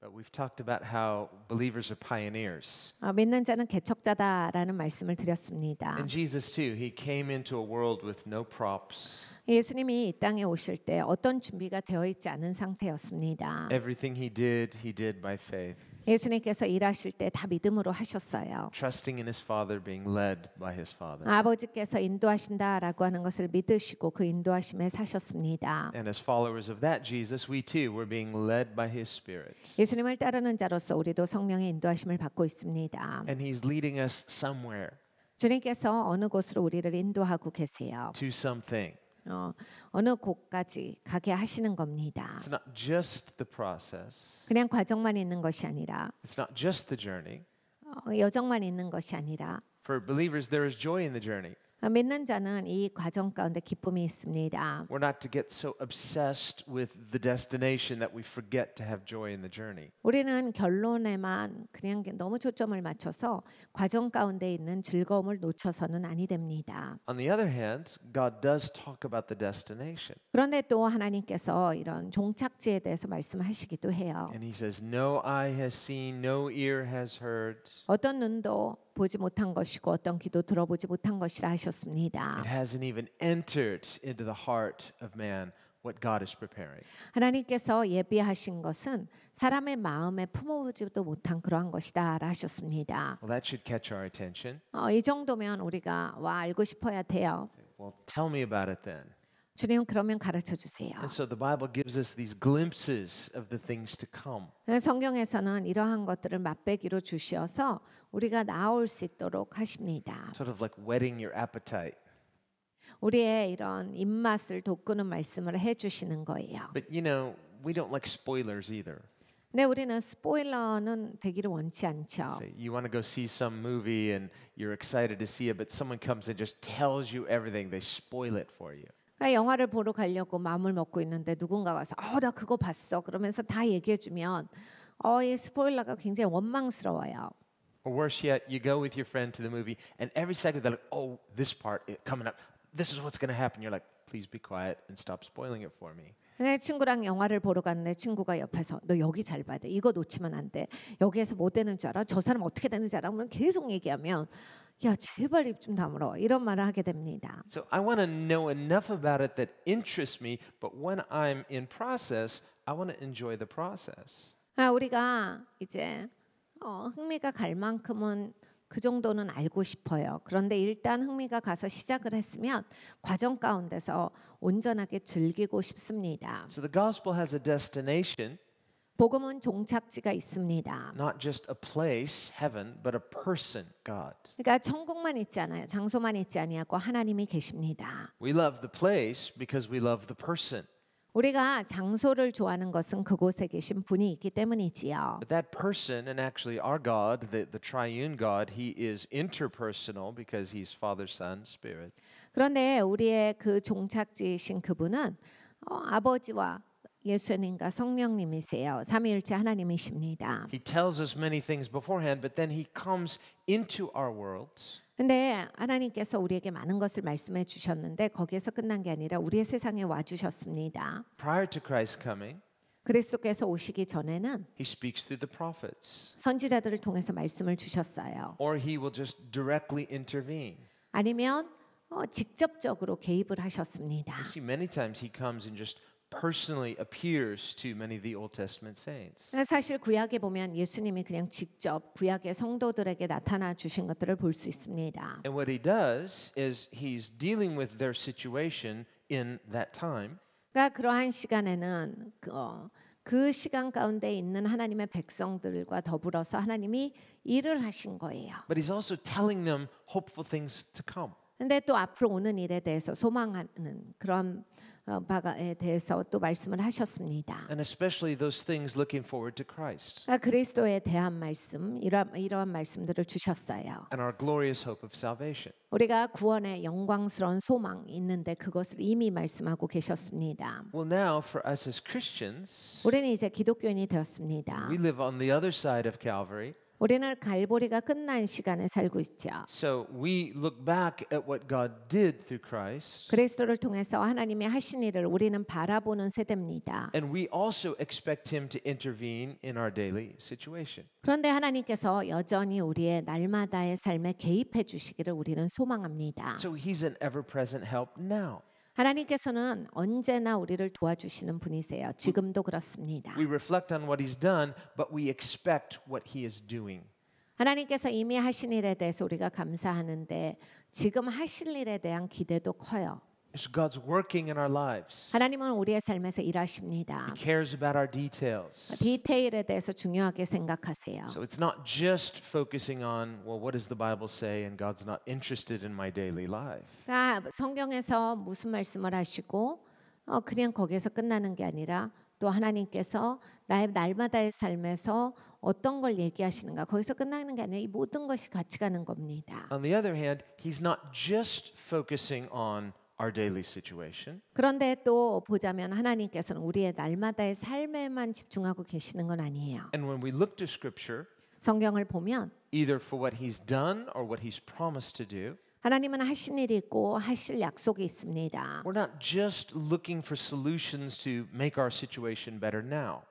But we've talked about how believers are pioneers. 믿는 자는 개척자다라는 말씀을 드렸습니다. And Jesus too, he came into a world with no props. 예수님이 이 땅에 오실 때 어떤 준비가 되어 있지 않은 상태였습니다. Everything he did by faith. 예수님께서 일하실 때 다 믿음으로 하셨어요. Trusting in his Father, being led by his Father. 아버지께서 인도하신다라고 하는 것을 믿으시고 그 인도하심에 사셨습니다. And as followers of that Jesus, we too were being led by his Spirit. 예수님을 따르는 자로서 우리도 성령의 인도하심을 받고 있습니다. And he's leading us somewhere. 주님께서 어느 곳으로 우리를 인도하고 계세요. To something. 어느 곳까지 가게 하시는 겁니다. It's not just the process. 그냥 과정만 있는 것이 아니라 It's not just the journey. 여정만 있는 것이 아니라 For believers, there is joy in the journey. 믿는 자는 이 과정 가운데 기쁨이 있습니다. We're not to get so obsessed with the destination that we forget to have joy in the journey. 우리는 결론에만 그냥 너무 초점을 맞춰서 과정 가운데 있는 즐거움을 놓쳐서는 아니 됩니다. On the other hand, God does talk about the destination. 그런데 또 하나님께서 이런 종착지에 대해서 말씀하시기도 해요. And he says, no eye has seen, no ear has heard. 어떤 눈도 보지 못한 것이고 어떤 귀도 들어보지 못한 것이라 하셨습니다. It hasn't even entered into the heart of man what God is preparing. 하나님께서 예비하신 것은 사람의 마음에 품어보지도 못한 그러한 것이다라 하셨습니다. Well, that should catch our attention. 이 정도면 우리가 알고 싶어야 돼요. Well, tell me about it then. 주님 그러면 가르쳐 주세요. And so the Bible gives us these glimpses of the things to come. 성경에서는 이러한 것들을 맛배기로 주시어서 우리가 나올 수 있도록 하십니다. Sort of like whetting your appetite. 우리의 이런 입맛을 돋구는 말씀을 해주시는 거예요. But you know, we don't like spoilers either. 근데 우리는 스포일러는 되기를 원치 않죠. Say you want to go see some movie and you're excited to see it, but someone comes and just tells you everything. They spoil it for you. 영화를 보러 가려고 마음을 먹고 있는데 누군가 와서 나 그거 봤어 그러면서 다 얘기해주면 이 스포일러가 굉장히 원망스러워요. Or worse yet, you go with your friend to the movie and every second they're like, oh, this part coming up. This is what's going to happen. You're like, please be quiet and stop spoiling it for me. 내 친구랑 영화를 보러 갔는데 친구가 옆에서 너 여기 잘 봐야 돼. 이거 놓치면 안 돼. 여기에서 뭐 되는 줄 알아? 저 사람 어떻게 되는 줄 알아? 그러면 계속 얘기하면 야 제발 입 좀 다물어. 이런 말을 하게 됩니다. So I want to know enough about it that interests me, but when I'm in process, I want to enjoy the process. 우리가 이제 흥미가 갈 만큼은 그 정도는 알고 싶어요. 그런데 일단 흥미가 가서 시작을 했으면 과정 가운데서 온전하게 즐기고 싶습니다. So the gospel has a destination, 복음은 종착지가 있습니다. not just a place, heaven, but a person, God. 그러니까 천국만 있지 않아요. 장소만 있지 아니하고 하나님이 계십니다. We love the place because we love the person. 우리가 장소를 좋아하는 것은 그곳에 계신 분이 있기 때문이지요. But that person, and actually our God, the triune God, he is interpersonal because he's Father, Son, Spirit. 그런데 우리의 그 종착지이신 그분은 아버지와 예수님과 성령님이세요. 삼위일체 하나님이십니다. He tells us many things beforehand, but then he comes into our world. 근데 하나님께서 우리에게 많은 것을 말씀해 주셨는데 거기에서 끝난 게 아니라 우리의 세상에 와 주셨습니다. Prior to Christ's coming, 그리스도께서 오시기 전에는 he speaks through the prophets, 선지자들을 통해서 말씀을 주셨어요. or he will just directly intervene. 아니면 직접적으로 개입을 하셨습니다. You see, many times he comes and just personally appears to many of the Old Testament saints. 사실 구약에 보면 예수님이 그냥 직접 구약의 성도들에게 나타나 주신 것들을 볼 수 있습니다. And what he does is he's dealing with their situation in that time. 그러니까 그러한 시간에는 그 시간 가운데 있는 하나님의 백성들과 더불어서 하나님이 일을 하신 거예요. But he's also telling them hopeful things to come. 근데 또 앞으로 오는 일에 대해서 소망하는 그런 바에 대해서 또 말씀을 하셨습니다. And especially those things looking forward to Christ. 그리스도에 대한 말씀, 이러한 말씀들을 주셨어요. And our glorious hope of salvation. 우리가 구원의 영광스러운 소망이 있는데 그것을 이미 말씀하고 계셨습니다. Well, now for us as Christians, 우리는 이제 기독교인이 되었습니다. we live on the other side of Calvary. 우리는 갈보리가 끝난 시간에 살고 있죠. So we look back at what God did through Christ, 그리스도를 통해서 하나님이 하신 일을 우리는 바라보는 세대입니다. and we also expect Him to intervene in our daily situation. 그런데 하나님께서 여전히 우리의 날마다의 삶에 개입해 주시기를 우리는 소망합니다. So He's an ever-present help now. 하나님께서는 언제나 우리를 도와주시는 분이세요. 지금도 그렇습니다. We reflect on what He's done, but we expect what He is doing. 하나님께서 이미 하신 일에 대해서 우리가 감사하는데 지금 하실 일에 대한 기대도 커요. So God's working in our lives. 하나님은 우리의 삶에서 일하십니다. He cares about our details. 디테일에 대해서 중요하게 생각하세요. So it's not just focusing on, well, what does the Bible say, and God's not interested in my daily life. 그러니까 성경에서 무슨 말씀을 하시고 그냥 거기에서 끝나는 게 아니라 또 하나님께서 나의 날마다의 삶에서 어떤 걸 얘기하시는가 거기서 끝나는 게 아니라 이 모든 것이 같이 가는 겁니다. On the other hand, He's not just focusing on our daily situation. 그런데 또 보자면 하나님께서는 우리의 날마다의 삶에만 집중하고 계시는 건 아니에요. And when we look to Scripture, 성경을 보면 either for what He's done or what He's promised to do, 하나님은 하신 일이 있고 하실 약속이 있습니다. we're not just looking for solutions to make our situation better now.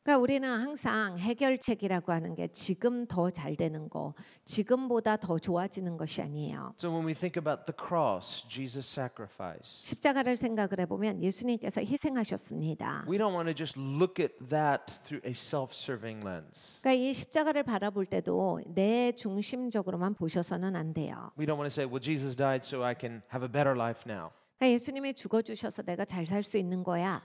그러니까 우리는 항상 해결책이라고 하는 게 지금 더 잘 되는 거, 지금보다 더 좋아지는 것이 아니에요. So when we think about the cross, Jesus' sacrifice, 십자가를 생각을 해보면 예수님께서 희생하셨습니다. we don't want to just look at that through a self-serving lens. 그러니까 이 십자가를 바라볼 때도 내 중심적으로만 보셔서는 안 돼요. We don't want to say, well, Jesus died so I can have a better life now. 그러니까 예수님이 죽어주셔서 내가 잘 살 수 있는 거야.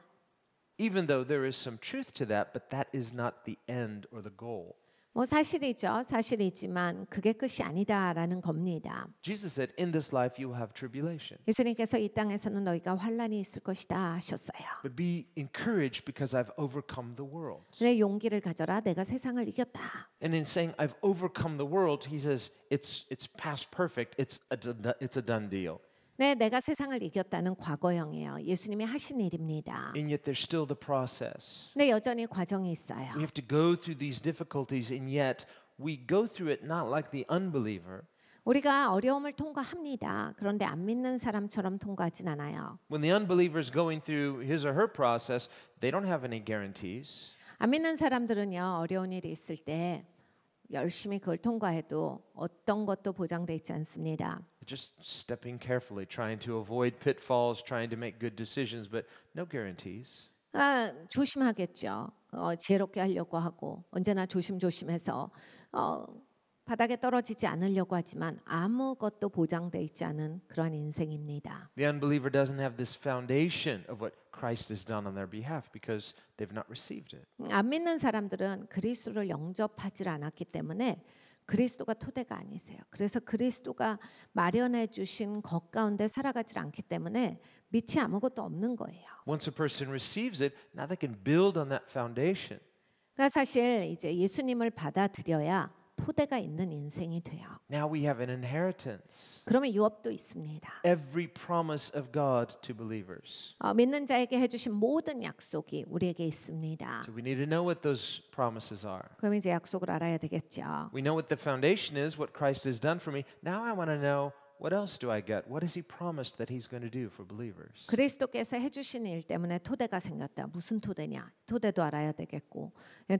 Even though there is some truth to that, but that is not the end or the goal. 뭐 사실이죠. 사실이지만 그게 끝이 아니다라는 겁니다. Jesus said, in this life you will have tribulation. 예수님께서 이 땅에서는 너희가 환난이 있을 것이다 하셨어요. But be encouraged because I've overcome the world. 내 용기를 가져라. 내가 세상을 이겼다. And in saying I've overcome the world, he says it's past perfect. It's a done deal. 네, 내가 세상을 이겼다는 과거형이에요. 예수님이 하신 일입니다. And yet there's still the process. 근데 여전히 과정이 있어요. We have to go through these difficulties, and yet we go through it not like the unbeliever. 우리가 어려움을 통과합니다. 그런데 안 믿는 사람처럼 통과하진 않아요. When the unbeliever is going through his or her process, they don't have any guarantees. 안 믿는 사람들은요, 어려운 일이 있을 때 열심히 그걸 통과해도 어떤 것도 보장돼 있지 않습니다. Just stepping carefully, trying to avoid pitfalls, trying to make good decisions, but no guarantees. 조심하겠죠. 지혜롭게 하려고 하고 언제나 조심조심해서 바닥에 떨어지지 않으려고 하지만 아무것도 보장돼 있지 않은 그러한 인생입니다. The unbeliever doesn't have this foundation of what Christ has done on their behalf because they've not received it. 안 믿는 사람들은 그리스도를 영접하지 않았기 때문에 그리스도가 토대가 아니세요. 그래서 그리스도가 마련해 주신 것 가운데 살아가지 않기 때문에 밑이 아무것도 없는 거예요. Once a person receives it, now they can build on that foundation. 그러니까 사실 이제 예수님을 받아들여야 토대가 있는 인생이 돼요. Now we have an inheritance. 그러면 유업도 있습니다. Every promise of God to believers. 믿는 자에게 해주신 모든 약속이 우리에게 있습니다. So we need to know what those promises are. 그럼 이제 약속을 알아야 되겠죠. We know what the foundation is, what Christ has done for me. Now I want to know, what else do I get? What has He promised that He's going to do for believers? 그리스도께서 해주신 일 때문에 토대가 생겼다. 무슨 토대냐? 토대도 알아야 되겠고,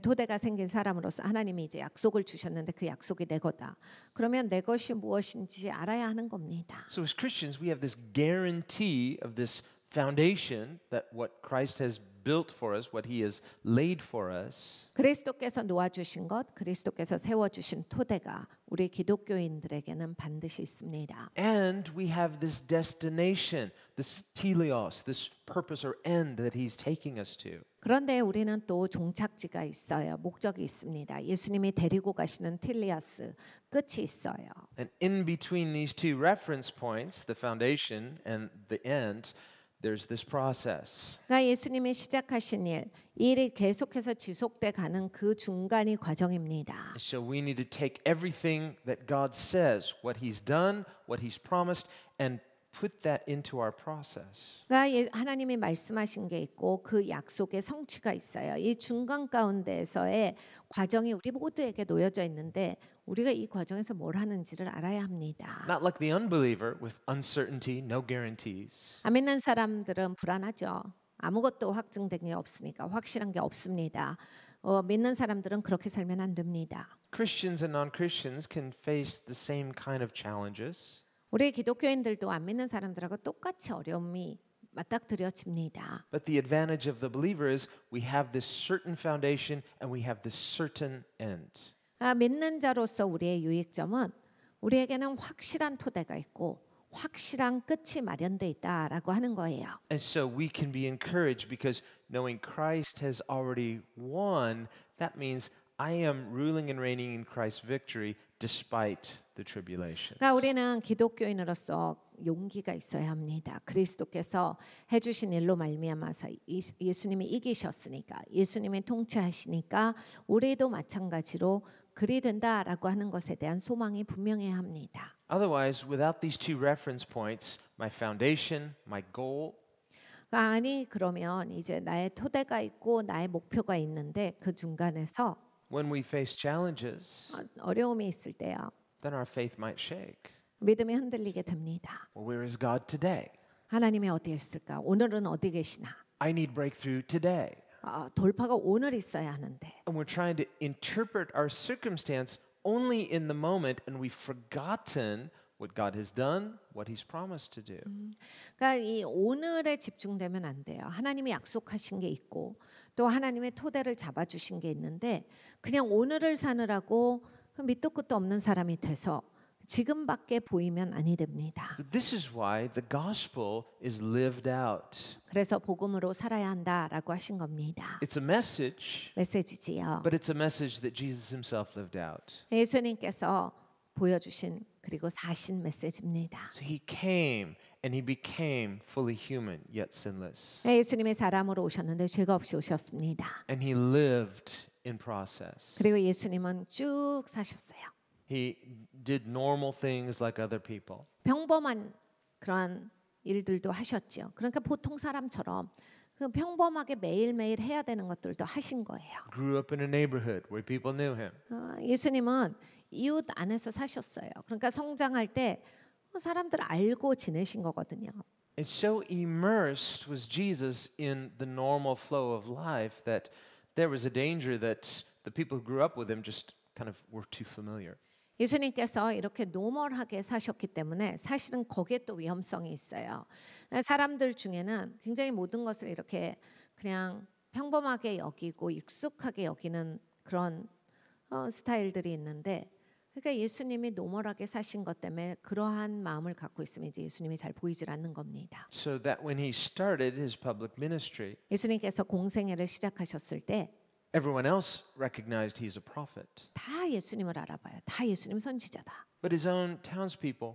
토대가 생긴 사람으로서 하나님이 이제 약속을 주셨는데 그 약속이 내 거다. 그러면 내 것이 무엇인지 알아야 하는 겁니다. So as Christians, we have this guarantee of this foundation that what Christ has built for us, what He has laid for us. 그리스도께서 놓아주신 것, 그리스도께서 세워주신 토대가 우리 기독교인들에게는 반드시 있습니다. And we have this destination, this teleos, this purpose or end that He's taking us to. 그런데 우리는 또 종착지가 있어요. 목적이 있습니다. 예수님이 데리고 가시는 틸리아스, 끝이 있어요. And in between these two reference points, the foundation and the end, there's this process. 그러니까 예수님이 시작하신 일, 이 일이 계속해서 지속돼 가는 그 중간이 과정입니다. So we need to take everything that God says, what He's done, what He's promised, and put that into our process. 그러니까 하나님이 말씀하신 게 있고 그 약속의 성취가 있어요. 이 중간 가운데에서의 과정이 우리 모두에게 놓여져 있는데 우리가 이 과정에서 뭘 하는지를 알아야 합니다. Not like the unbeliever with uncertainty, no guarantees. 안 믿는 사람들은 불안하죠. 아무것도 확증된 게 없으니까 확실한 게 없습니다. 믿는 사람들은 그렇게 살면 안 됩니다. Christians and non-Christians can face the same kind of challenges. 우리 기독교인들도 안 믿는 사람들하고 똑같이 어려움이 맞닥뜨려집니다. But the advantage of the believer is we have this certain foundation and we have this certain end. 믿는 자로서 우리의 유익점은 우리에게는 확실한 토대가 있고 확실한 끝이 마련돼 있다라고 하는 거예요. And so we can be encouraged because knowing Christ has already won, that means I am ruling and reigning in Christ's victory despite the tribulation. 그러니까 우리는 기독교인으로서 용기가 있어야 합니다. 그리스도께서 해주신 일로 말미암아서 예수님이 이기셨으니까 예수님이 통치하시니까 우리도 마찬가지로 그리 된다라고 하는 것에 대한 소망이 분명해야 합니다. Otherwise, without these two reference points, my foundation, my goal, 아니 그러면 이제 나의 토대가 있고 나의 목표가 있는데 그 중간에서 when we face challenges, 어려움이 있을 때요. then our faith might shake. 믿음이 흔들리게 됩니다. Well, where is God today? 하나님이 어디에 있을까? 오늘은 어디 계시나? I need breakthrough today. 돌파가 오늘 있어야 하는데. And we're trying to interpret our circumstance only in the moment, and we've forgotten what God has done, what He's promised to do. 그러니까 이 오늘에 집중되면 안 돼요. 하나님이 약속하신 게 있고 또 하나님의 토대를 잡아주신 게 있는데 그냥 오늘을 사느라고 밑도 끝도 없는 사람이 돼서 지금밖에 보이면 아니 됩니다. So this is why the gospel is lived out. 그래서 복음으로 살아야 한다라고 하신 겁니다. It's a message, 메시지지요. but it's a message that Jesus Himself lived out. 예수님께서 보여주신 그리고 사신 메시지입니다. So He came and He became fully human yet sinless. 예수님이 사람으로 오셨는데 죄가 없이 오셨습니다. And He lived in process. 그리고 예수님은 쭉 사셨어요. He did normal things like other people. 평범한 그러한 일들도 하셨죠. 그러니까 보통 사람처럼 그 평범하게 매일매일 해야 되는 것들도 하신 거예요. Grew up in a neighborhood where people knew Him. 예수님은 이웃 안에서 사셨어요. 그러니까 성장할 때 사람들 알고 지내신 거거든요. And so immersed was Jesus in the normal flow of life that there was a danger that the people who grew up with Him just kind of were too familiar. 예수님께서 이렇게 노멀하게 사셨기 때문에 사실은 거기에 또 위험성이 있어요. 사람들 중에는 굉장히 모든 것을 이렇게 그냥 평범하게 여기고 익숙하게 여기는 그런 스타일들이 있는데 그러니까 예수님이 노멀하게 사신 것 때문에 그러한 마음을 갖고 있으면 이제 예수님이 잘 보이질 않는 겁니다. So that when He started His public ministry, 예수님께서 공생애를 시작하셨을 때 everyone else recognized He's a prophet. 다 예수님을 알아봐요. 다 예수님 선지자다. But His own townspeople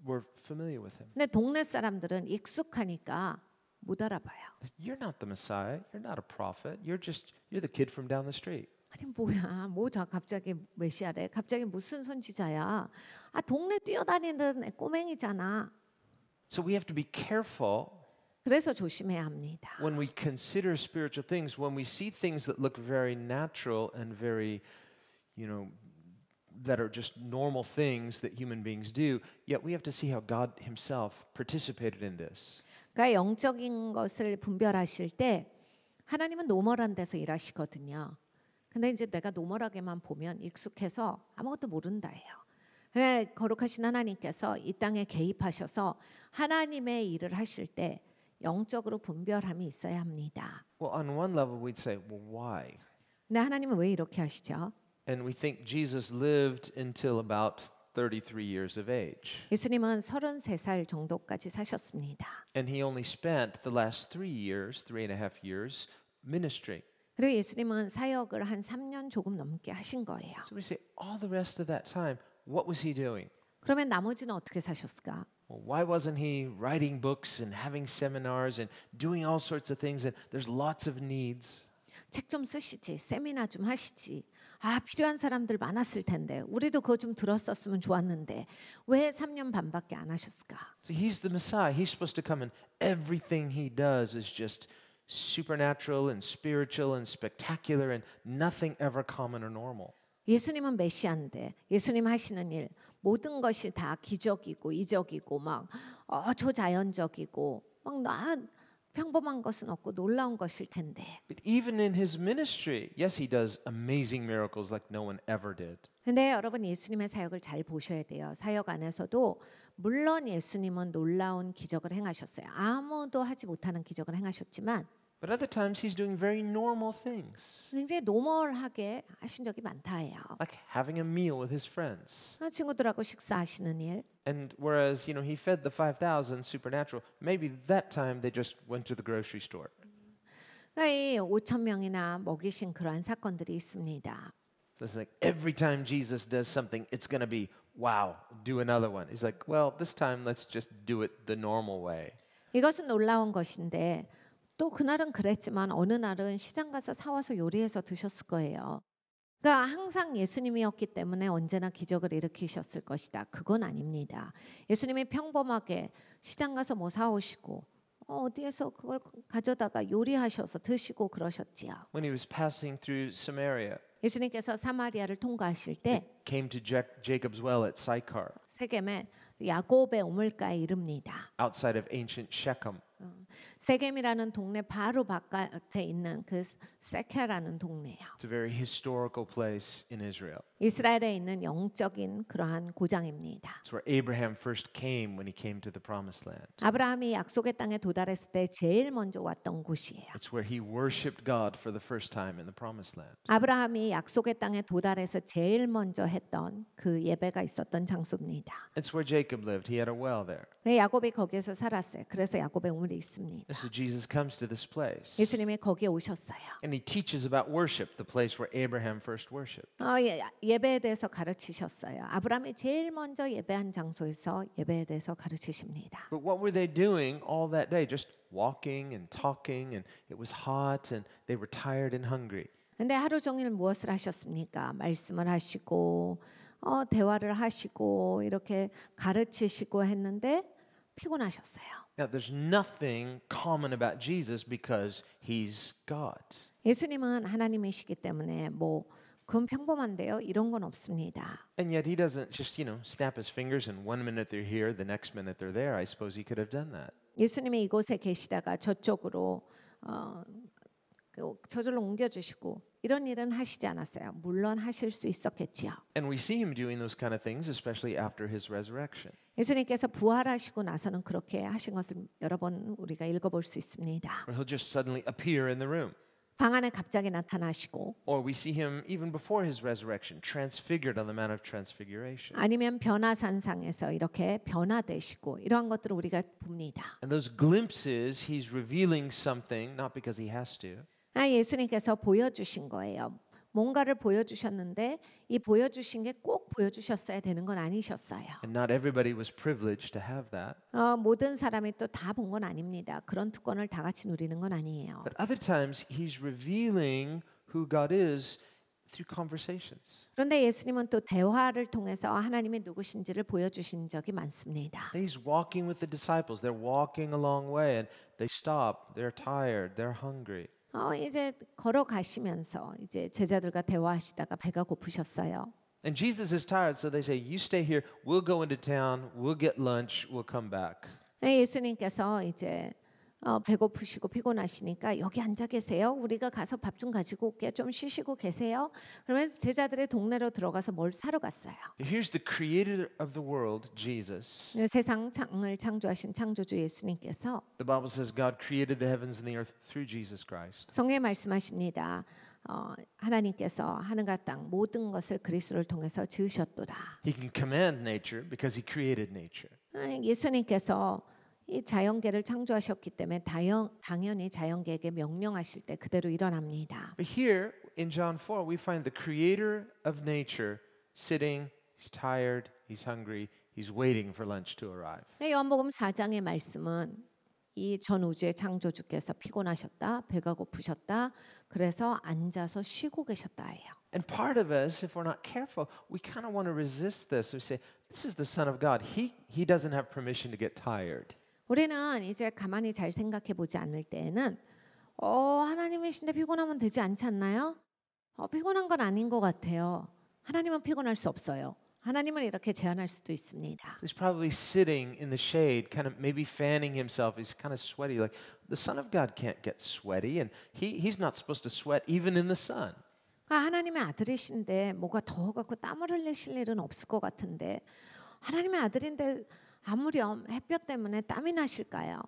were familiar with Him. 근데 동네 사람들은 익숙하니까 못 알아봐요. You're not the Messiah. You're not a prophet. You're the kid from down the street. 아니 뭐야? 뭐자 갑자기 메시아래? 갑자기 무슨 선지자야? 동네 뛰어다니는 꼬맹이잖아. So we have to be careful 그래서 조심해야 합니다. when we consider spiritual things, when we see things that look very natural and very, that are just normal things that human beings do, yet we have to see how God Himself participated in this. 그러니까 영적인 것을 분별하실 때 하나님은 노멀한 데서 일하시거든요. 근데 이제 내가 노멀하게만 보면 익숙해서 아무것도 모른다예요. 그래 거룩하신 하나님께서 이 땅에 개입하셔서 하나님의 일을 하실 때 영적으로 분별함이 있어야 합니다. Well, on one level, we'd say, well, why? 근데 하나님은 왜 이렇게 하시죠? And we think Jesus lived until about 33 years of age. 예수님은 33살 정도까지 사셨습니다. And He only spent the last 3.5 years ministering. 그리고 예수님은 사역을 한 3년 조금 넘게 하신 거예요. So we say, all the rest of that time, what was He doing? 그러면 나머지는 어떻게 사셨을까? Well, why wasn't He writing books and having seminars and doing all sorts of things? And there's lots of needs. 책 좀 쓰시지, 세미나 좀 하시지. 아, 필요한 사람들 많았을 텐데 우리도 그거 좀 들었었으면 좋았는데 왜 3년 반밖에 안 하셨을까? So he's the Messiah. He's supposed to come and everything he does is just supernatural and spiritual and spectacular and nothing ever common or normal. 예수님은 메시아인데 예수님 하시는 일 모든 것이 다 기적이고 이적이고 막 초자연적이고 막 평범한 것은 없고 놀라운 것일 텐데. But even in his ministry, yes, he does amazing miracles like no one ever did. 근데 여러분 예수님의 사역을 잘 보셔야 돼요. 사역 안에서도 물론 예수님은 놀라운 기적을 행하셨어요. 아무도 하지 못하는 기적을 행하셨지만 But other times he's doing very normal things, 굉장히 노멀하게 하신 적이 많다예요. like having a meal with his friends. 친구들하고 식사하시는 일. And whereas, he fed the 5,000 supernatural, maybe that time they just went to the grocery store. 그러니까 이 5천 명이나 먹이신 그러한 사건들이 있습니다. So it's like every time Jesus does something, it's going to be, wow, do another one. He's like, well, this time let's just do it the normal way. 이것은 놀라운 것인데 또 그날은 그랬지만 어느 날은 시장 가서 사와서 요리해서 드셨을 거예요. 그러니까 항상 예수님이었기 때문에 언제나 기적을 일으키셨을 것이다. 그건 아닙니다. 예수님이 평범하게 시장 가서 뭐 사오시고 어디에서 그걸 가져다가 요리하셔서 드시고 그러셨지요. When he was passing through Samaria, 예수님께서 사마리아를 통과하실 때 came to Jacob's well at Sychar, 세겜에 야곱의 우물가에 이릅니다. outside of ancient Shechem. 세겜이라는 동네 바로 바깥에 있는 그 세케라는 동네예요. It's a very historical place in Israel. 이스라엘에 있는 영적인 그러한 고장입니다. It's where Abraham first came when he came to the promised land. 아브라함이 약속의 땅에 도달했을 때 제일 먼저 왔던 곳이에요. It's where he worshipped God for the first time in the promised land. 아브라함이 약속의 땅에 도달해서 제일 먼저 했던 그 예배가 있었던 장소입니다. It's where Jacob lived. He had a well there. 야곱이 거기에서 살았어요. 그래서 야곱의 우물이 있습니다. So Jesus comes to this place. 예수님이 거기에 오셨어요. And he teaches about worship, the place where Abraham first worshipped. 예배에 대해서 가르치셨어요. 아브라함이 제일 먼저 예배한 장소에서 예배에 대해서 가르치십니다. But what were they doing all that day? Just walking and talking, and it was hot, and they were tired and hungry. 근데 하루 종일 무엇을 하셨습니까? 말씀을 하시고 대화를 하시고 이렇게 가르치시고 했는데 피곤하셨어요. Now, there's nothing common about Jesus because he's God. 예수님은 하나님이시기 때문에 그건 평범한데요. 이런 건 없습니다. And yet he doesn't just, snap his fingers and one minute they're here, the next minute they're there. I suppose he could have done that. 예수님이 이곳에 계시다가 저쪽으로 저절로 옮겨주시고 이런 일은 하시지 않았어요. 물론 하실 수 있었겠지요. And we see him doing those kind of things, especially after his resurrection. 예수님께서 부활하시고 나서는 그렇게 하신 것을 여러 번 우리가 읽어볼 수 있습니다. Where he'll just suddenly appear in the room. 방 안에 갑자기 나타나시고 Or we see him even before his resurrection, transfigured on the Mount of Transfiguration. 아니면 변화산상에서 이렇게 변화되시고 이러한 것들을 우리가 봅니다. And those glimpses, he's revealing something, not because he has to. 예수님께서 보여주신 거예요. 뭔가를 보여주셨는데 이 보여주신 게 꼭 보여주셨어야 되는 건 아니셨어요. And not everybody was privileged to have that. 모든 사람이 또 다 본 건 아닙니다. 그런 특권을 다 같이 누리는 건 아니에요. But other times, he's revealing who God is through conversations. 그런데 예수님은 또 대화를 통해서 하나님이 누구신지를 보여주신 적이 많습니다. He's walking with the disciples. They're walking a long way and they stop. They're tired. They're hungry. 이제 걸어가시면서 이제 제자들과 대화하시다가 배가 고프셨어요. And Jesus is tired, so they say, "You stay here. We'll go into town. We'll get lunch. We'll come back." 예수님께서 이제 배고프시고 피곤하시니까 여기 앉아 계세요. 우리가 가서 밥 좀 가지고 올게요. 좀 쉬시고 계세요. 그러면서 제자들의 동네로 들어가서 뭘 사러 갔어요. Here's the creator of the world, Jesus. 세상을 창조하신 창조주 예수님께서 The Bible says God created the heavens and the earth through Jesus Christ. 성경에 말씀하십니다. 하나님께서 하늘과 땅 모든 것을 그리스도를 통해서 지으셨도다. He can command nature because he created nature. 예수님께서 이 자연계를 창조하셨기 때문에 당연히 자연계에게 명령하실 때 그대로 일어납니다. But here in John 4, we find the creator of nature sitting, he's tired, he's hungry, he's waiting for lunch to arrive. 요한복음 4장의 말씀은 이 전 우주의 창조주께서 피곤하셨다, 배가 고프셨다, 그래서 앉아서 쉬고 계셨다예요. And part of us, if we're not careful, we kind of want to resist this. We say, this is the Son of God. He doesn't have permission to get tired. 우리는 이제 가만히 잘 생각해 보지 않을 때에는 하나님이신데 피곤하면 되지 않지 않나요? 피곤한 건 아닌 것 같아요. 하나님은 피곤할 수 없어요. 하나님을 이렇게 제안할 수도 있습니다. He's probably sitting in the shade, kind of maybe fanning himself. He's kind of sweaty. Like the Son of God can't get sweaty, and he's not supposed to sweat even in the sun. 하나님의 아들이신데 뭐가 더워갖고 땀을 흘리실 일은 없을 것 같은데 하나님의 아들인데 아무렴 햇볕 때문에 땀이 나실까요?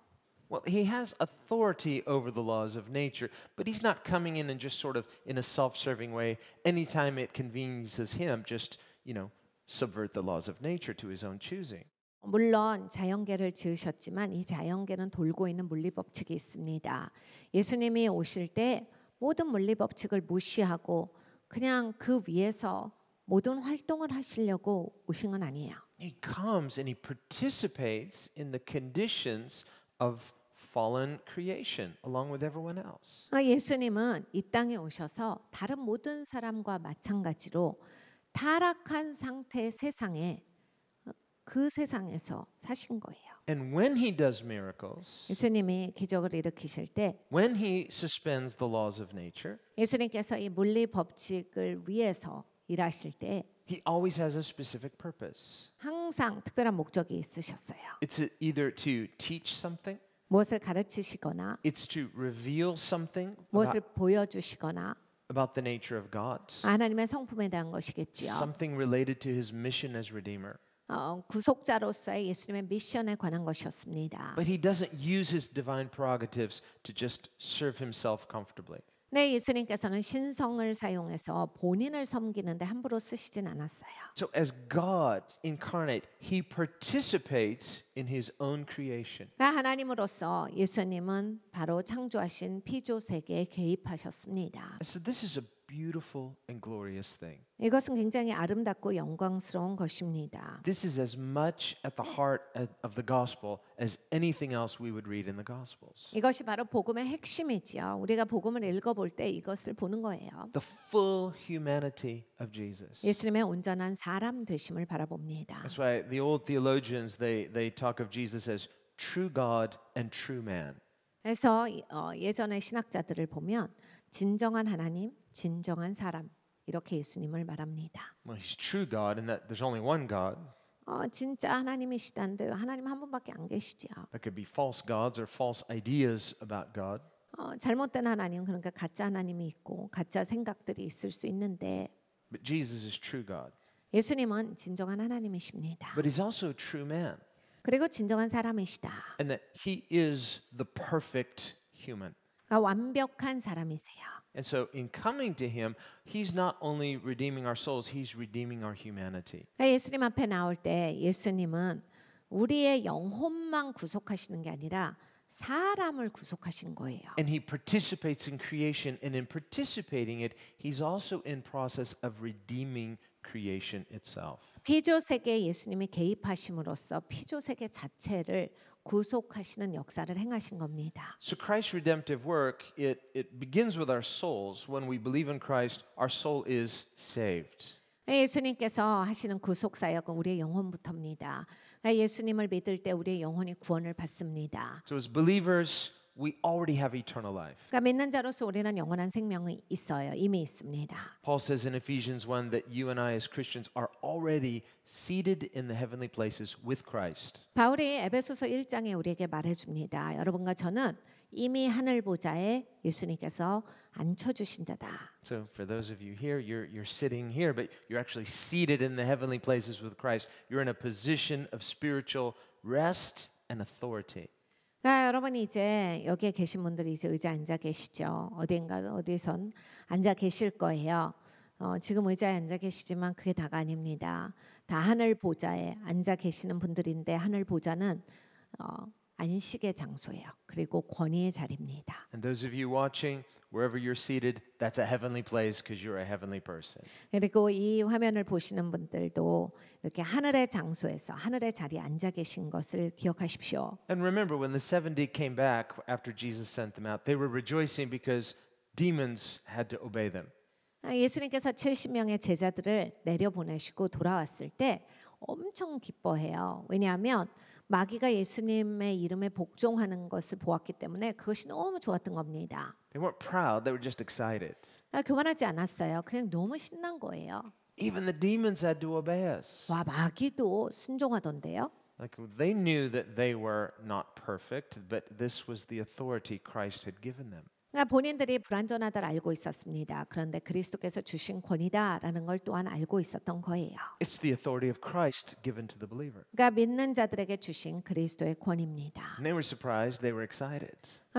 Well, he has authority over the laws of nature, but he's not coming in and just sort of in a self-serving way. Anytime it conveniences him, just, subvert the laws of nature to his own choosing. 물론 자연계를 지으셨지만 이 자연계는 돌고 있는 물리 법칙이 있습니다. 예수님이 오실 때 모든 물리 법칙을 무시하고 그냥 그 위에서 모든 활동을 하시려고 오신 건 아니에요. He comes and he participates in the conditions of fallen creation along with everyone else. 예수님은 이 땅에 오셔서 다른 모든 사람과 마찬가지로 타락한 상태의 세상에 그 세상에서 사신 거예요. And when he does miracles, 예수님이 기적을 일으키실 때 when he suspends the laws of nature, 예수님께서 이 물리 법칙을 위해서 일하실 때 he always has a specific purpose. 항상 특별한 목적이 있으셨어요. It's either to teach something, 무엇을 가르치시거나 it's to reveal something 무엇을 보여주시거나 about the nature of God, 하나님의 성품에 대한 것이겠지요. something related to his mission as Redeemer. 구속자로서의 예수님의 미션에 관한 것이었습니다. But he doesn't use his divine prerogatives to just serve himself comfortably. 네, 예수님께서는 신성을 사용해서 본인을 섬기는데 함부로 쓰시진 않았어요. So as God incarnate, he participates in his own creation. 그러니까 하나님으로서 예수님은 바로 창조하신 피조 세계에 개입하셨습니다. So this is a beautiful and glorious thing. 이것은 굉장히 아름답고 영광스러운 것입니다. This is as much at the heart of the gospel as anything else we would read in the gospels. 이것이 바로 복음의 핵심이지요. 우리가 복음을 읽어볼 때 이것을 보는 거예요. The full humanity of Jesus. 예수님의 온전한 사람 되심을 바라봅니다. That's why the old theologians they talk of Jesus as true God and true man. 그래서 예전의 신학자들을 보면 진정한 하나님, 진정한 사람 이렇게 예수님을 말합니다. Well, he's true God in that there's only one God. 진짜 하나님이시다는데 하나님 한 분밖에 안 계시죠. There could be false gods or false ideas about God. 잘못된 하나님 그러니까 가짜 하나님이 있고 가짜 생각들이 있을 수 있는데 But Jesus is true God. 예수님은 진정한 하나님이십니다. But he's also a true man. 그리고 진정한 사람이시다. And that he is the perfect human. 그러니까 완벽한 사람이세요. And so in coming to him, he's not only redeeming our souls, he's redeeming our humanity. 그러니까 예수님 앞에 나올 때 예수님은 우리의 영혼만 구속하시는 게 아니라 사람을 구속하신 거예요. And he participates in creation, and in participating it, he's also in process of redeeming creation itself. 피조 세계에 예수님이 개입하심으로써 피조 세계 자체를 구속하시는 역사를 행하신 겁니다. So Christ's redemptive work, it begins with our souls. When we believe in Christ, our soul is saved. 예수님께서 하시는 구속 사역은 우리의 영혼부터입니다. 예수님을 믿을 때 우리의 영혼이 구원을 받습니다. So as believers, we already have eternal life. 그러니까 믿는 자로서 우리는 영원한 생명이 있어요. 이미 있습니다. Paul says in Ephesians 1 that you and I as Christians are already seated in the heavenly places with Christ. 바울이 에베소서 1장에 우리에게 말해줍니다. 여러분과 저는 이미 하늘 보좌에 예수님께서 앉혀주신 자다. So for those of you here, you're sitting here, but you're actually seated in the heavenly places with Christ. You're in a position of spiritual rest and authority. 그러니까 여러분이 이제 여기에 계신 분들이 이제 의자에 앉아 계시죠. 어디선 앉아 계실 거예요. 지금 의자에 앉아 계시지만 그게 다가 아닙니다. 다 하늘 보좌에 앉아 계시는 분들인데 하늘 보좌는 안식의 장소예요. 그리고 권위의 자리입니다. And those of you watching, wherever you're seated, that's a heavenly place because you're a heavenly person. 그리고 이 화면을 보시는 분들도 이렇게 하늘의 장소에서 하늘의 자리에 앉아 계신 것을 기억하십시오. And remember, when the 70 came back after Jesus sent them out, they were rejoicing because demons had to obey them. 예수님께서 70명의 제자들을 내려보내시고 돌아왔을 때 엄청 기뻐해요. 왜냐하면 마귀가 예수님의 이름에 복종하는 것을 보았기 때문에 그것이 너무 좋았던 겁니다. They weren't proud, they were just excited. 교만하지 않았어요. 그냥 너무 신난 거예요. Even the demons had to obey us. 와, 마귀도 순종하던데요. Like they knew that they were not perfect, but this was the authority Christ had given them. 그러니까 본인들이 불완전하다를 알고 있었습니다. 그런데 그리스도께서 주신 권위다라는 걸 또한 알고 있었던 거예요. It's the authority of Christ given to the believer. 그러니까 믿는 자들에게 주신 그리스도의 권위입니다. And they were surprised, they were excited.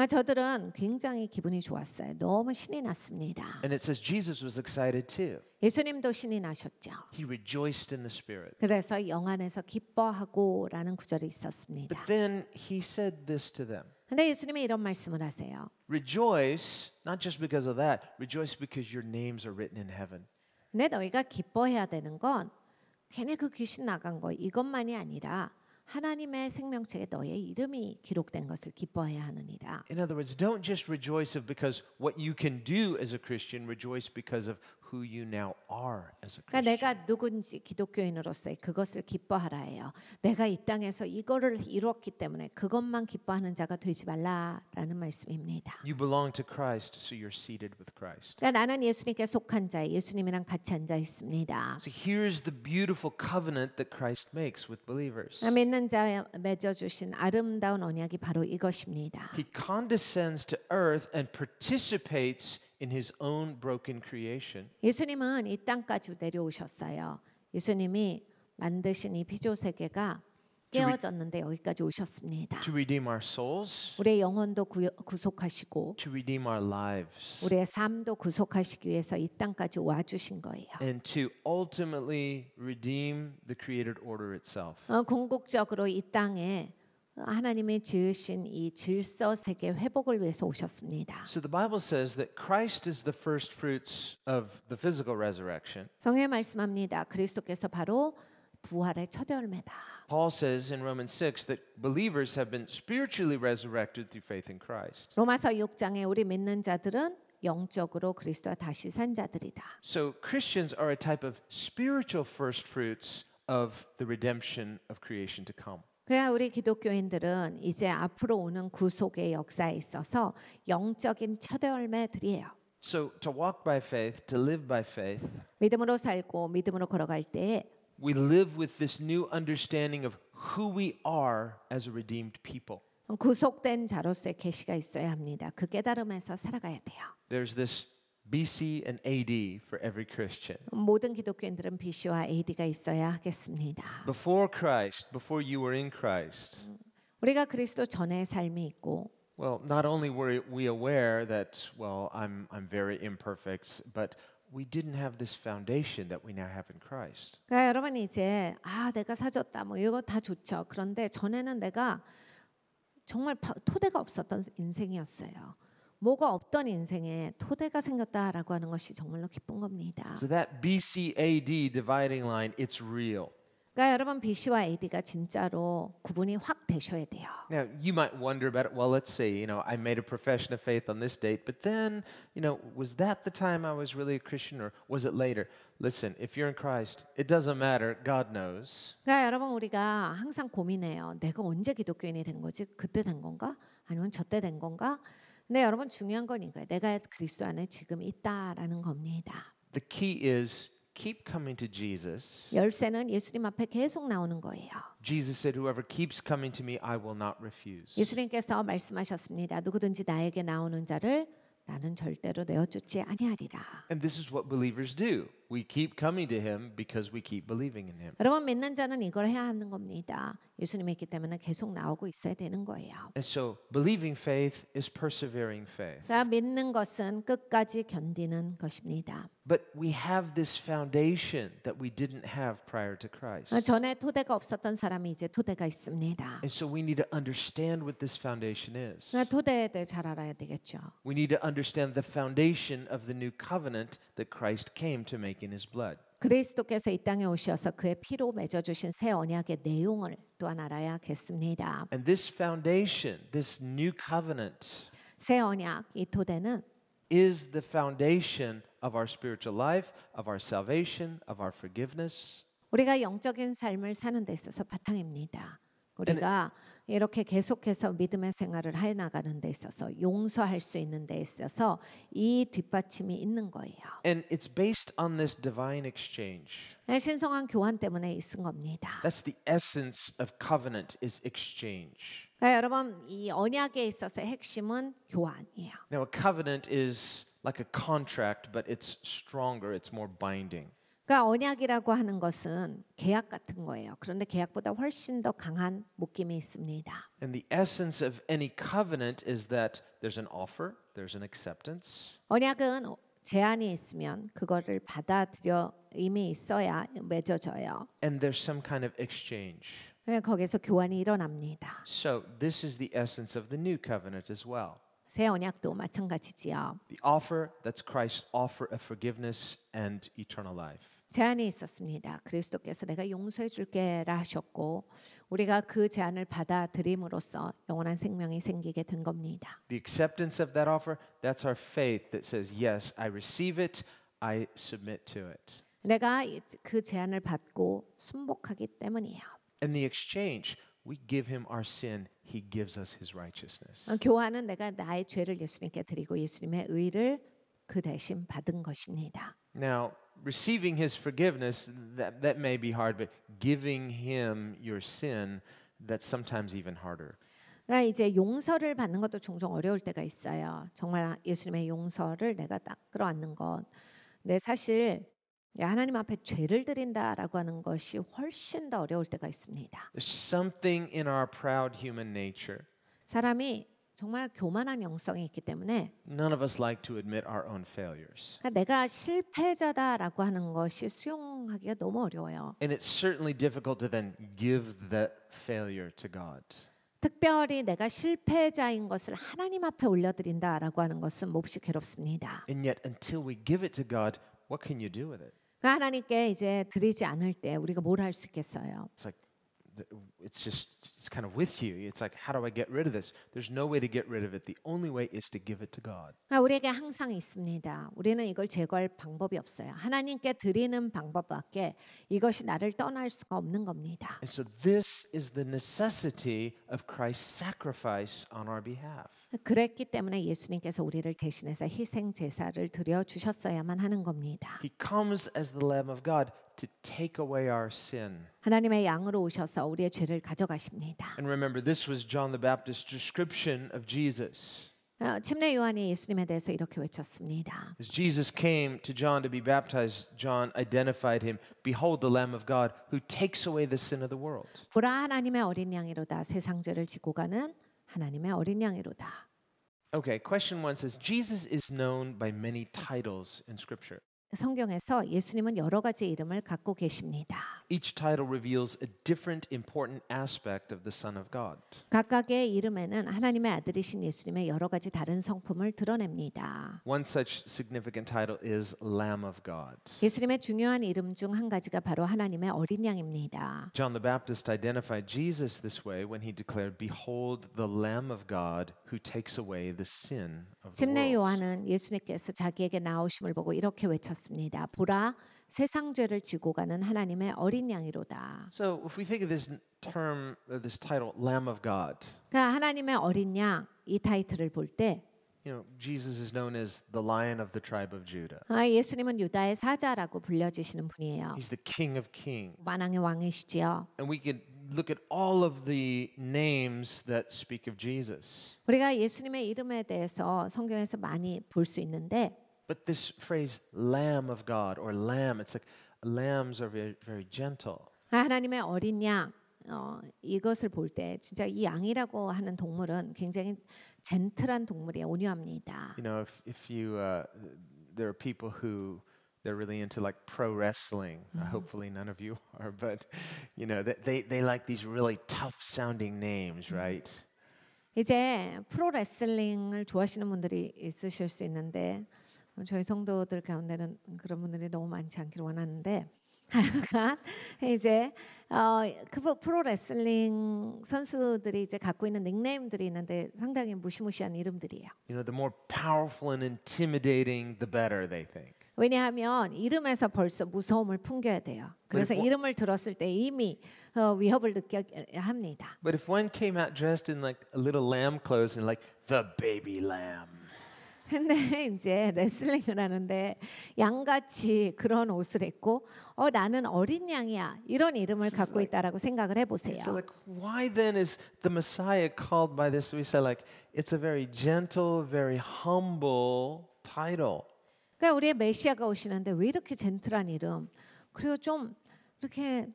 저들은 굉장히 기분이 좋았어요. 너무 신이 났습니다. And it says Jesus was excited too. 예수님도 신이 나셨죠. He rejoiced in the Spirit. 그래서 영 안에서 기뻐하고라는 구절이 있었습니다. But then he said this to them. 근데 예수님이 이런 말씀을 하세요. Rejoice, not just because of that, rejoice because your names are written in heaven. 근데 너희가 기뻐해야 되는 건 괜히 그 귀신 나간 거 이것만이 아니라 하나님의 생명책에 너의 이름이 기록된 것을 기뻐해야 하느니라. In other words, don't just rejoice because what you can do as a Christian, rejoice because of who you now are as a 그러니까 Christian. 내가 누군지 기독교인으로서의 그것을 기뻐하라 해요. 내가 이 땅에서 이거를 이루었기 때문에 그것만 기뻐하는 자가 되지 말라라는 말씀입니다. You belong to Christ, so you're seated with Christ. 그러니까 나는 예수님께 속한 자, 예수님이랑 같이 앉아 있습니다. So here's the beautiful covenant that Christ makes with believers. 믿는 자에 맺어 주신 아름다운 언약이 바로 이것입니다. He condescends to earth and participates in his own broken creation. 예수님은 이 땅까지 내려오셨어요. 예수님이 만드신 이 피조 세계가 깨어졌는데 여기까지 오셨습니다. To redeem our souls, 우리의 영혼도 구속하시고 to redeem our lives, 우리의 삶도 구속하시기 위해서 이 땅까지 와 주신 거예요. and to ultimately redeem the created order itself. 궁극적으로 이 땅에 하나님이 지으신 이 질서 세계 회복을 위해서 오셨습니다. So the Bible says that Christ is the first fruits of the physical resurrection. 성경에 말씀합니다. 그리스도께서 바로 부활의 첫 열매다. Paul says in Romans 6 that believers have been spiritually resurrected through faith in Christ. 로마서 6장에 우리 믿는 자들은 영적으로 그리스도와 다시 산 자들이다. So Christians are a type of spiritual first fruits of the redemption of creation to come. 그래야 우리 기독교인들은 이제 앞으로 오는 구속의 역사에 있어서 영적인 첫 열매들이에요. So to walk by faith, to live by faith, 믿음으로 살고 믿음으로 걸어갈 때 we live with this new understanding of who we are as a redeemed people. 구속된 자로서의 계시가 있어야 합니다. 그 깨달음에서 살아가야 돼요. There's this BC and AD for every Christian. 모든 기독교인들은 BC와 AD가 있어야 하겠습니다. Before Christ, before you were in Christ, 우리가 그리스도 전의 삶이 있고 well, not only were we aware that, well, I'm very imperfect, but we didn't have this foundation that we now have in Christ. 그러니까 여러분 이제 내가 사줬다 뭐 이거 다 좋죠. 그런데 전에는 내가 정말 토대가 없었던 인생이었어요. 뭐가 없던 인생에 토대가 생겼다라고 하는 것이 정말로 기쁜 겁니다. So that BC AD dividing line, it's real. 그러니까 여러분 BC와 AD가 진짜로 구분이 확 되셔야 돼요. Now, you might wonder about it. Well, let's see. I made a profession of faith on this date, but then, was that the time I was really a Christian or was it later? Listen, if you're in Christ, it doesn't matter. God knows. 그러니까 여러분 우리가 항상 고민해요. 내가 언제 기독교인이 된 거지? 그때 된 건가? 아니면 저때 된 건가? 근데 여러분 중요한 건 이거예요. 내가 그리스도 안에 지금 있다라는 겁니다. The key is keep coming to Jesus. 열쇠는 예수님 앞에 계속 나오는 거예요. Jesus said, whoever keeps coming to me, I will not refuse. 예수님께서 말씀하셨습니다. 누구든지 나에게 나오는 자를 나는 절대로 내어주지 아니하리라. And this is what believers do. we keep coming to him because we keep believing in him. 여러분 믿는 자는 이걸 해야 하는 겁니다. 예수님이 있기 때문에 계속 나오고 있어야 되는 거예요. And so believing faith is persevering faith. 그러니까 믿는 것은 끝까지 견디는 것입니다. But we have this foundation that we didn't have prior to Christ. 전에 토대가 없었던 사람이 이제 토대가 있습니다. And so we need to understand what this foundation is. 그러니까 토대에 대해 잘 알아야 되겠죠. We need to understand the foundation of the new covenant that Christ came to make in his blood. 그리스도께서 이 땅에 오셔서 그의 피로 맺어 주신 새 언약의 내용을 또한 알아야겠습니다. And this foundation, this new covenant, 새 언약 이 토대는 is the foundation of our spiritual life, of our salvation, of our forgiveness. 우리가 영적인 삶을 사는 데 있어서 바탕입니다. 우리가 이렇게 계속해서 믿음의 생활을 해 나가는 데 있어서 용서할 수 있는 데 있어서 이 뒷받침이 있는 거예요. And it's based on this divine exchange. 신성한 교환 때문에 있은 겁니다. That's the essence of covenant is exchange. 그러니까 여러분 이 언약에 있어서의 핵심은 교환이에요. Now a covenant is like a contract, but it's stronger, it's more binding. 그러니까 언약이라고 하는 것은 계약 같은 거예요. 그런데 계약보다 훨씬 더 강한 묶임이 있습니다. And the essence of any covenant is that there's an offer, there's an acceptance. 언약은 제한이 있으면 그거를 받아들여 이미 있어야 맺어져요. And there's some kind of exchange. 거기서 교환이 일어납니다. So this is the essence of the new covenant as well. 새 언약도 마찬가지지요. The offer, that's Christ's offer of forgiveness and eternal life. 제한이 있었습니다. 그리스도께서 내가 용서해 줄게라 하셨고 우리가 그 제한을 받아들임으로써 영원한 생명이 생기게 된 겁니다. The acceptance of that offer, that's our faith that says, yes, I receive it, I submit to it. 내가 그 제한을 받고 순복하기 때문이에요. And the exchange, we give him our sin, he gives us his righteousness. 교환은 내가 나의 죄를 예수님께 드리고 예수님의 의를 그 대신 받은 것입니다. Now, receiving his forgiveness, that may be hard, but giving him your sin, that's sometimes even harder. 그러니까 이제 용서를 받는 것도 종종 어려울 때가 있어요. 정말 예수님의 용서를 내가 딱 끌어안는 것. 근데 사실 하나님 앞에 죄를 드린다라고 하는 것이 훨씬 더 어려울 때가 있습니다. There's something in our proud human nature. 사람이 정말 교만한 영성이 있기 때문에 None of us like to admit our own failures. 내가 실패자다라고 하는 것이 수용하기가 너무 어려워요. And it's certainly difficult to then give that failure to God. 특별히 내가 실패자인 것을 하나님 앞에 올려드린다라고 하는 것은 몹시 괴롭습니다. And yet, until we give it to God, what can you do with it? 그러니까 하나님께 이제 드리지 않을 때 우리가 뭘 할 수 있겠어요? It's like, it's kind of with you. It's like, how do I get rid of this? There's no way to get rid of it. The only way is to give it to God. 그러니까 우리에게 항상 있습니다. 우리는 이걸 제거할 방법이 없어요. 하나님께 드리는 방법밖에 이것이 나를 떠날 수가 없는 겁니다. And so this is the necessity of Christ's sacrifice on our behalf. 그랬기 때문에 예수님께서 우리를 대신해서 희생 제사를 드려 주셨어야만 하는 겁니다. He comes as the Lamb of God to take away our sin. 하나님의 양으로 오셔서 우리의 죄를 가져가십니다. And remember, this was John the Baptist's description of Jesus. 침례 요한이 예수님에 대해서 이렇게 외쳤습니다. As Jesus came to John to be baptized, John identified him, behold the Lamb of God who takes away the sin of the world. 보라 하나님의 어린 양이로다 세상 죄를 지고 가는 하나님의 어린 양이로다. Okay, question 1 says Jesus is known by many titles in scripture. 성경에서 예수님은 여러 가지 이름을 갖고 계십니다. Each title reveals a different important aspect of the Son of God. 각각의 이름에는 하나님의 아들이신 예수님의 여러 가지 다른 성품을 드러냅니다. One such significant title is Lamb of God. 예수님의 중요한 이름 중 한 가지가 바로 하나님의 어린 양입니다. John the Baptist identified Jesus this way when he declared, "Behold the Lamb of God who takes away the sin of the 침례 world." 요한은 예수님께서 자기에게 나오심을 보고 이렇게 외쳤습니다. 보라 세상 죄를 지고 가는 하나님의 어린 양이로다. So, if we think of this term, this title, Lamb of God, 그러니까 하나님의 어린 양 이 타이틀을 볼 때 Jesus is known as the Lion of the tribe of Judah. 예수님은 유다의 사자라고 불려지시는 분이에요. He's the King of Kings. 만왕의 왕이시지요. And we could look at all of the names that speak of Jesus. 우리가 예수님의 이름에 대해서 성경에서 많이 볼 수 있는데 But this phrase Lamb of God or Lamb, it's like lambs are very gentle. 하나님의 어린 양 이것을 볼 때 진짜 이 양이라고 하는 동물은 굉장히 젠틀한 동물이에요. 온유합니다. You know, if you there are people who they're really into like pro wrestling. Hopefully none of you are, but you know, they like these really tough sounding names, right? 이제 프로 레슬링을 좋아하시는 분들이 있으실 수 있는데 저희 성도들 가운데는 그런 분들이 너무 많지 않기를 원하는데 하여간 이제 그 프로 레슬링 선수들이 이제 갖고 있는 닉네임들이 있는데 상당히 무시무시한 이름들이에요. You know, the more powerful and intimidating, the better, they think. 왜냐하면 이름에서 벌써 무서움을 풍겨야 돼요. 그래서 But if 이름을 들었을 때 이미 위협을 느껴야 합니다. But if one came out dressed in like a little lamb clothes and like the baby lamb, 근데 이제 레슬링을 하는데 양같이 그런 옷을 입고 나는 어린 양이야 이런 이름을 갖고 있다라고 생각을 해보세요. so like why then is the Messiah called by this? We say like it's a very gentle, very humble title. 그러니까 우리의 메시아가 오시는데 왜 이렇게 젠틀한 이름 그리고 좀 이렇게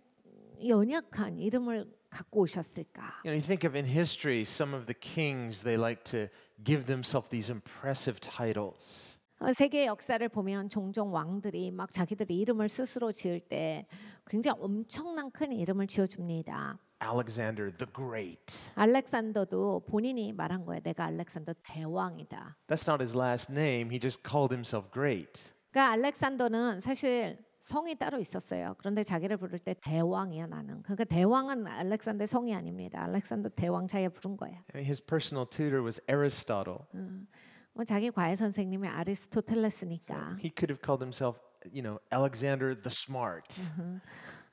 연약한 이름을 갖고 오셨을까? You know, you think of in history, some of the kings they like to give themselves these impressive titles. 세계 역사를 보면 종종 왕들이 막 자기들의 이름을 스스로 지을 때 굉장히 엄청난 큰 이름을 지어줍니다. Alexander the Great. 알렉산더도 본인이 말한 거예요. 내가 알렉산더 대왕이다. That's not his last name. He just called himself great. 그러니까 알렉산더는 사실 성이 따로 있었어요. 그런데 자기를 부를 때 대왕이야 나는. 그러니까 대왕은 알렉산더의 성이 아닙니다. 알렉산더 대왕 자기가 부른 거예요. I mean, his personal tutor was Aristotle. 자기 과외 선생님이 아리스토텔레스니까. He could have called himself, you know, Alexander the Smart.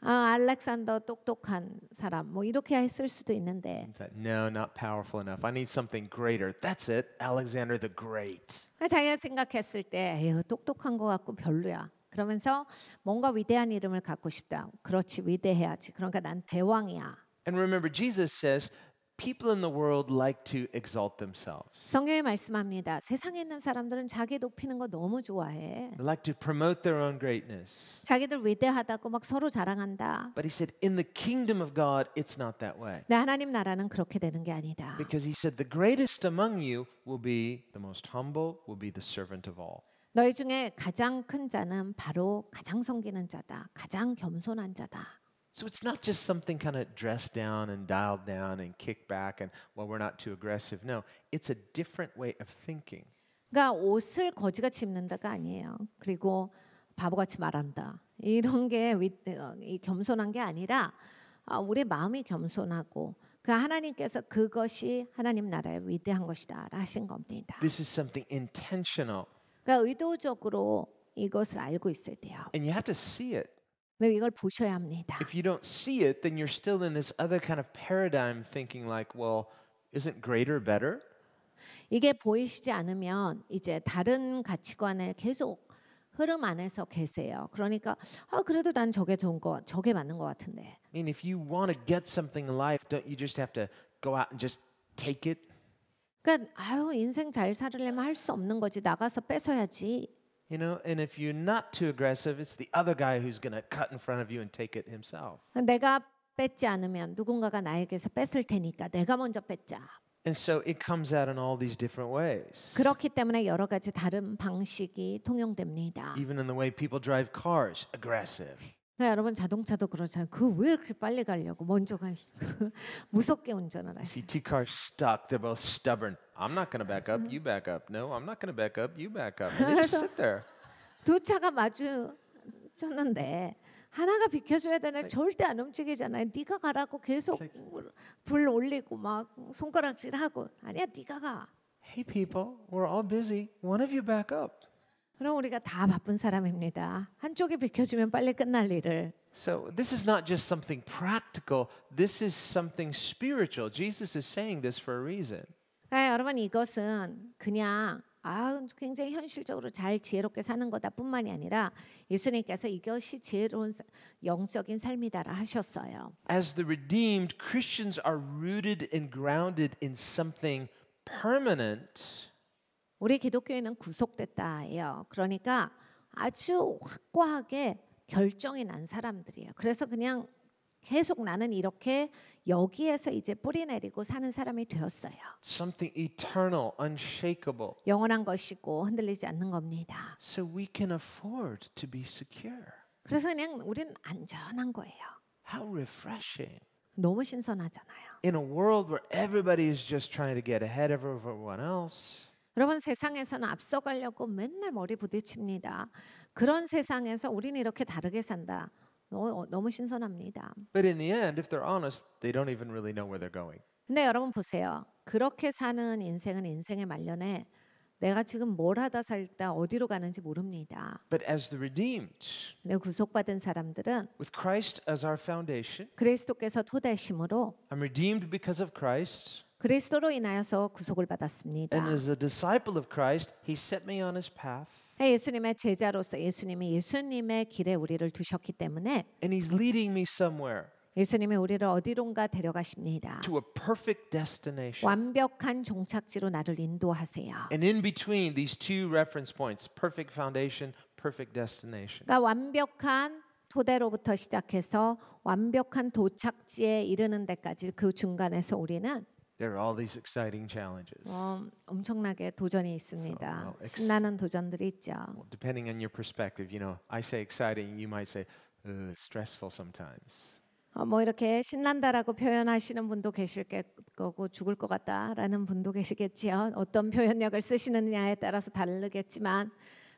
알렉산더 똑똑한 사람 뭐 이렇게 했을 수도 있는데 That, no, not powerful enough. I need something greater. That's it, Alexander the Great. 자기가 생각했을 때 에휴, 똑똑한 거 같고 별로야. 그러면서 뭔가 위대한 이름을 갖고 싶다. 그렇지 위대해야지. 그러니까 난 대왕이야. And remember, Jesus says, people in the world like to exalt themselves. 성경에 말씀합니다. 세상에 있는 사람들은 자기 높이는 거 너무 좋아해. They like to promote their own greatness. 자기들 위대하다고 막 서로 자랑한다. But he said, in the kingdom of God, it's not that way. 내 하나님 나라는 그렇게 되는 게 아니다. Because he said, the greatest among you will be the most humble, will be the servant of all. 너희 중에 가장 큰 자는 바로 가장 섬기는 자다. 가장 겸손한 자다. So it's not just something kind of dressed down and dialed down and kicked back and, well, we're not too aggressive. No, it's a different way of thinking. 그러니까 옷을 거지같이 입는다가 아니에요. 그리고 바보같이 말한다. 이런 게 겸손한 게 아니라 우리 마음이 겸손하고 그 하나님께서 그것이 하나님 나라의 위대한 것이다 하신 겁니다. This is something intentional. 그러니까 의도적으로 이것을 알고 있어야 돼요. And you have to see it. 그리고 이걸 보셔야 합니다. If you don't see it, then you're still in this other kind of paradigm thinking like, well, isn't greater better? 이게 보이시지 않으면 이제 다른 가치관에 계속 흐름 안에서 계세요. 그러니까 그래도 난 저게 좋은 거, 저게 맞는 것 같은데. I mean, if you want to get something in life, don't you just have to go out and just take it? 그러니까 인생 잘 살려면 할 수 없는 거지. 나가서 뺏어야지. You know, and if you're not too aggressive, it's the other guy who's going to cut in front of you and take it himself. 내가 뺏지 않으면 누군가가 나에게서 뺏을 테니까 내가 먼저 뺏자. And so it comes out in all these different ways. 그렇기 때문에 여러 가지 다른 방식이 통용됩니다. Even in the way people drive cars, aggressive. 그러니까 여러분 자동차도 그렇잖아요. 그 왜 이렇게 빨리 가려고 먼저 무섭게 운전을 You 하시. see two cars stuck, they're both stubborn. I'm not going to back up, you back up. No, I'm not going to back up, you back up. And they just sit there. 두 차가 마주쳤는데 하나가 비켜줘야 되는데 절대 안 움직이잖아요. 네가 가라고 계속 불 올리고 막 손가락질하고 아니야 네가 가. Hey people, we're all busy. One of you back up. 그럼 우리가 다 바쁜 사람입니다. 한쪽이 비켜주면 빨리 끝날 일을. So this is not just something practical. This is something spiritual. Jesus is saying this for a reason. 여러분 이것은 그냥 굉장히 현실적으로 잘 지혜롭게 사는 거다뿐만이 아니라 예수님께서 이것이 지혜로운 영적인 삶이다라 하셨어요. As the redeemed, Christians are rooted and grounded in something permanent. 우리 기독교인은 구속됐다예요. 그러니까 아주 확고하게 결정이 난 사람들이에요. 그래서 그냥 계속 나는 이렇게 여기에서 이제 뿌리 내리고 사는 사람이 되었어요. Something eternal, unshakable. 영원한 것이고 흔들리지 않는 겁니다. So we can afford to be secure. 그래서 그냥 우리는 안전한 거예요. How refreshing. 너무 신선하잖아요. In a world where everybody is just trying to get ahead of everyone else. 여러분 세상에서는 앞서가려고 맨날 머리 부딪힙니다. 그런 세상에서 우리는 이렇게 다르게 산다. 너무 신선합니다. But in the end, if they're honest, they don't even really know where they're going. 근데 여러분 보세요. 그렇게 사는 인생은 인생의 말년에 내가 지금 뭘 하다 살다 어디로 가는지 모릅니다. But as the redeemed, 근데 구속받은 사람들은 with Christ as our foundation, 그리스도께서 토대심으로 I'm redeemed because of Christ. 그리스도로 인하여서 구속을 받았습니다. And as a disciple of Christ, He set me on His path. 예수님의 제자로서 예수님이 예수님의 길에 우리를 두셨기 때문에 And He's leading me somewhere 예수님이 우리를 어디론가 데려가십니다. to a perfect destination. 완벽한 종착지로 나를 인도하세요. And in between these two reference points, perfect foundation, perfect destination, 그러니까 완벽한 토대로부터 시작해서 완벽한 도착지에 이르는 데까지 그 중간에서 우리는 there are all these exciting challenges. 엄청나게 도전이 있습니다. So, 신나는 도전들이 있죠. Well, depending on your perspective, I say exciting, you might say stressful sometimes. 뭐 이렇게 신난다라고 표현하시는 분도 계실 거고 죽을 것 같다라는 분도 계시겠지요. 어떤 표현력을 쓰시느냐에 따라서 다르겠지만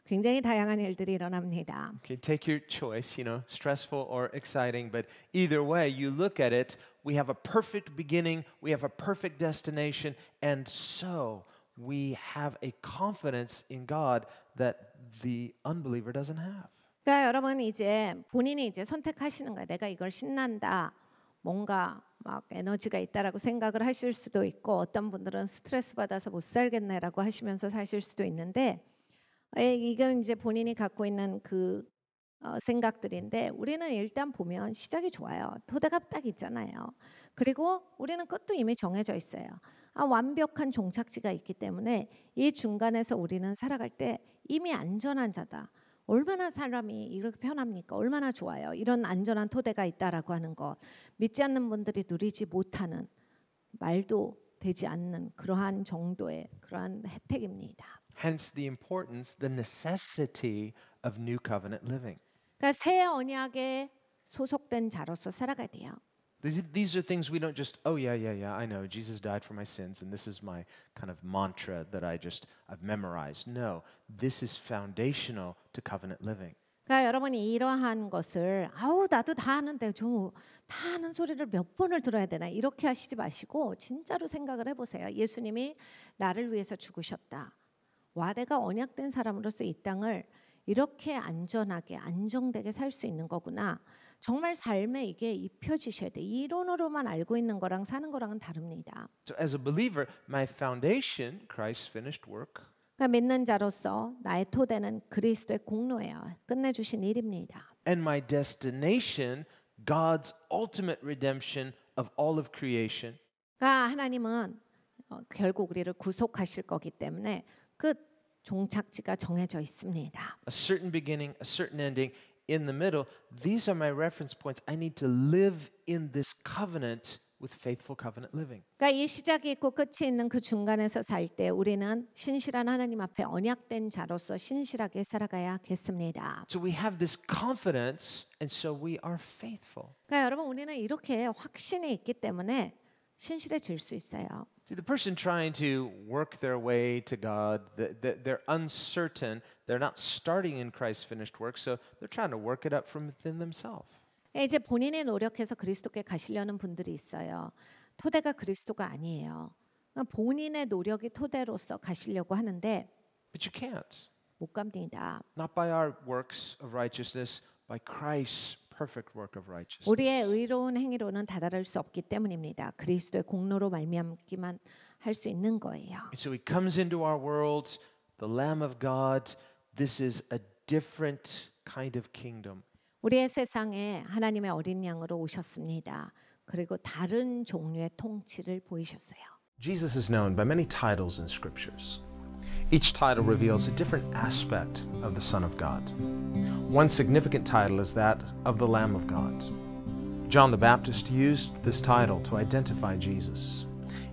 굉장히 다양한 일들이 일어납니다. Okay, take your choice, stressful or exciting, but either way, you look at it, we have a perfect beginning, we have a perfect destination, and so we have a confidence in God that the unbeliever doesn't have. 그러니까 여러분 이제 본인이 이제 선택하시는 거예요. 내가 이걸 신난다. 뭔가 막 에너지가 있다라고 생각을 하실 수도 있고 어떤 분들은 스트레스 받아서 못 살겠네라고 하시면서 사실 수도 있는데 이건 이제 본인이 갖고 있는 그 생각들인데 우리는 일단 보면 시작이 좋아요. 토대가 딱 있잖아요. 그리고 우리는 끝도 이미 정해져 있어요. 완벽한 종착지가 있기 때문에 이 중간에서 우리는 살아갈 때 이미 안전한 자다. 얼마나 사람이 이렇게 편합니까? 얼마나 좋아요. 이런 안전한 토대가 있다라고 하는 것. 믿지 않는 분들이 누리지 못하는 말도 되지 않는 그러한 정도의 그러한 혜택입니다. Hence the importance, the necessity of new covenant living. 그러니까 새 언약에 소속된 자로서 살아가야 돼요. These are things we don't just, yeah, I know, Jesus died for my sins, and this is my kind of mantra that I've memorized. No, this is foundational to covenant living. 그러니까 여러분이 이러한 것을 나도 다 아는데 다 아는 소리를 몇 번을 들어야 되나 이렇게 하시지 마시고 진짜로 생각을 해보세요. 예수님이 나를 위해서 죽으셨다. 내가 언약된 사람으로서 이 땅을 이렇게 안전하게 안정되게 살 수 있는 거구나. 정말 삶에 이게 입혀지셔야 돼. 이론으로만 알고 있는 거랑 사는 거랑은 다릅니다. So as a believer, my foundation, Christ's finished work. 그러니까 믿는 자로서 나의 토대는 그리스도의 공로예요. 끝내주신 일입니다. And my destination, God's ultimate redemption of all of creation. 그러니까 하나님은 결국 우리를 구속하실 거기 때문에 그 종착지가 정해져 있습니다. A certain beginning, a certain ending, in the middle. These are my reference points. I need to live in this covenant with faithful covenant living. 그러니까 이 시작이 있고 끝이 있는 그 중간에서 살 때 우리는 신실한 하나님 앞에 언약된 자로서 신실하게 살아가야겠습니다. So we have this confidence, and so we are faithful. 그러니까 여러분 우리는 이렇게 확신이 있기 때문에 신실해질 수 있어요. See, the person trying to work their way to God, they're uncertain. They're not starting in Christ's finished work, so they're trying to work it up from within themselves. 이제 본인이 노력해서 그리스도께 가시려는 분들이 있어요. 토대가 그리스도가 아니에요. 그러니까 본인의 노력이 토대로서 가시려고 하는데 But you can't. 못 갑니다. Not by our works of righteousness, by Christ's perfect work of righteousness. 우리의 의로운 행위로는 다다를 수 없기 때문입니다. 그리스도의 공로로 말미암기만 할 수 있는 거예요. So he comes into our world, the Lamb of God. This is a different kind of kingdom. 우리의 세상에 하나님의 어린 양으로 오셨습니다. 그리고 다른 종류의 통치를 보이셨어요. Jesus is known by many titles in scriptures. Each title reveals a different aspect of the Son of God. One significant title is that of the Lamb of God. John the Baptist used this title to identify Jesus.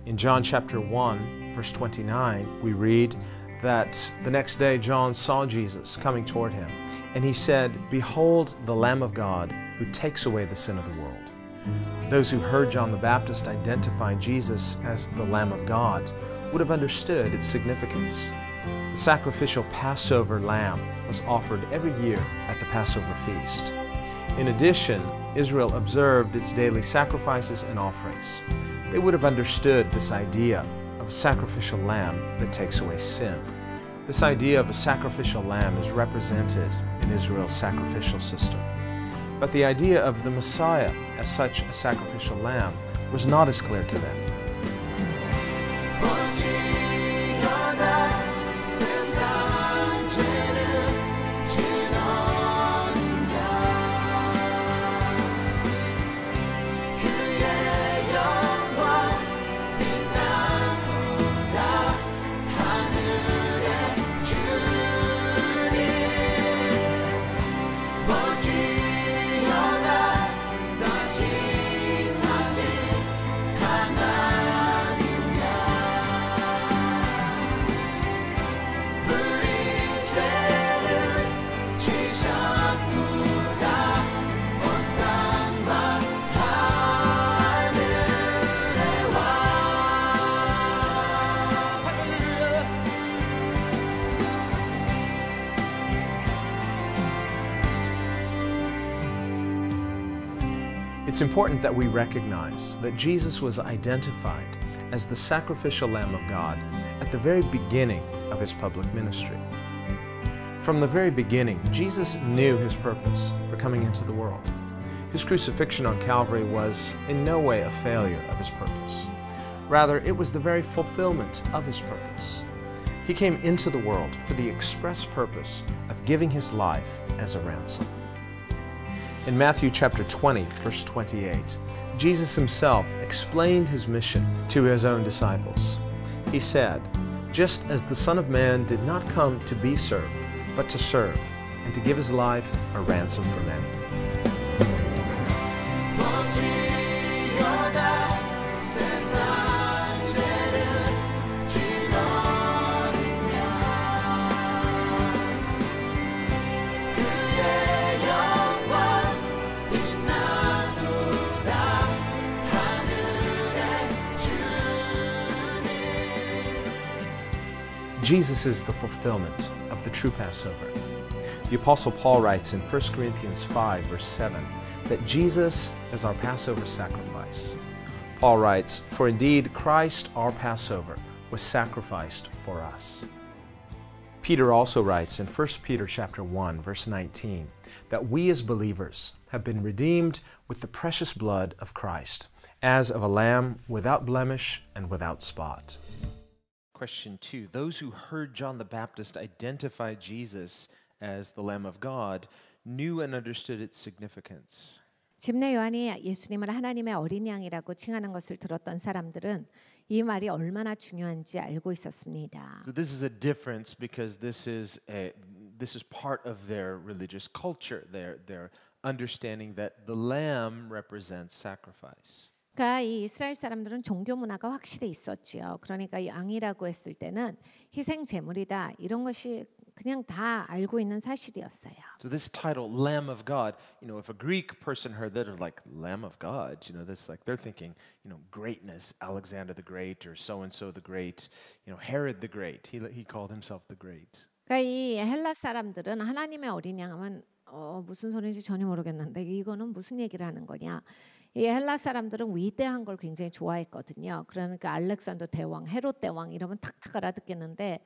In John chapter 1, verse 29, we read that the next day John saw Jesus coming toward him, and he said, "Behold the Lamb of God who takes away the sin of the world." Those who heard John the Baptist identify Jesus as the Lamb of God would have understood its significance. The sacrificial Passover lamb was offered every year at the Passover feast. In addition, Israel observed its daily sacrifices and offerings. They would have understood this idea of a sacrificial lamb that takes away sin. This idea of a sacrificial lamb is represented in Israel's sacrificial system. But the idea of the Messiah as such a sacrificial lamb was not as clear to them. It's important that we recognize that Jesus was identified as the sacrificial Lamb of God at the very beginning of his public ministry. From the very beginning, Jesus knew his purpose for coming into the world. His crucifixion on Calvary was in no way a failure of his purpose. Rather, it was the very fulfillment of his purpose. He came into the world for the express purpose of giving his life as a ransom. In Matthew chapter 20, verse 28, Jesus himself explained his mission to his own disciples. He said, "Just as the Son of Man did not come to be served, but to serve, and to give his life a ransom for many." Jesus is the fulfillment of the true Passover. The Apostle Paul writes in 1 Corinthians 5, verse 7, that Jesus is our Passover sacrifice. Paul writes, "For indeed Christ our Passover was sacrificed for us." Peter also writes in 1 Peter chapter 1, verse 19, that we as believers have been redeemed with the precious blood of Christ, as of a lamb without blemish and without spot. Question 2. Those who heard John the Baptist identify Jesus as the Lamb of God knew and understood its significance. 집례 요한이 예수님을 하나님의 어린 양이라고 칭하는 것을 들었던 사람들은 이 말이 얼마나 중요한지 알고 있었습니다. So this is a difference because this is part of their religious culture, their understanding that the lamb represents sacrifice. 그러니까 이 이스라엘 사람들은 종교 문화가 확실히 있었지요. 그러니까 양이라고 했을 때는 희생 제물이다 이런 것이 그냥 다 알고 있는 사실이었어요. So this title, Lamb of God, if a Greek person heard that, they're like, Lamb of God, that's like they're thinking, greatness, Alexander the Great, or so and so the Great, Herod the Great. He called himself the Great. 그러니까 이 헬라 사람들은 하나님의 어린 양하면 무슨 소리인지 전혀 모르겠는데 이거는 무슨 얘기를 하는 거냐? 이 헬라 사람들은 위대한 걸 굉장히 좋아했거든요. 그러니까 알렉산더 대왕, 헤롯 대왕 이러면 탁탁 알아듣겠는데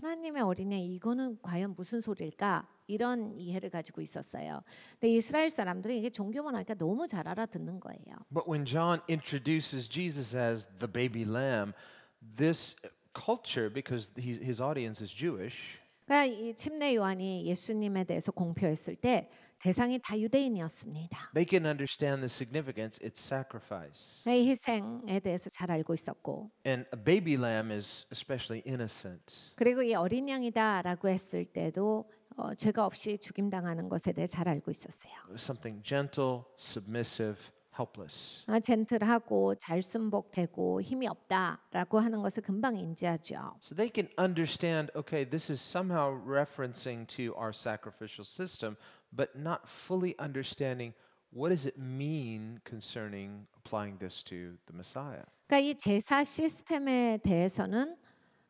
하나님의 어린 양 이거는 과연 무슨 소리일까? 이런 이해를 가지고 있었어요. 근데 이스라엘 사람들은 이게 종교 문화니까 너무 잘 알아듣는 거예요. But when John introduces Jesus as the baby lamb, this culture, because his audience is Jewish, 그러니까 이 침례 요한이 예수님에 대해서 공표했을 때 대상이 다 유대인이었습니다. They can understand the significance. It's sacrifice. 이 희생에 대해서 잘 알고 있었고, And a baby lamb is especially innocent. 그리고 이 어린 양이다라고 했을 때도 죄가 없이 죽임당하는 것에 대해 잘 알고 있었어요. It was something gentle, submissive, helpless. 젠틀하고 잘 순복되고 힘이 없다라고 하는 것을 금방 인지하죠. So they can understand, okay, this is somehow referencing to our sacrificial system, but not fully understanding what does it mean concerning applying this to the Messiah. 그러니까 이 제사 시스템에 대해서는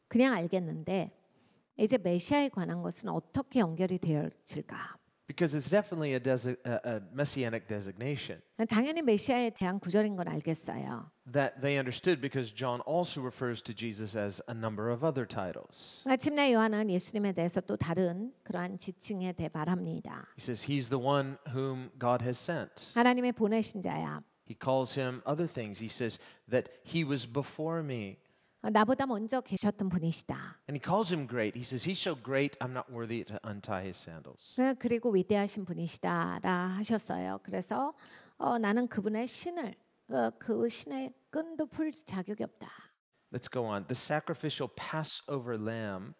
그냥 알겠는데 이제 메시아에 관한 것은 어떻게 연결이 되어질까? Because it's definitely a messianic designation 당연히 메시아에 대한 구절인 건 알겠어요. that they understood because John also refers to Jesus as a number of other titles. 마침내 요한은 예수님에 대해서 또 다른 그러한 지칭에 대해 말합니다. He says he's the one whom God has sent. 하나님의 보내신 자야. He calls him other things. He says that he was before me. 나보다 먼저 계셨던 분이시다. And he calls him great. He says he's so great I'm not worthy to untie his sandals. 그리고 위대하신 분이시다라 하셨어요. 그래서 나는 그분의 신을 그 신의 끈도 풀 자격이 없다. Let's go on. The sacrificial Passover lamb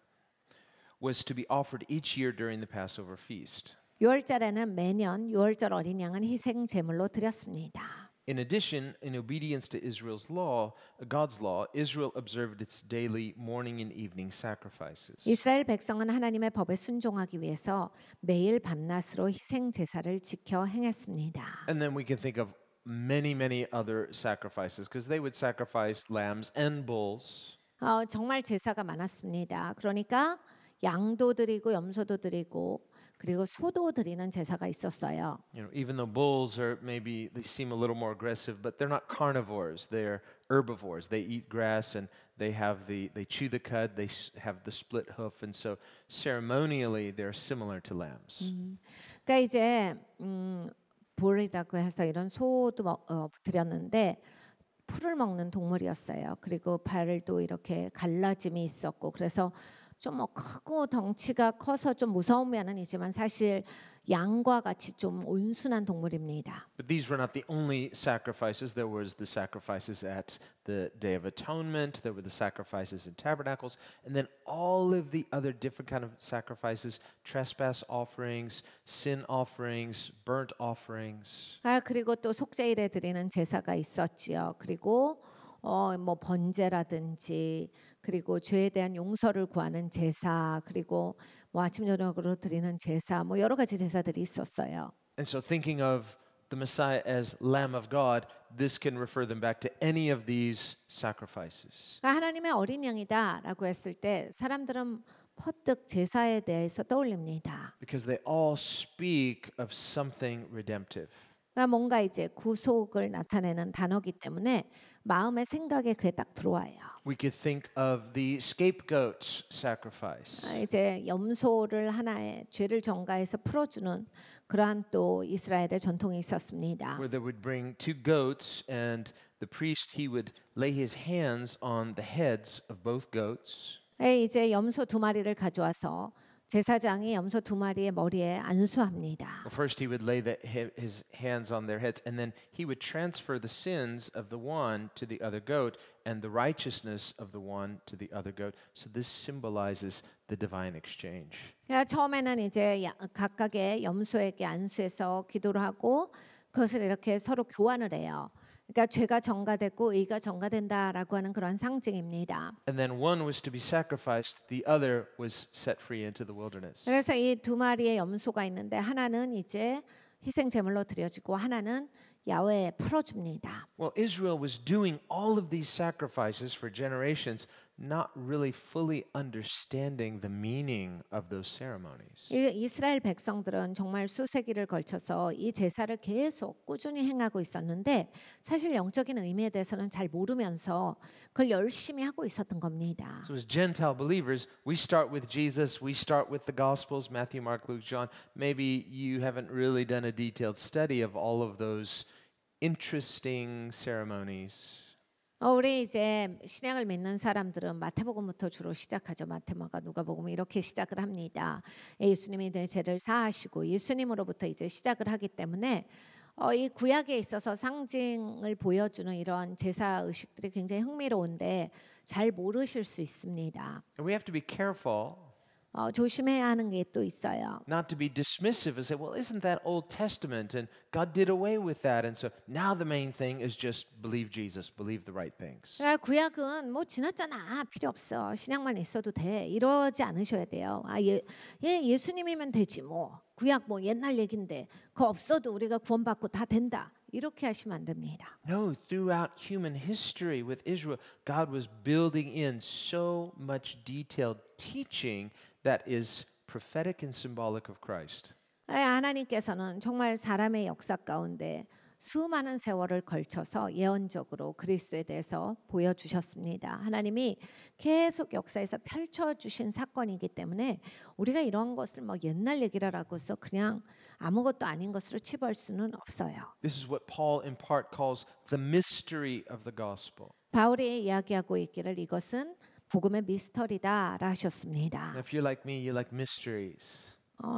was to be offered each year during the Passover feast. 6월절에는 매년 6월절 어린 양은 희생 제물로 드렸습니다. In addition, in obedience to Israel's law, God's law, Israel observed its daily morning and evening sacrifices. 이스라엘 백성은 하나님의 법에 순종하기 위해서 매일 밤낮으로 희생 제사를 지켜 행했습니다. And then we can think of many other sacrifices because they would sacrifice lambs and bulls. 정말 제사가 많았습니다. 그러니까 양도 드리고 염소도 드리고 그리고 소도 드리는 제사가 있었어요. You know, even though bulls are maybe they seem a little more aggressive, but they're not carnivores. They're herbivores. They eat grass and they chew the cud. They have the split hoof, and so ceremonially they're similar to lambs. 그러니까 이제 볼이라고 해서 이런 소도 드렸는데 풀을 먹는 동물이었어요. 그리고 발도 이렇게 갈라짐이 있었고 그래서 좀 크고 덩치가 커서 좀 무서우면은 있지만 사실 양과 같이 좀 온순한 동물입니다. But these were not the only sacrifices. There was the sacrifices at the Day of Atonement. There were the sacrifices in tabernacles, and then all of the other different kind of sacrifices: trespass offerings, sin offerings, burnt offerings. 그리고 또 속죄일에 드리는 제사가 있었지요. 그리고 뭐 번제라든지 그리고 죄에 대한 용서를 구하는 제사 그리고 뭐 아침 저녁으로 드리는 제사 뭐 여러 가지 제사들이 있었어요. And so, thinking of the Messiah as Lamb of God, this can refer them back to any of these sacrifices. 그러니까 하나님의 어린 양이다라고 했을 때 사람들은 퍼뜩 제사에 대해서 떠올립니다. Because they all speak of something redemptive. 그러니까 뭔가 이제 구속을 나타내는 단어기 때문에 마음의 생각에 그게 딱 들어와요. We could think of the scapegoat sacrifice. 이제 염소를 하나의 죄를 전가해서 풀어주는 그러한 또 이스라엘의 전통이 있었습니다. Where they would bring two goats and the priest he would lay his hands on the heads of both goats. 이제 염소 두 마리를 가져와서 제사장이 염소 두 마리의 머리에 안수합니다. Well, first he would lay his hands on their heads and then he would transfer the sins of the one to the other goat and the righteousness of the one to the other goat. So this symbolizes the divine exchange. 그러니까 처음에는 이제 각각의 염소에게 안수해서 기도를 하고 그것을 이렇게 서로 교환을 해요. 그러니까 죄가 전가됐고 의가 전가된다라고 하는 그런 상징입니다. And then one was to be sacrificed, the other was set free into the wilderness. 그래서 이 두 마리의 염소가 있는데 하나는 이제 희생 제물로 드려지고 하나는 야외에 풀어줍니다. Well, Israel was doing all of these sacrifices for generations, not really fully understanding the meaning of those ceremonies. 이스라엘 백성들은 정말 수세기를 걸쳐서 이 제사를 계속 꾸준히 행하고 있었는데 사실 영적인 의미에 대해서는 잘 모르면서 그걸 열심히 하고 있었던 겁니다. So as Gentile believers, we start with Jesus, we start with the Gospels, Matthew, Mark, Luke, John. Maybe you haven't really done a detailed study of all of those interesting ceremonies. 우리 이제 신약을 믿는 사람들은 마태복음부터 주로 시작하죠. 마태마가 누가복음 이렇게 시작을 합니다. 예수님이 내 죄를 사하시고 예수님으로부터 이제 시작을 하기 때문에 이 구약에 있어서 상징을 보여주는 이런 제사 의식들이 굉장히 흥미로운데 잘 모르실 수 있습니다. And we have to be careful 조심해야 하는 게 또 있어요. not to be dismissive and say, well, isn't that Old Testament? And God did away with that. And so now the main thing is just believe Jesus, believe the right things. 그러니까 구약은 뭐 지났잖아 필요 없어 신약만 있어도 돼 이러지 않으셔야 돼요. 예수님이면 되지 뭐 구약 뭐 옛날 얘긴데 그거 없어도 우리가 구원받고 다 된다 이렇게 하시면 안 됩니다. No, throughout human history with Israel, God was building in so much detailed teaching that is prophetic and symbolic of Christ. 하나님께서는 정말 사람의 역사 가운데 수많은 세월을 걸쳐서 예언적으로 그리스도에 대해서 보여주셨습니다. 하나님이 계속 역사에서 펼쳐주신 사건이기 때문에 우리가 이런 것을 뭐 옛날 얘기라고서 그냥 아무것도 아닌 것으로 치부할 수는 없어요. This is what Paul in part calls the mystery of the gospel. 바울이 이야기하고 있기를 이것은 복음의 미스터리다라 하셨습니다. Now, if you're like me, you like mysteries.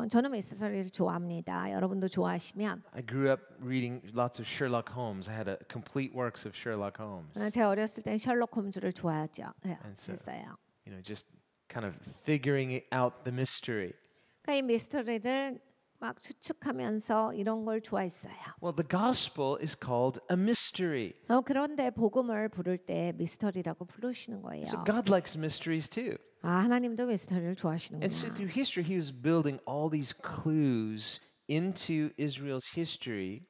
저는 미스터리를 좋아합니다. 여러분도 좋아하시면 I grew up reading lots of Sherlock Holmes. I had a complete works of Sherlock Holmes. 제가 어렸을 땐 셜록 홈즈를 좋아하죠. so- 했어요. You know, just kind of figuring out the mystery. 그러니까 이 미스터리를 막 추측하면서 이런 걸 좋아했어요. Well, the gospel is called a mystery. 그런데 복음을 부를 때 미스터리라고 부르시는 거예요. So God likes mysteries too. 하나님도 미스터리를 And so 좋아하시는구나. through history, he was building all these clues into Israel's history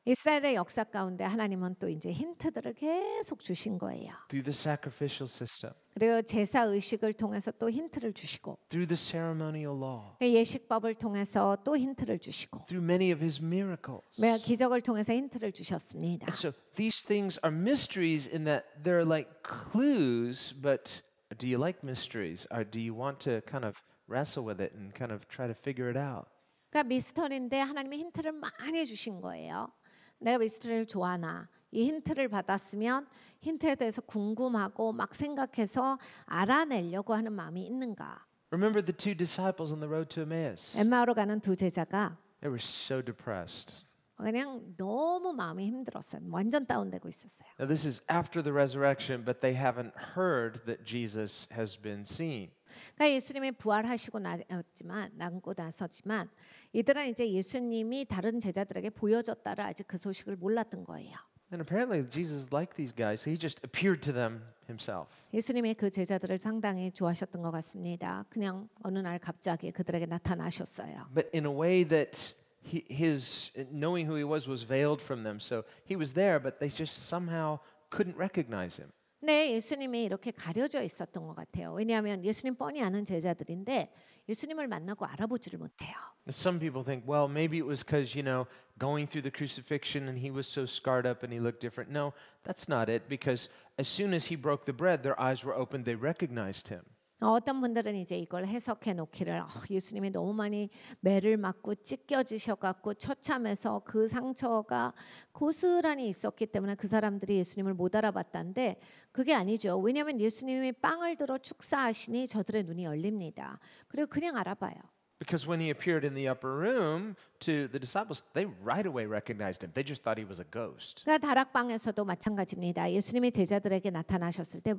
이스라엘의 역사 가운데 하나님은 또 이제 힌트들을 계속 주신 거예요. through the sacrificial system, 그리고 제사 의식을 통해서 또 힌트를 주시고 through the ceremonial law, 예식법을 통해서 또 힌트를 주시고 through many of his miracles. 기적을 통해서 힌트를 주셨습니다. And so these things are mysteries in that they're like clues, but do you like mysteries? Or do you want to kind of wrestle with it and kind of try to figure it out? 그러니까 미스터리인데 하나님이 힌트를 많이 주신 거예요. 내가 미스터리를 좋아하나 이 힌트를 받았으면 힌트에 대해서 궁금하고 막 생각해서 알아내려고 하는 마음이 있는가? Remember the two disciples on the road to Emmaus? 엠마오로 가는 두 제자가 They were so depressed. 그냥 너무 마음이 힘들었어요. 완전 다운되고 있었어요. Now, this is after the resurrection, but they haven't heard that Jesus has been seen. 그러니까 예수님이 부활하시고 남고 나서지만 이들은 이제 예수님이 다른 제자들에게 보여졌다를 아직 그 소식을 몰랐던 거예요. And apparently, Jesus liked these guys, so he just appeared to them himself. 예수님이 그 제자들을 상당히 좋아하셨던 것 같습니다. 그냥 어느 날 갑자기 그들에게 나타나셨어요. But in a way that his knowing who he was veiled from them. So he was there, but they just somehow couldn't recognize him. 네, 예수님이 이렇게 가려져 있었던 것 같아요. 왜냐하면 예수님 뻔히 아는 제자들인데 예수님을 만나고 알아보지를 못해요. Some people think, well, maybe it was because, going through the crucifixion and he was so scarred up and he looked different. No, that's not it. Because as soon as he broke the bread, their eyes were opened. They recognized him. 어떤 분들은 이제 이걸 해석해 놓기를 예수님이 너무 많이 매를 맞고 찢겨지셔갖고 처참해서 그 상처가 고스란히 있었기 때문에 그 사람들이 예수님을 못 알아봤다는데 그게 아니죠. 왜냐하면 예수님이 빵을 들어 축사하시니 저들의 눈이 열립니다. 그리고 그냥 알아봐요. Because when he appeared in the upper room to the disciples, they right away recognized him. They just thought he was a ghost. 그러니까 다락방에서도 마찬가지입니다. 예수님이 제자들에게 나타나셨을 때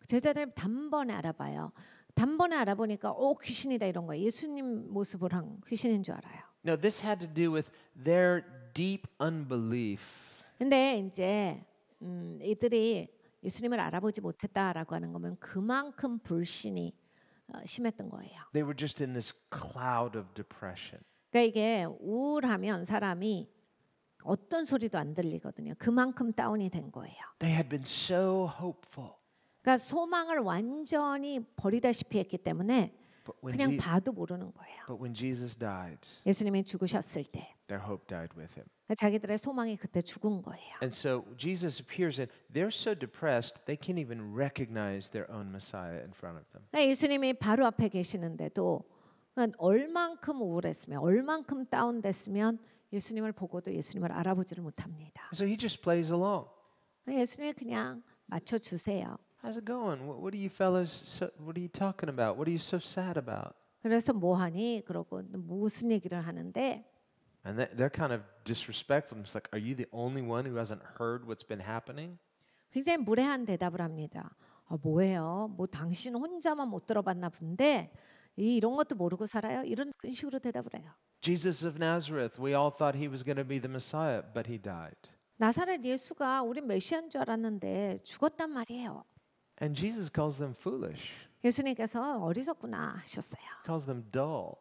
제자들 단번에 알아봐요. 단번에 알아보니까 귀신이다 이런 거예요. 예수님 모습을 한 귀신인 줄 알아요. No, this had to do with their deep unbelief. 근데 이제 이들이 예수님을 알아보지 못했다라고 하는 거면 그만큼 불신이 심했던 거예요. They were just in this cloud of depression. 그러니까 이게 우울하면 사람이 어떤 소리도 안 들리거든요. 그만큼 다운이 된 거예요. They had been so hopeful. 그러니까 소망을 완전히 버리다시피 했기 때문에 But when, 그냥 봐도 모르는 거예요. but when Jesus died, 예수님이 죽으셨을 때 their hope died with him. 자기들의 소망이 그때 죽은 거예요. And so Jesus appears and they're so depressed they can't even recognize their own Messiah in front of them. 그러니까 예수님이 바로 앞에 계시는데도 얼만큼 우울했으면 얼만큼 다운됐으면 예수님을 보고도 예수님을 알아보지를 못합니다. So he just plays along. 예수님이 그냥 맞춰 주세요. How's it going? What are you fellas? What are you talking about? What are you so sad about? 그래서 뭐 하니? 그러고 무슨 얘기를 하는데 And they're kind of disrespectful. It's like, are you the only one who hasn't heard what's been happening? 굉장히 무례한 대답을 합니다. 뭐예요? 뭐 당신 혼자만 못 들어봤나 본데 이런 것도 모르고 살아요? 이런 식으로 대답을 해요. Jesus of Nazareth, we all thought he was going to be the Messiah, but he died. 나사렛 예수가 우린 메시아인 줄 알았는데 죽었단 말이에요. And Jesus calls them foolish. 예수님께서 어리석구나 하셨어요. He calls them dull.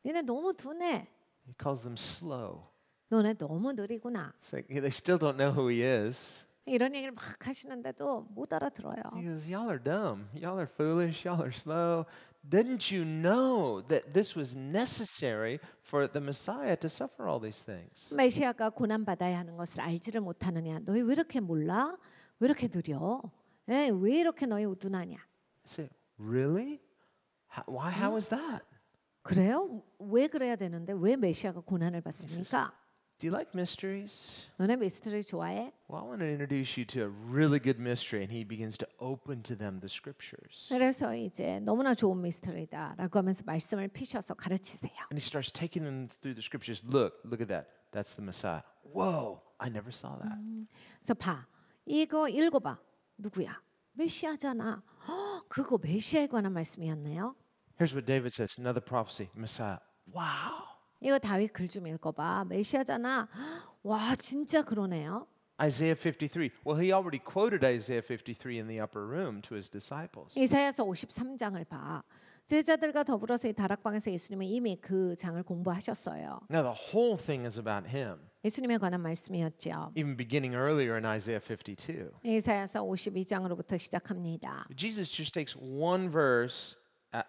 니네 너무 둔해. He calls them slow. 너네 너무 느리구나. It's like they still don't know who he is. 이런 얘기를 막 하시는데도 못 알아들어요. He goes, y'all are dumb. Y'all are foolish. Y'all are slow. Didn't you know that this was necessary for the Messiah to suffer all these things? 메시아가 고난 받아야 하는 것을 알지를 못하느냐? 너희 왜 이렇게 몰라? 왜 이렇게 느려? 왜 이렇게 너희 우둔하냐? I say, really? How is that? 그래요? 왜 그래야 되는데 왜 메시아가 고난을 받습니까? Do you like mysteries? 너네 미스터리 좋아해? Well, I want to introduce you to a really good mystery. And he begins to open to them the scriptures. 그래서 이제 너무나 좋은 미스터리다라고 하면서 말씀을 피셔서 가르치세요. And he starts taking them through the scriptures. Look at that. That's the Messiah. Whoa, I never saw that. 그래서 봐, 이거 읽어봐. 누구야? 메시아잖아. 그거 메시아에 관한 말씀이었네요. Here's what David says, another prophecy, Messiah. Wow. 이거 다윗 글 좀 읽어봐. 메시아잖아. 와, 진짜 그러네요. Isaiah 53. Well, he already quoted Isaiah 53 in the upper room to his disciples. 이사야서 53장을 봐. 제자들과 더불어서 이 다락방에서 예수님은 이미 그 장을 공부하셨어요. Now, the whole thing is about him, 예수님에 관한 말씀이었죠. even beginning earlier in Isaiah 52. 이사야서 52장으로부터 시작합니다. Jesus just takes one verse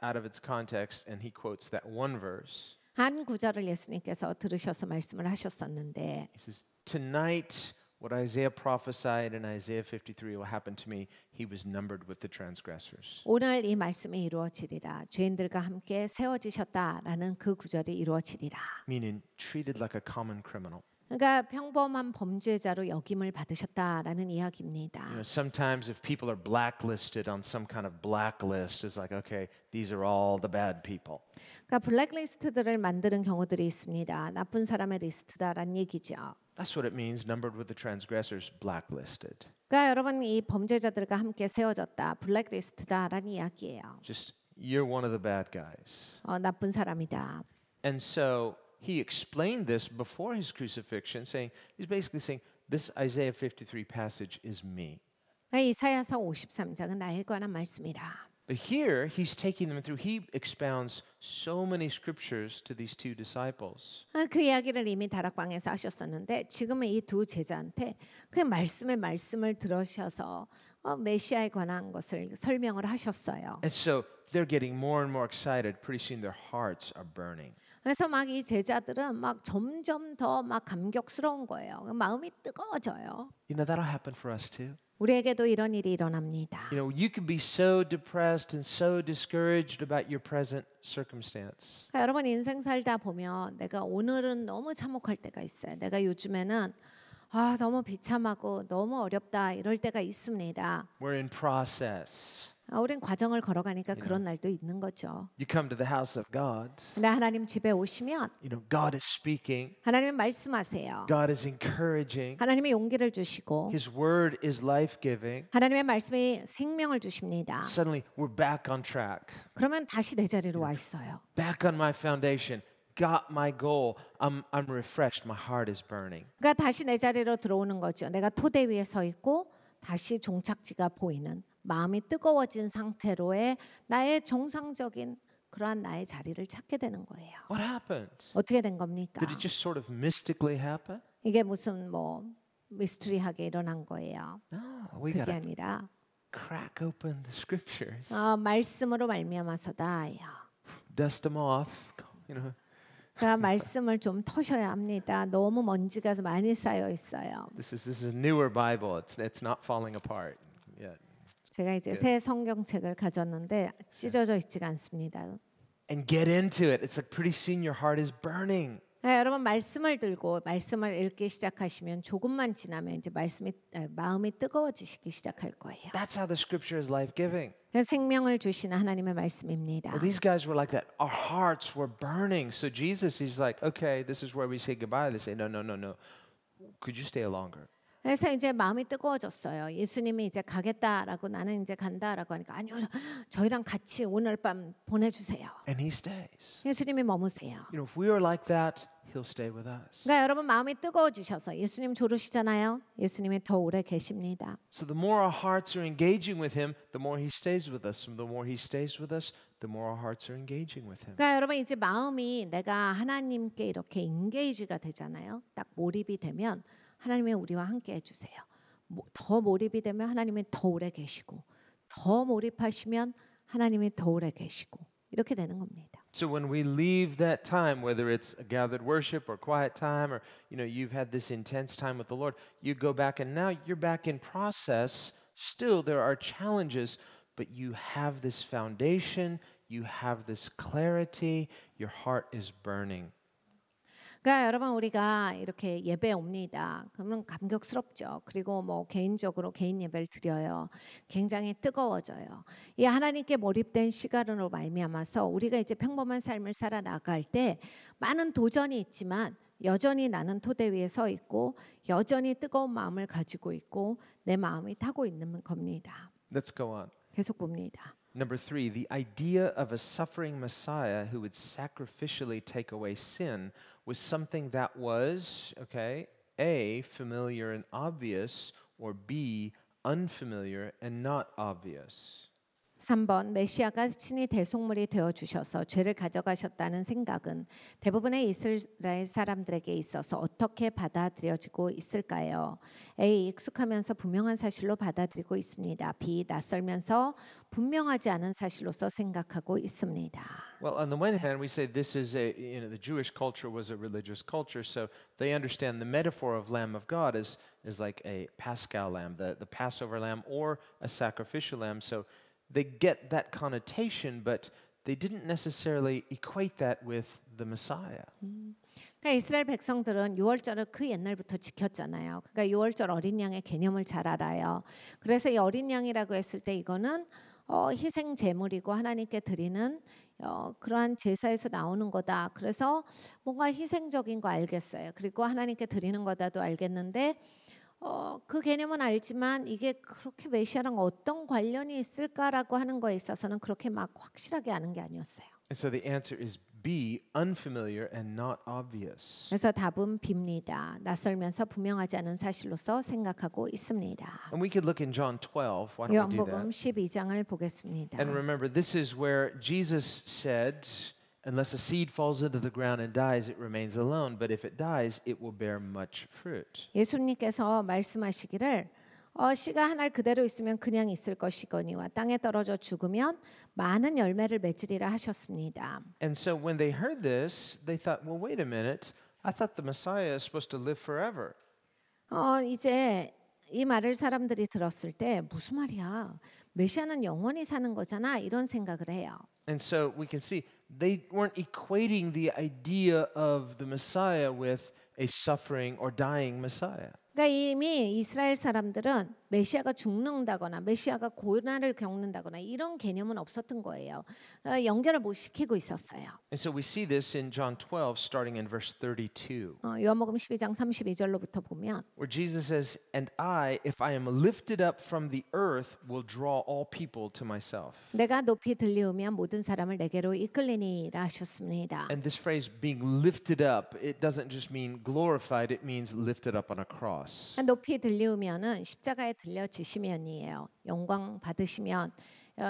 out of its context and he quotes that one verse. 한 구절을 예수님께서 들으셔서 말씀을 하셨었는데 He says, tonight, what Isaiah prophesied in Isaiah 53 will happen to me. He was numbered with the transgressors. 오늘 이 말씀이 이루어지리라. 죄인들과 함께 세워지셨다라는 그 구절이 이루어지리라. Meaning treated like a common criminal. 그러니까 평범한 범죄자로 역임을 받으셨다라는 이야기입니다. You know, sometimes if people are blacklisted on some kind of blacklist, it's like, okay, these are all the bad people. 그러니까 블랙리스트들을 만드는 경우들이 있습니다. 나쁜 사람의 리스트다라는 얘기죠. That's what it means, numbered with the transgressors, blacklisted. 그러니까 여러분 이 범죄자들과 함께 세워졌다. 블랙리스트다라는 이야기예요. Just, you're one of the bad guys. 나쁜 사람이다. And so he explained this before his crucifixion, he's basically saying, this Isaiah 53 passage is me. 이사야서 53장은 나에 관한 말씀이라. But here, he's taking them through. He expounds so many scriptures to these two disciples. 그 이야기를 이미 다락방에서 하셨었는데 지금은 이 두 제자한테 그 말씀을 들으셔서 메시아에 관한 것을 설명을 하셨어요. And so they're getting more and more excited. Pretty soon their hearts are burning. 그래서 막 이 제자들은 막 점점 더 막 감격스러운 거예요. 마음이 뜨거워져요. You know, that'll happen for us too. 우리에게도 이런 일이 일어납니다. You know, you can be so depressed and so discouraged about your present circumstance. 여러분 인생 살다 보면 내가 오늘은 너무 참혹할 때가 있어요. 내가 요즘에는 너무 비참하고 너무 어렵다 이럴 때가 있습니다. We're in process. 우린 과정을 걸어가니까 그런 날도 있는 거죠. You come to the house of God. 근데 하나님 집에 오시면 You know, God is speaking. 하나님은 말씀하세요. God is encouraging. 하나님이 용기를 주시고 His word is life-giving. 하나님의 말씀이 생명을 주십니다. Suddenly, we're back on track. 그러면 다시 내 자리로 와 있어요. Back on my foundation. Got my goal. I'm refreshed. My heart is burning. 그러니까 다시 내 자리로 들어오는 거죠. 내가 토대 위에 서 있고 다시 종착지가 보이는 마음이 뜨거워진 상태로의 나의 정상적인 그러한 나의 자리를 찾게 되는 거예요. What happened? 어떻게 된 겁니까? Did it just sort of mystically happen? 이게 무슨 뭐 미스터리하게 일어난 거예요. No, we 그게 gotta 아니라 crack open the scriptures, 말씀으로 말미암아서다요. dust them off. You know, 그러니까 말씀을 좀 터셔야 합니다. 너무 먼지가 많이 쌓여 있어요. this is a newer Bible. It's not falling apart yet. 제가 이제 새 성경책을 가졌는데 찢어져 있지가 않습니다. And get into it. It's like pretty soon your heart is burning. 네, 여러분 말씀을 들고 말씀을 읽기 시작하시면 조금만 지나면 이제 마음이 뜨거워지시기 시작할 거예요. That's how the scripture is life-giving. 생명을 주시는 하나님의 말씀입니다. Well, these guys were like that. Our hearts were burning. So Jesus, he's like, okay, this is where we say goodbye. They say, no, no, no, no. Could you stay longer? 그래서 이제 마음이 뜨거워졌어요. 예수님이 이제 가겠다라고 나는 이제 간다라고 하니까 아니요, 저희랑 같이 오늘 밤 보내주세요. And he stays. 예수님이 머무세요. You know, if we are like that, he'll stay with us. 그러니까 여러분 마음이 뜨거워지셔서 예수님 조르시잖아요. 예수님이 더 오래 계십니다. So the more our hearts are engaging with him, the more he stays with us. And the more he stays with us, the more our hearts are engaging with him. 그러니까 여러분 이제 마음이 내가 하나님께 이렇게 인게이지가 되잖아요. 딱 몰입이 되면 하나님이 우리와 함께 해주세요. 더 몰입이 되면 하나님이 더 오래 계시고 더 몰입하시면 하나님이 더 오래 계시고 이렇게 되는 겁니다. So when we leave that time, whether it's a gathered worship or quiet time, or you've had this intense time with the Lord, you go back and now you're back in process. Still, there are challenges, but you have this foundation, you have this clarity, your heart is burning. 그러니까 여러분 우리가 이렇게 예배 옵니다. 그러면 감격스럽죠. 그리고 뭐 개인적으로 개인 예배를 드려요. 굉장히 뜨거워져요. 이 하나님께 몰입된 시간으로 말미암아서 우리가 이제 평범한 삶을 살아 나갈 때 많은 도전이 있지만 여전히 나는 토대 위에 서 있고 여전히 뜨거운 마음을 가지고 있고 내 마음이 타고 있는 겁니다. Let's go on. 계속 봅니다. Number 3, the idea of a suffering Messiah who would sacrificially take away sin was something that was, okay, A, familiar and obvious, or B, unfamiliar and not obvious. 3번 메시아가 친히 대속물이 되어 주셔서 죄를 가져가셨다는 생각은 대부분의 이스라엘 사람들에게 있어서 어떻게 받아들여지고 있을까요? A. 익숙하면서 분명한 사실로 받아들이고 있습니다. B. 낯설면서 분명하지 않은 사실로서 생각하고 있습니다. Well, on the one hand, we say this is the Jewish culture was a religious culture, so they understand the metaphor of Lamb of God is like a Paschal lamb, the Passover lamb, or a sacrificial lamb. So they get that connotation, but they didn't necessarily equate that with the Messiah. 그러니까 이스라엘 백성들은 유월절을 그 옛날부터 지켰잖아요. 그러니까 유월절 어린 양의 개념을 잘 알아요. 그래서 이 어린 양이라고 했을 때 이거는 희생 제물이고 하나님께 드리는 그러한 제사에서 나오는 거다. 그래서 뭔가 희생적인 거 알겠어요. 그리고 하나님께 드리는 거다도 알겠는데 그 개념은 알지만 이게 그렇게 메시아랑 어떤 관련이 있을까라고 하는 거에 있어서는 그렇게 막 확실하게 아는 게 아니었어요. And so the answer is B, unfamiliar and not obvious. 그래서 답은 B입니다. 낯설면서 분명하지 않은 사실로서 생각하고 있습니다. And we could look in John 12. Why don't we do 요한복음 that? 12장을 보겠습니다. And remember, this is where Jesus said, unless a seed falls into the ground and dies, it remains alone. But if it dies, it will bear much fruit. 예수님께서 말씀하시기를 씨가 한 알 그대로 있으면 그냥 있을 것이거니와 땅에 떨어져 죽으면 많은 열매를 맺으리라 하셨습니다. And so when they heard this, they thought, well, wait a minute. I thought the Messiah is supposed to live forever. 이제 이 말을 사람들이 들었을 때 무슨 말이야? 메시아는 영원히 사는 거잖아. 이런 생각을 해요. And so we can see they weren't equating the idea of the Messiah with a suffering or dying Messiah. 그러니까 이미 이스라엘 사람들은 메시아가 죽는다거나 메시아가 고난을 겪는다거나 이런 개념은 없었던 거예요. 연결을 못 시키고 있었어요. And so we see this in John 12 starting in verse 32. 요한복음 12장 32절로부터 보면 Where Jesus says, "And I, if I am lifted up from the earth, will draw all people to myself." 내가 높이 들리우면 모든 사람을 내게로 이끌리니라 하셨습니다. And this phrase being lifted up, it doesn't just mean glorified, it means lifted up on a cross. 높이 들리우면은 십자가에 들려지시면이에요. 영광 받으시면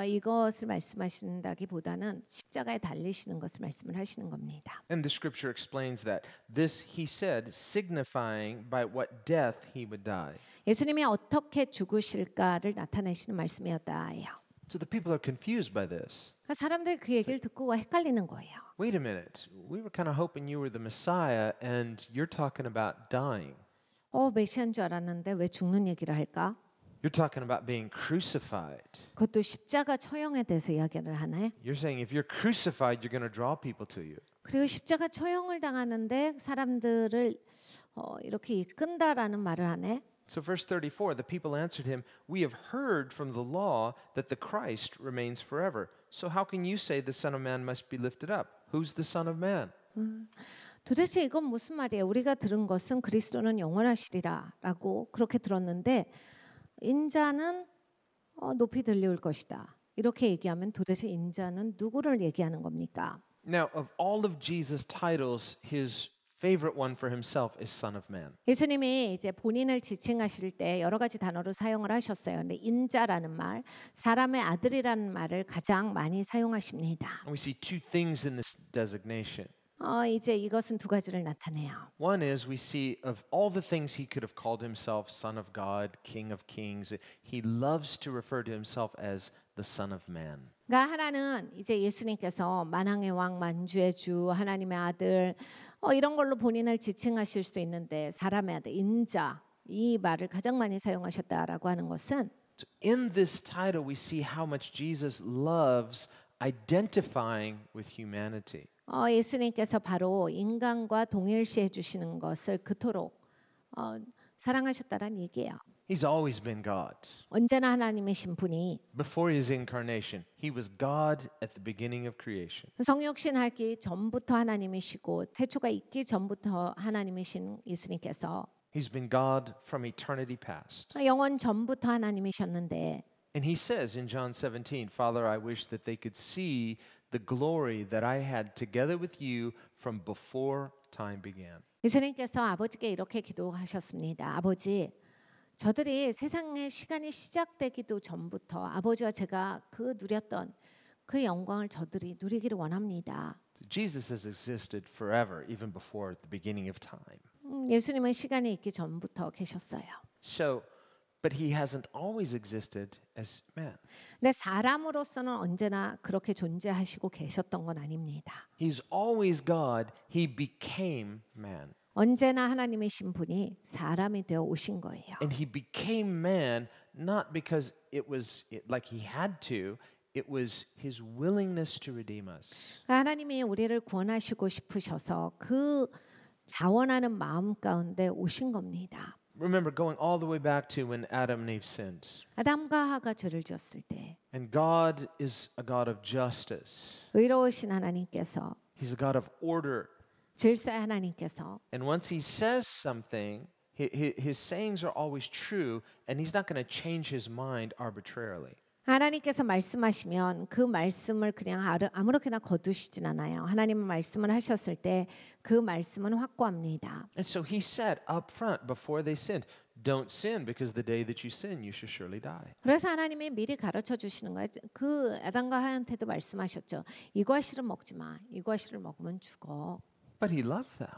이것을 말씀하신다기보다는 십자가에 달리시는 것을 말씀을 하시는 겁니다. And the scripture explains that this he said, signifying by what death he would die. 예수님이 어떻게 죽으실까를 나타내시는 말씀이었다예요. So the people are confused by this. 그러니까 사람들이 그 얘기를 듣고 헷갈리는 거예요. Wait a minute, we were kind of hoping you were the Messiah and you're talking about dying. 메시아인 줄 알았는데 왜 죽는 얘기를 할까? You're talking about being crucified. 그것도 십자가 처형에 대해서 이야기를 하네. You're saying if you're crucified, you're going to draw people to you. 그리고 십자가 처형을 당하는데 사람들을 이렇게 이끈다라는 말을 하네. So verse 34, the people answered him, "We have heard from the law that the Christ remains forever. So how can you say the Son of Man must be lifted up? Who's the Son of Man?" 도대체 이건 무슨 말이에요? 우리가 들은 것은 그리스도는 영원하시리라라고 그렇게 들었는데 인자는 높이 들려올 것이다. 이렇게 얘기하면 도대체 인자는 누구를 얘기하는 겁니까? Now, of all of Jesus' titles, his favorite one for himself is Son of Man. 예수님이 이제 본인을 지칭하실 때 여러 가지 단어를 사용을 하셨어요. 근데 인자라는 말, 사람의 아들이라는 말을 가장 많이 사용하십니다. And we see two things in this designation. 이제 이것은 두 가지를 나타내요. One is we see of all the things he could have called himself, Son of God, King of Kings, he loves to refer to himself as the Son of Man. 그러니까 하나는 이제 예수님께서 만왕의 왕, 만주의 주, 하나님의 아들 이런 걸로 본인을 지칭하실 수 있는데 사람의 아들, 인자 이 말을 가장 많이 사용하셨다라고 하는 것은 So in this title, we see how much Jesus loves identifying with humanity. 예수님께서 바로 인간과 동일시해 주시는 것을 그토록 사랑하셨다라는 얘기예요. He's always been God. 언제나 하나님이신 분이 Before his incarnation, he was God at the beginning of creation. 성육신하기 전부터 하나님이시고 태초가 있기 전부터 하나님이신 예수님께서 He's been God from eternity past. 영원 전부터 하나님이셨는데 And he says in John 17, Father, I wish that they could see the glory that I had together with you from before time began. 예수님께서 아버지께 이렇게 기도하셨습니다. 아버지, 저들이 세상의 시간이 시작되기도 전부터 아버지와 제가 그 누렸던 그 영광을 저들이 누리기를 원합니다. So Jesus has existed forever, even before the beginning of time. 예수님은 시간이 있기 전부터 계셨어요. So, but he hasn't always existed as man. 근데 사람으로서는 언제나 그렇게 존재하시고 계셨던 건 아닙니다. He's always God. He became man. 언제나 하나님이신 분이 사람이 되어 오신 거예요. And he became man not because it was like he had to. It was his willingness to redeem us. 하나님이 우리를 구원하시고 싶으셔서 그 자원하는 마음 가운데 오신 겁니다. Remember going all the way back to when Adam and Eve sinned. 아담과 하가 죄를 지었을 때 And God is a God of justice. 의로우신 하나님께서 He's a God of order. 질서의 하나님께서 And once he says something, his sayings are always true, and he's not going to change his mind arbitrarily. 하나님께서 말씀하시면 그 말씀을 그냥 아무렇게나 거두시진 않아요. 하나님은 말씀을 하셨을 때 그 말씀은 확고합니다. And so he said up front before they sinned, don't sin because the day that you sin, you shall surely die. 그래서 하나님이 미리 가르쳐 주시는 거예요. 그 아담과 하한테도 말씀하셨죠. 이 과실은 먹지 마. 이 과실을 먹으면 죽어. But he loved them.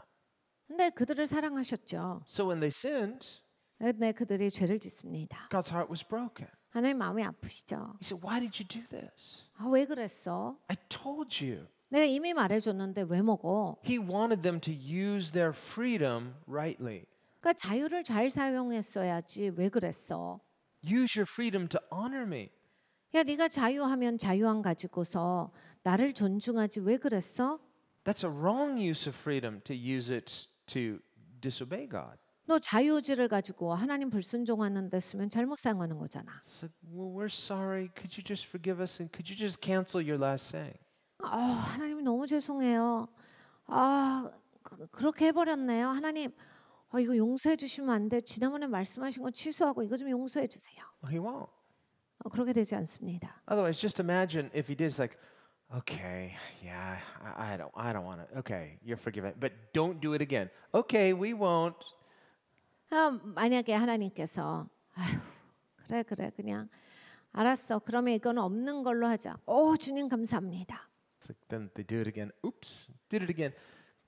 근데 그들을 사랑하셨죠. So when they sinned, 네, 그들이 죄를 짓습니다. God's heart was broken. 하나님 마음이 아프시죠. He said, why did you do this? 왜 그랬어? I told you. 내가 이미 말해줬는데 왜 먹어? He wanted them to use their freedom rightly. 그러니까 자유를 잘 사용했어야지 왜 그랬어? Use your freedom to honor me. 야, 네가 자유하면 자유한 가지고서 나를 존중하지 왜 그랬어? That's a wrong use of freedom to use it to disobey God. 너 자유의지를 가지고 하나님 불순종하는 데 쓰면 잘못 사용하는 거잖아. So, well, we're sorry. Could you just forgive us and could you just cancel your last saying? 하나님 너무 죄송해요. 그렇게 해버렸네요. 하나님, 이거 용서해 주시면 안 돼. 지난번에 말씀하신 거 취소하고 이거 좀 용서해 주세요. Well, he won't. 그렇게 되지 않습니다. Otherwise, just imagine if he did. It's like, okay, yeah, I don't want to. Okay, you're forgiven, but don't do it again. Okay, we won't. 만약에 하나님께서 그래 그냥 알았어. 그러면 이건 없는 걸로 하자. 주님 감사합니다. It's like, then they do it again. Oops, did it again.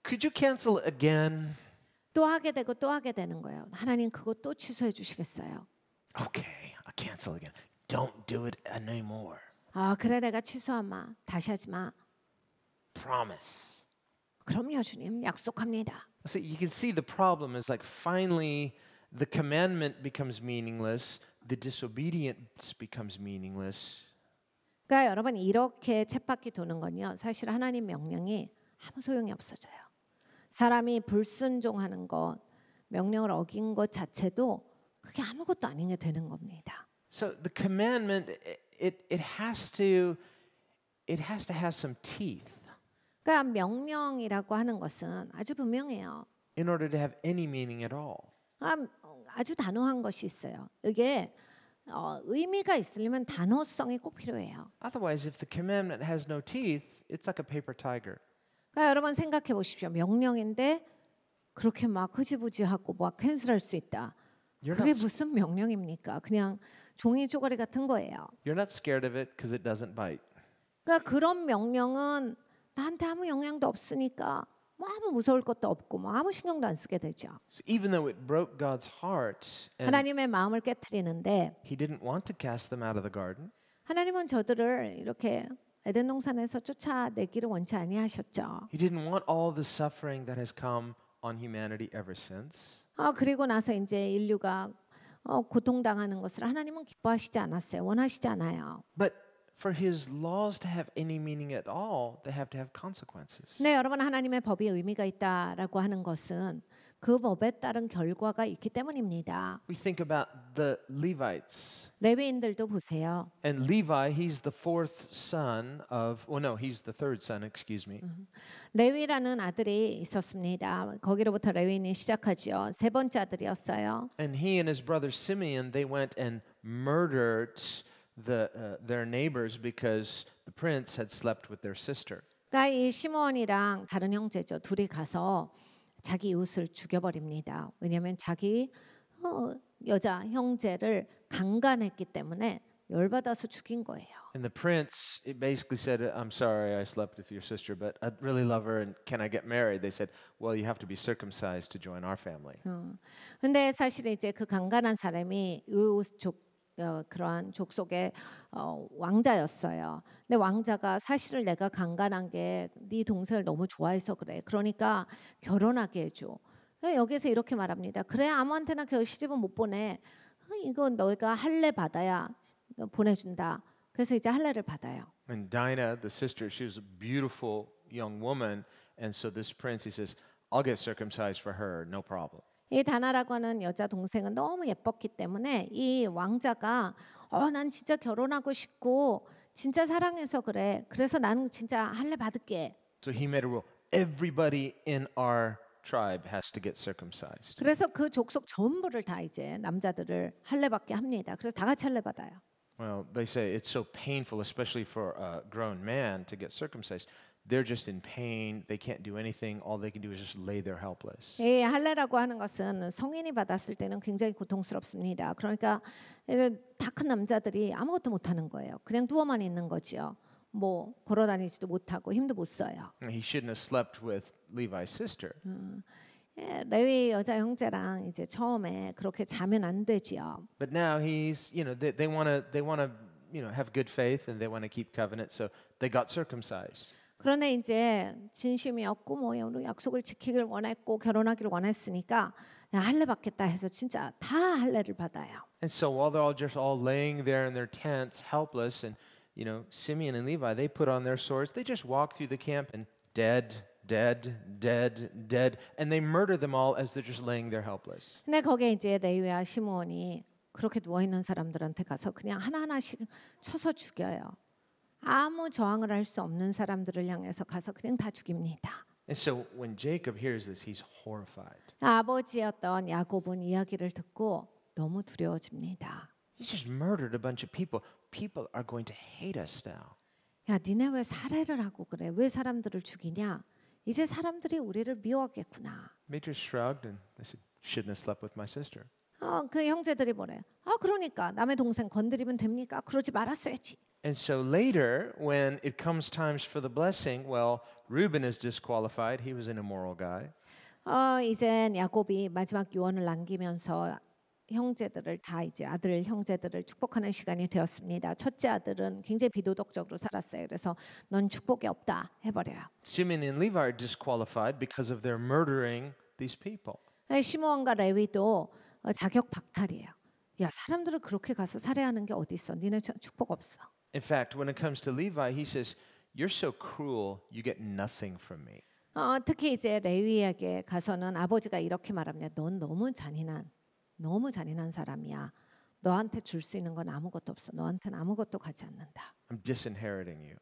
Could you cancel it again? 또 하게 되고 또 하게 되는 거예요. 하나님 그거 또 취소해 주시겠어요? Okay, I'll cancel again. Don't do it anymore. 그래 내가 취소하마. 다시 하지 마. Promise. 그럼요 주님 약속합니다. See, you can see the problem is like finally the commandment becomes meaningless, the disobedience becomes meaningless. 그러니까 여러분 이렇게 쳇바퀴 도는 건요. 사실 하나님 명령이 아무 소용이 없어져요. 사람이 불순종하는 것, 명령을 어긴 것 자체도 그게 아무것도 아닌 게 되는 겁니다. So the commandment it has to have some teeth 그러니까 명령이라고 하는 것은 아주 분명해요. in order to have any meaning at all. 아주 단호한 것이 있어요. 이게 의미가 있으려면 단호성이 꼭 필요해요. Otherwise, if the commandment has no teeth, it's like a paper tiger. 그러니까 여러분 생각해 보십시오. 명령인데 그렇게 막 흐지부지하고 막 캔슬할 수 있다. 그게 무슨 명령입니까? 그냥 종이 쪼가리 같은 거예요. You're not scared of it because it doesn't bite. 그러니까 그런 명령은 나한테 아무 영향도 없으니까 뭐 아무 무서울 것도 없고 뭐 아무 신경도 안 쓰게 되죠. So even though it broke God's heart and 하나님의 마음을 깨트리는데 He didn't want to cast them out of the garden, 하나님은 저들을 이렇게 에덴 동산에서 쫓아내기를 원치 아니하셨죠. He didn't want all the suffering that has come on humanity ever since. 그리고 나서 이제 인류가 고통당하는 것을 하나님은 기뻐하시지 않았어요. 원하시지 않아요. But for His laws to have any meaning at all, they have to have consequences. 네, 여러분 하나님의 법이 의미가 있다라고 하는 것은 그 법에 따른 결과가 있기 때문입니다. We think about the Levites. 레위인들도 보세요. And Levi, he's the fourth son of, well, no, he's the third son, excuse me. 레위라는 아들이 있었습니다. 거기로부터 레위인이 시작하죠. 세 번째 아들이었어요. And he and his brother Simeon, they went and murdered their neighbors because the prince had slept with their sister. 그러니까 이 시므온이랑 다른 형제죠. 둘이 가서 자기 이웃을 죽여버립니다. 왜냐하면 자기 여자 형제를 강간했기 때문에 열받아서 죽인 거예요. And the prince, it basically said, I'm sorry I slept with your sister, but I really love her and can I get married? They said, well, you have to be circumcised to join our family. 근데 사실 이제 그 강간한 사람이 그러한 족속의 왕자였어요. 근데 왕자가 사실을 내가 강간한 게 네 동생을 너무 좋아해서 그래. 그러니까 결혼하게 해줘. 여기서 이렇게 말합니다. 그래 아무한테나 시집은 못 보내. 이건 너희가 할례 받아야 보내준다. 그래서 이제 할례를 받아요. And Dinah, the sister, she was a beautiful young woman, and so this prince, he says, I'll get circumcised for her, no problem. 이 다나라고 하는 여자 동생은 너무 예뻤기 때문에 이 왕자가 난 진짜 결혼하고 싶고 진짜 사랑해서 그래. 그래서 나는 진짜 할례 받을게. So he made a rule. Everybody in our tribe has to get circumcised. 그래서 그 족속 전부를 다 이제 남자들을 할례 받게 합니다. 그래서 다 같이 할례 받아요. Well, they say it's so painful, especially for a grown man, to get circumcised. They're just in pain. They can't do anything. All they can do is just lay there helpless. 이 할례라고 하는 것은 성인이 받았을 때는 굉장히 고통스럽습니다. 그러니까 다 큰 남자들이 아무것도 못 하는 거예요. 그냥 누워만 있는 거지요. 뭐 걸어 다니지도 못하고 힘도 못 써요. He shouldn't have slept with Levi's sister. 레위 여자 형제랑 이제 처음에 그렇게 자면 안 되지요. But now he's, they want to, have good faith and they want to keep covenant, so they got circumcised. 그런데 이제 진심이었고 뭐 약속을 지키길 원했고 결혼하기를 원했으니까 할례 받겠다 해서 진짜 다 할례를 받아요. And so while they're all laying there in their tents, helpless, and Simeon and Levi, they put on their swords. They just walk through the camp and dead, and they murder them all as they're just laying there helpless. 근데 거기에 이제 레위와 시므온이 그렇게 누워 있는 사람들한테 가서 그냥 하나하나씩 쳐서 죽여요. 아무 저항을 할 수 없는 사람들을 향해서 가서 그냥 다 죽입니다. And so when Jacob hears this, he's horrified. 아버지였던 야곱은 이야기를 듣고 너무 두려워집니다. He just murdered a bunch of people. People are going to hate us now. 야, 니네 왜 살해를 하고 그래? 왜 사람들을 죽이냐? 이제 사람들이 우리를 미워하겠구나. They just shrugged and they said, shouldn't have slept with my sister. 그 형제들이 뭐래? 그러니까 남의 동생 건드리면 됩니까? 그러지 말았어야지. And so later, when it comes times for the blessing, well, Reuben is disqualified. He was an immoral guy. 이젠 야곱이 마지막 유언을 남기면서 형제들을 다 이제 아들 형제들을 축복하는 시간이 되었습니다. 첫째 아들은 굉장히 비도덕적으로 살았어요. 그래서 넌 축복이 없다 해버려요. Simeon and Levi are disqualified because of their murdering these people. 시므온과 레위도 자격 박탈이에요. 야, 사람들을 그렇게 가서 살해하는 게 어디 있어? 니네 축복 없어. In fact, when it comes to Levi, he says, "You're so cruel, you get nothing from me." 특히 이제 레위에게 가서는 아버지가 이렇게 말합니다. 넌 너무 잔인한 사람이야. 너한테 줄 수 있는 건 아무것도 없어. 너한테는 아무것도 가지 않는다. I'm disinheriting you.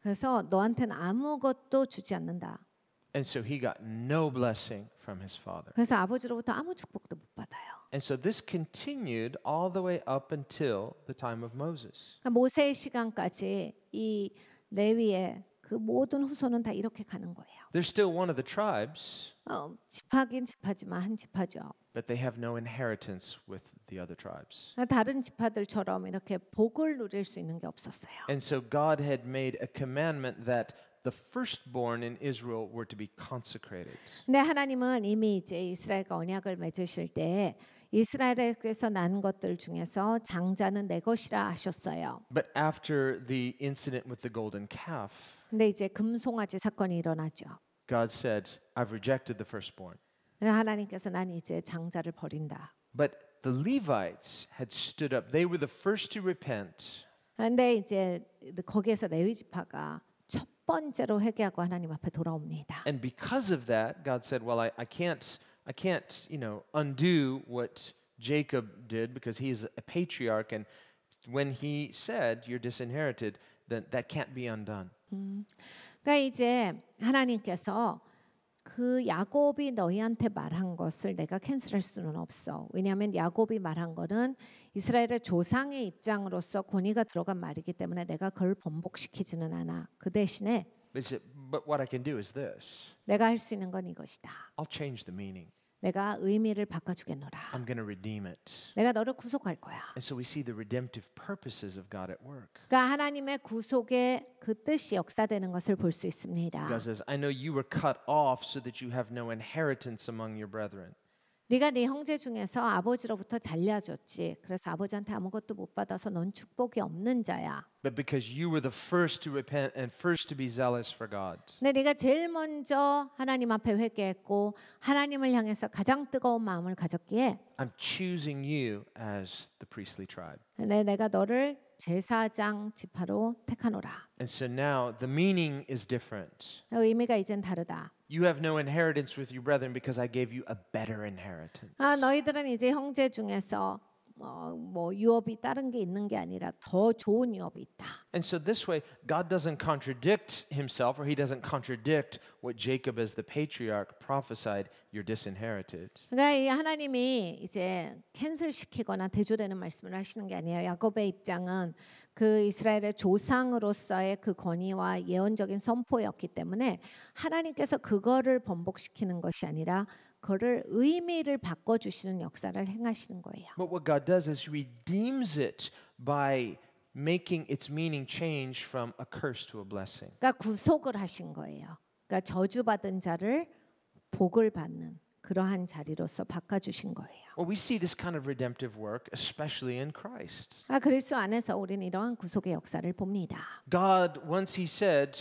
그래서 너한테는 아무것도 주지 않는다. And so he got no blessing from his father. 그래서 아버지로부터 아무 축복도 못 받아요. And so this continued all the way up until the time of Moses. 그러니까 모세의 시간까지 이 레위의 그 모든 후손은 다 이렇게 가는 거예요. They're still one of the tribes, 지파긴 지파지만 한 지파죠. but they have no inheritance with the other tribes. 다른 지파들처럼 이렇게 복을 누릴 수 있는 게 없었어요. And so God had made a commandment that the firstborn in Israel were to be consecrated. 근데 하나님은 이미 이제 이스라엘과 언약을 맺으실 때 이스라엘에게서 난 것들 중에서 장자는 내 것이라 하셨어요. But after the incident with the golden calf, 근데 이제 금송아지 사건이 일어나죠. God said, "I've rejected the firstborn." 하나님께서 난 이제 장자를 버린다. But the Levites had stood up. They were the first to repent. 근데 이제 거기에서 레위 지파가 첫 번째로 회개하고 하나님 앞에 돌아옵니다. And because of that, God said, "Well, I can't, undo what Jacob did because he's a patriarch. And when he said you're disinherited, then that can't be undone." 그러니까 이제 하나님께서 그 야곱이 너희한테 말한 것을 내가 캔슬할 수는 없어. 왜냐하면 야곱이 말한 거는 이스라엘의 조상의 입장으로서 권위가 들어간 말이기 때문에 내가 그걸 번복시키지는 않아. 그 대신에 But he said, "But what I can do is this. 내가 할 수 있는 건 이것이다. I'll change the meaning. 내가 의미를 바꿔주겠노라. I'm going to redeem it." 내가 너를 구속할 거야. And so we see the redemptive purposes of God at work. 그러니까 하나님의 구속의 그 뜻이 역사되는 것을 볼 수 있습니다. God says, "I know you were cut off so that you have no inheritance among your brethren." 네가 네 형제 중에서 아버지로부터 잘려졌지. 그래서 아버지한테 아무것도 못 받아서 넌 축복이 없는 자야. But because you were the first to repent and first to be zealous for God. 근데 네가 제일 먼저 하나님 앞에 회개했고 하나님을 향해서 가장 뜨거운 마음을 가졌기에 I'm choosing you as the priestly tribe. 내가 너를 제사장 지파로 택하노라. And so now the meaning is different. 의미가 이젠 다르다. You have no inheritance with your brethren because I gave you a better inheritance. 너희들은 이제 형제 중에서 뭐 유업이 다른 게 있는 게 아니라 더 좋은 유업이 있다. And so this way, God doesn't contradict himself, or he doesn't contradict what Jacob as the patriarch prophesied, you're disinherited. 그러니까 이 하나님이 이제 캔슬시키거나 대조되는 말씀을 하시는 게 아니에요. 야곱의 입장은 그 이스라엘의 조상으로서의 그 권위와 예언적인 선포였기 때문에 하나님께서 그거를 번복시키는 것이 아니라 그거를 의미를 바꿔주시는 역사를 행하시는 거예요. But what God does is redeems it by making its meaning change from a curse to a blessing. 그러니까 구속을 하신 거예요. 그러니까 저주받은 자를 복을 받는 그러한 자리로서 바꿔주신 거예요. Well, we see this kind of redemptive work, especially in Christ. 그리스도 안에서 우리는 이러한 구속의 역사를 봅니다. God, once he said,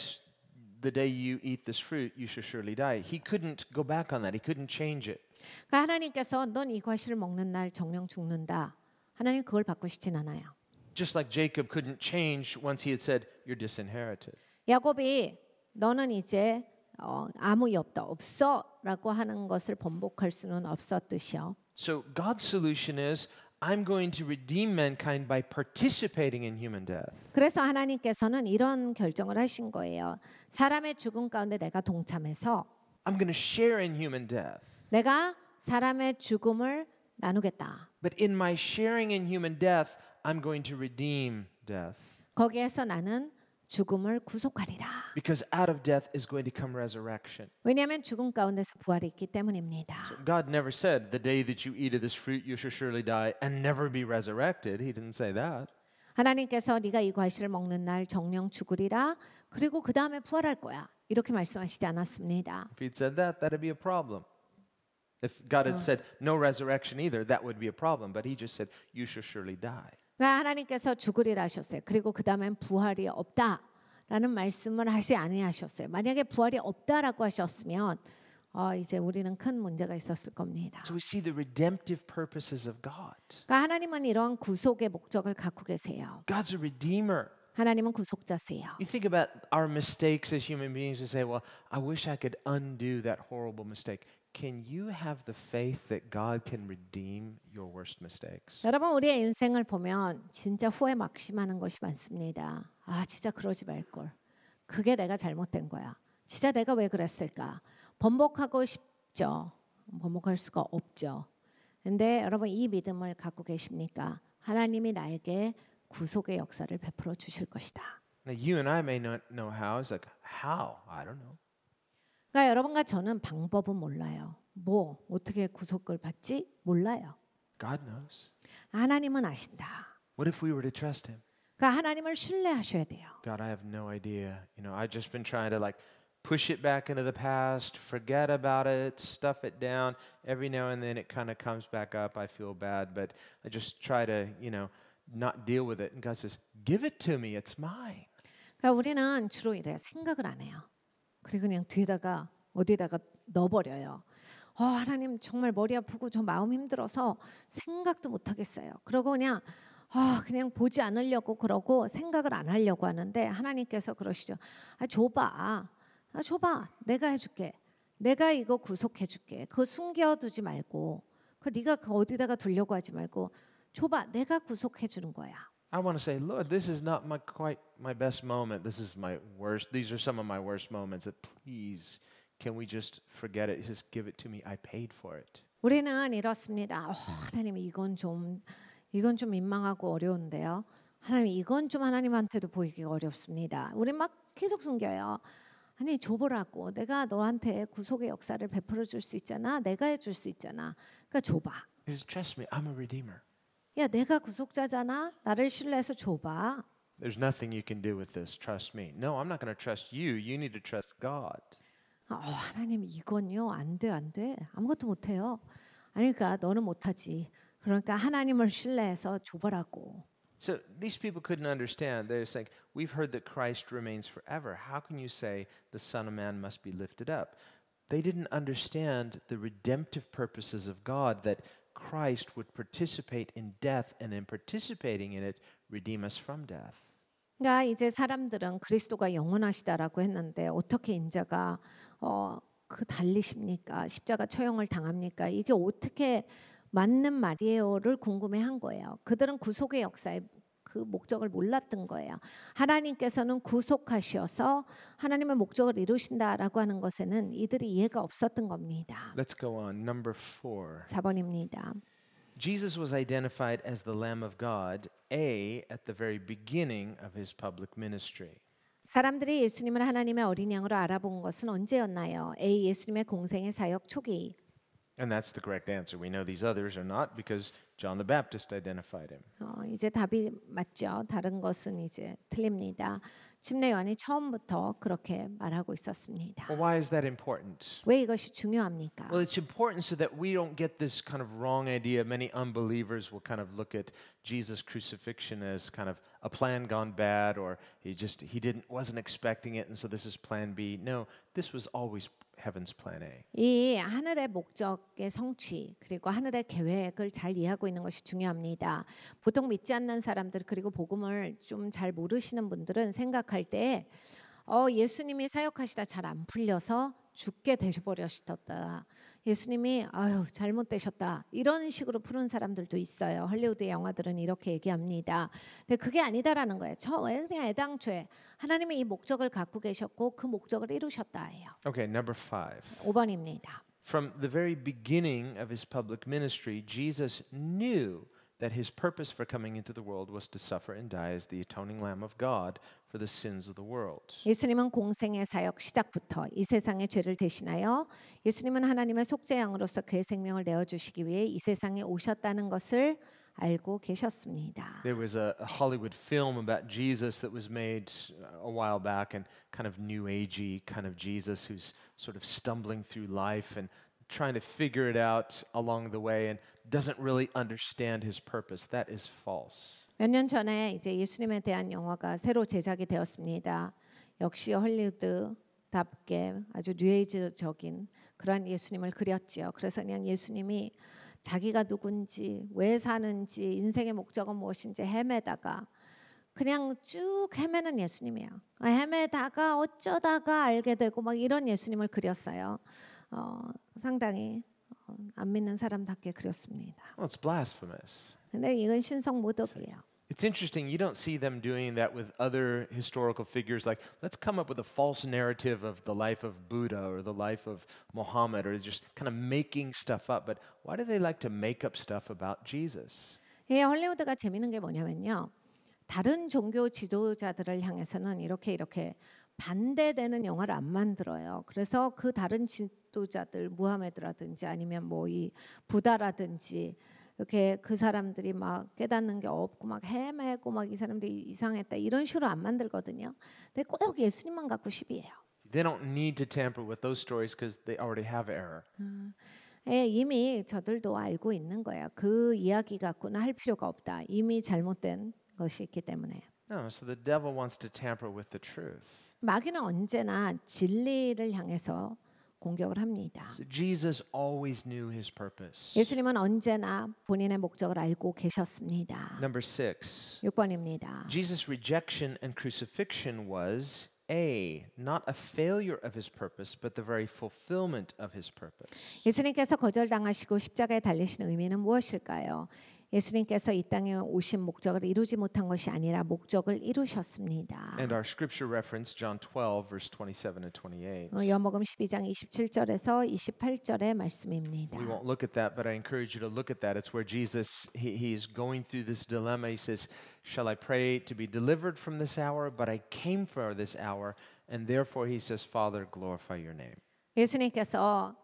"The day you eat this fruit, you shall surely die." He couldn't go back on that. He couldn't change it. 그러니까 하나님께서 넌 이 과실을 먹는 날 정령 죽는다. 하나님 그걸 바꾸시진 않아요. Just like Jacob couldn't change once he had said, "You're disinherited." 야곱이 너는 이제 아무 이 없어라고 하는 것을 번복할 수는 없었듯이요. So God's solution is, I'm going to redeem mankind by participating in human death. 그래서 하나님께서는 이런 결정을 하신 거예요. 사람의 죽음 가운데 내가 동참해서 I'm going to share in human death. 내가 사람의 죽음을 나누겠다. But in my sharing in human death, I'm going to redeem death. 거기에서 나는 죽음을 구속하리라. Because out of death is going to come resurrection. 왜냐하면 죽음 가운데서 부활이 있기 때문입니다. God never said, "The day that you eat of this fruit, you shall surely die and never be resurrected." He didn't say that. 하나님께서 네가 이 과실을 먹는 날 정령 죽으리라. 그리고 그 다음에 부활할 거야. 이렇게 말씀하시지 않았습니다. If he'd said that, that'd be a problem. If God had said no resurrection either, that would be a problem. But he just said, "You shall surely die." 그러니까 하나님께서 죽으리라 하셨어요. 그리고 그 다음엔 부활이 없다라는 말씀을 하지 아니하셨어요. 만약에 부활이 없다라고 하셨으면 이제 우리는 큰 문제가 있었을 겁니다. So we see the redemptive purposes of God. 그러니까 하나님은 이런 구속의 목적을 갖고 계세요. God's a redeemer. 하나님은 구속자세요. You think about our mistakes as human beings and say, well, I wish I could undo that horrible mistake. Can you have the faith that God can redeem your worst mistakes? 여러분 우리의 인생을 보면 진짜 후회 막심하는 것이 많습니다. 진짜 그러지 말걸. 그게 내가 잘못된 거야. 진짜 내가 왜 그랬을까? 번복하고 싶죠. 번복할 수가 없죠. 근데 여러분 이 믿음을 갖고 계십니까? 하나님이 나에게 구속의 역사를 베풀어 주실 것이다. Now you and I may not know how. It's like, how? I don't know. 그러니까 여러분과 저는 방법은 몰라요. 어떻게 구속을 받지? 몰라요. God knows. 하나님은 아신다. What if we were to trust him? 그러니까 하나님을 신뢰하셔야 돼요. God, I have no idea. I've just been trying to push it back into the past, forget about it, stuff it down. Every now and then it kind of comes back up. I feel bad, but I just try to, not deal with it. And God says, give it to me. It's mine. 그러니까 우리는 주로 이래요. 생각을 안 해요. 그리고 그냥 뒤에다가 어디다가 넣어버려요. 하나님 정말 머리 아프고 저 마음 힘들어서 생각도 못 하겠어요. 그러고 그냥 보지 않으려고 그러고 생각을 안 하려고 하는데 하나님께서 그러시죠. 줘봐. 내가 해줄게. 내가 이거 구속해줄게. 그거 숨겨두지 말고 네가 어디다가 두려고 하지 말고 줘봐. 내가 구속해주는 거야. I want to say, Lord, this is not quite my best moment. This is my worst. These are some of my worst moments. Please, can we just forget it? Just give it to me. I paid for it. 우리는 이렇습니다. 하나님 이건 좀 민망하고 어려운데요. 하나님 이건 좀 하나님한테도 보이기가 어렵습니다. 우리 막 계속 숨겨요. 아니 줘보라고. 내가 너한테 구속의 역사를 베풀어 줄 수 있잖아. 내가 해줄 수 있잖아. 그러니까 줘봐. Trust me, I'm a redeemer. 야 내가 구속자잖아. 나를 신뢰해서 줘봐. There's nothing you can do with this. Trust me. No, I'm not going to trust you. You need to trust God. 하나님 이건요 안 돼. 아무것도 못해요. 그러니까 너는 못하지. 그러니까 하나님을 신뢰해서 줘보라고. So these people couldn't understand. They're saying, we've heard that Christ remains forever. How can you say the Son of Man must be lifted up? They didn't understand the redemptive purposes of God, that Christ would participate in death and in participating in it, redeem us from death. 그러니까 이제 사람들은 그리스도가 영원하시다라고 했는데 어떻게 인자가 달리십니까? 십자가 처형을 당합니까? 이게 어떻게 맞는 말이에요를 궁금해한 거예요. 그들은 구속의 역사의 그 목적을 몰랐던 거예요. 하나님께서는 구속하셔서 하나님의 목적을 이루신다라고 하는 것에는 이들이 이해가 없었던 겁니다. Let's go on. Number 4. 4번입니다. Jesus was identified as the Lamb of God, at the very beginning of his public ministry. 사람들이 예수님을 하나님의 어린 양으로 알아본 것은 언제였나요? A. 예수님의 공생의 사역 초기. And that's the correct answer. We know these others are not because John the Baptist identified him. 이제 답이 맞죠. 다른 것은 이제 틀립니다. 침례 요한이 처음부터 그렇게 말하고 있었습니다. Well, why is that important? 왜 이것이 중요합니까? Well, it's important so that we don't get this kind of wrong idea. Many unbelievers will kind of look at Jesus' crucifixion as kind of a plan gone bad, or wasn't expecting it, and so this is plan B. No, this was always heaven's plan A. 이 하늘의 목적의 성취 그리고 하늘의 계획을 잘 이해하고 있는 것이 중요합니다. 보통 믿지 않는 사람들 그리고 복음을 좀 잘 모르시는 분들은 생각할 때 예수님이 사역하시다 잘 안 풀려서 죽게 되셔버렸다. 예수님이 잘못되셨다. 이런 식으로 푸는 사람들도 있어요. 헐리우드 영화들은 이렇게 얘기합니다. 근데 그게 아니다라는 거예요. 그냥 애당초에 하나님이 이 목적을 갖고 계셨고 그 목적을 이루셨다예요. Okay, number 5. 5번입니다. From the very beginning of his public ministry, Jesus knew that his purpose for coming into the world was to suffer and die as the atoning Lamb of God for the sins of the world. 예수님은 공생의 사역 시작부터 이 세상의 죄를 대신하여 예수님은 하나님의 속죄양으로서 그의 생명을 내어주시기 위해 이 세상에 오셨다는 것을 알고 계셨습니다. There was a Hollywood film about Jesus that was made a while back, and kind of new agey kind of Jesus who's sort of stumbling through life and trying to figure it out along the way and doesn't really understand his purpose. That is false. 몇 년 전에 이제 예수님에 대한 영화가 새로 제작이 되었습니다. 역시 헐리우드 답게 아주 뉴에이지적인 그런 예수님을 그렸지요. 그래서 그냥 예수님이 자기가 누군지 왜 사는지 인생의 목적은 무엇인지 헤매다가 그냥 쭉 헤매는 예수님이에요. 헤매다가 어쩌다가 알게 되고 막 이런 예수님을 그렸어요. 상당히 안 믿는 사람답게 그렸습니다. Well, it's blasphemous. 근데 이건 신성 모독이에요. It's interesting. You don't see them doing that with other historical figures. Like, let's come up with a false narrative of the life of Buddha or the life of Muhammad, or just kind of making stuff up. But why do they like to make up stuff about Jesus? 예, 헐리우드가 재밌는 게 뭐냐면요. 다른 종교 지도자들을 향해서는 이렇게 반대되는 영화를 안 만들어요. 그래서 그 다른 지도자들 무하메드라든지 아니면 뭐 이 부다라든지 이렇게 그 사람들이 막 깨닫는 게 없고 막 헤매고 막 이 사람들이 이상했다 이런 식으로 안 만들거든요. 근데 꼭 예수님만 갖고 시비해요. They don't need to tamper with those stories because they already have error. 예, 이미 저들도 알고 있는 거예요. 그 이야기 갖고는 할 필요가 없다. 이미 잘못된 것이 있기 때문에. No, so the devil wants to tamper with the truth. 마귀는 언제나 진리를 향해서 공격을 합니다. So Jesus always knew his purpose. 예수님은 언제나 본인의 목적을 알고 계셨습니다. Number 6. 6번입니다. Jesus' rejection and crucifixion was A, not a failure of his purpose, but the very fulfillment of his purpose. 예수님께서 거절당하시고 십자가에 달리신 의미는 무엇일까요? 예수님께서 이 땅에 오신 목적을 이루지 못한 것이 아니라 목적을 이루셨습니다. And our scripture reference, John 12, verse 27 and 28. 요한복음 12장 27절에서 28절의 말씀입니다. We won't look at that, but I encourage you to look at that. It's where Jesus, he's going through this dilemma. He says, shall I pray to be delivered from this hour? But I came for this hour. And therefore he says, Father, glorify your name. 예수님께서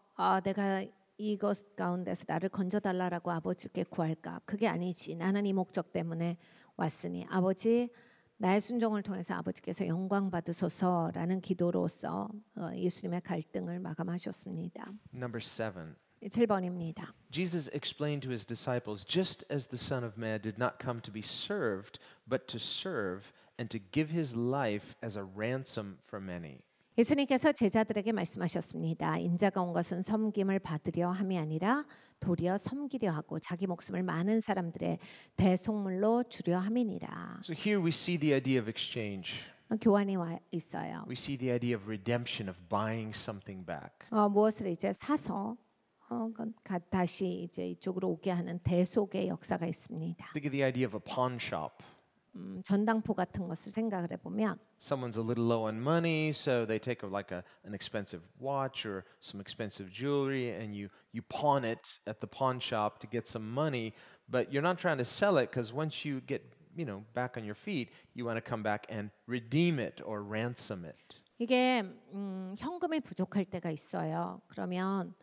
내가 이것 가운데서 나를 건져달라고 아버지께 구할까? 그게 아니지. 나는 이 목적 때문에 왔으니 아버지 나의 순종을 통해서 아버지께서 영광 받으소서라는 기도로서 예수님의 갈등을 마감하셨습니다. Number 7. 7번입니다. Jesus explained to his disciples, just as the Son of Man did not come to be served, but to serve and to give his life as a ransom for many. 예수님께서 제자들에게 말씀하셨습니다. 인자가 온 것은 섬김을 받으려 함이 아니라 도리어 섬기려 하고 자기 목숨을 많은 사람들의 대속물로 주려 함이니라. So here we see the idea of exchange. 교환이 와 있어요. We see the idea of redemption, of buying something back. 무엇을 이제 사서 다시 이제 이쪽으로 오게 하는 대속의 역사가 있습니다. Think of the idea of a pawn shop. 전당포 같은 것을 생각을 해보면 Someone's a little low on money, so they take an expensive watch or some expensive jewelry, and you pawn it at the pawn shop to get some money. But you're not trying to sell it because once you get back on your feet, you want to come back and redeem it or ransom it. 이게 현금이 부족할 때가 있어요. 그러면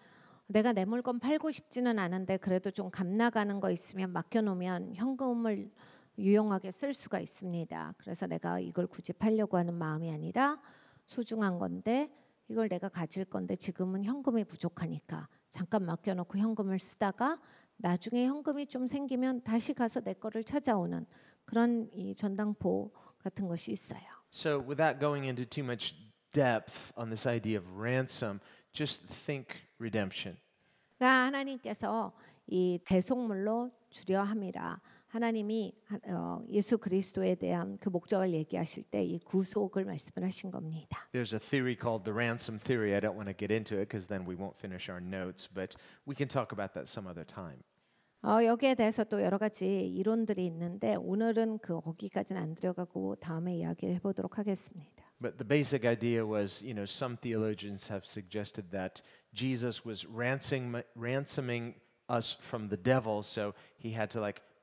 내가 내 물건 팔고 싶지는 않은데 그래도 좀 값 나가는 거 있으면 맡겨놓으면 현금을 유용하게 쓸 수가 있습니다. 그래서 내가 이걸 굳이 팔려고 하는 마음이 아니라 소중한 건데 이걸 내가 가질 건데 지금은 현금이 부족하니까 잠깐 맡겨놓고 현금을 쓰다가 나중에 현금이 좀 생기면 다시 가서 내 거를 찾아오는 그런 이 전당포 같은 것이 있어요. So without going into too much depth on this idea of ransom, just think redemption. 그러니까 하나님께서 이 대속물로 주려 함이라. 하나님이 예수 그리스도에 대한 그 목적을 얘기하실 때 이 구속을 말씀을 하신 겁니다. There's a theory called the ransom theory. I don't want to get into it because then we won't finish our notes, but we can talk about that some other time. 여기에 대해서 또 여러 가지 이론들이 있는데 오늘은 거기까지는 안 들어가고 다음에 이야기해 보도록 하겠습니다. But the basic idea was, some theologians have suggested that Jesus was ransoming us from the devil, so he had to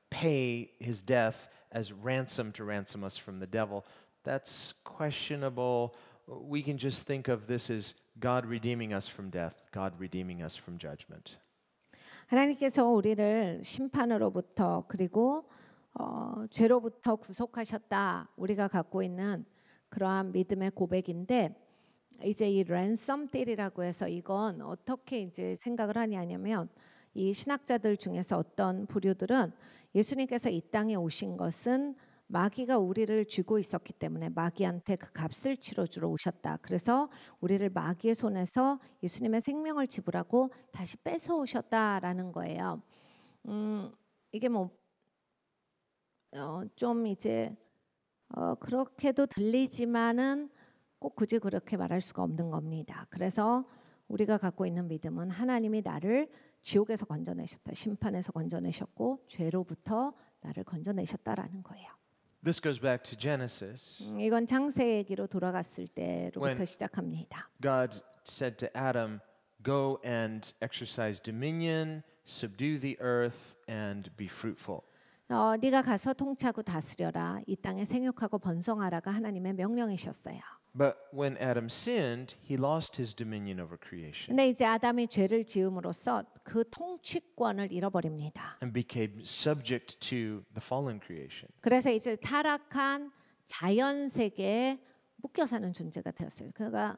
pay his death as ransom to ransom us from the devil. That's questionable. We can just think of this as God redeeming us from death, God redeeming us from judgment. 하나님께서 우리를 심판으로부터 그리고 죄로부터 구속하셨다. 우리가 갖고 있는 그러한 믿음의 고백인데 이제 이 랜섬 딜이라고 해서 이건 어떻게 이제 생각을 하냐면 이 신학자들 중에서 어떤 부류들은 예수님께서 이 땅에 오신 것은 마귀가 우리를 쥐고 있었기 때문에 마귀한테 그 값을 치러주러 오셨다. 그래서 우리를 마귀의 손에서 예수님의 생명을 지불하고 다시 뺏어오셨다라는 거예요. 이게 뭐 좀 이제 그렇게도 들리지만은 꼭 굳이 그렇게 말할 수가 없는 겁니다. 그래서 우리가 갖고 있는 믿음은 하나님이 나를 지옥에서 건져내셨다. 심판에서 건져내셨고 죄로부터 나를 건져내셨다라는 거예요. This goes back to Genesis. 이건 창세기로 돌아갔을 때로부터 When- 시작합니다. God said to Adam, "Go and exercise dominion, subdue the earth, and be fruitful." 네가 가서 통치하고 다스려라. 이 땅에 생육하고 번성하라가 하나님의 명령이셨어요. But when Adam sinned, he lost his dominion over creation 근데 이제 아담이 죄를 지음으로써 그 통치권을 잃어버립니다. and became subject to the fallen creation. 그래서 이제 타락한 자연 세계에 묶여 사는 존재가 되었어요. 그가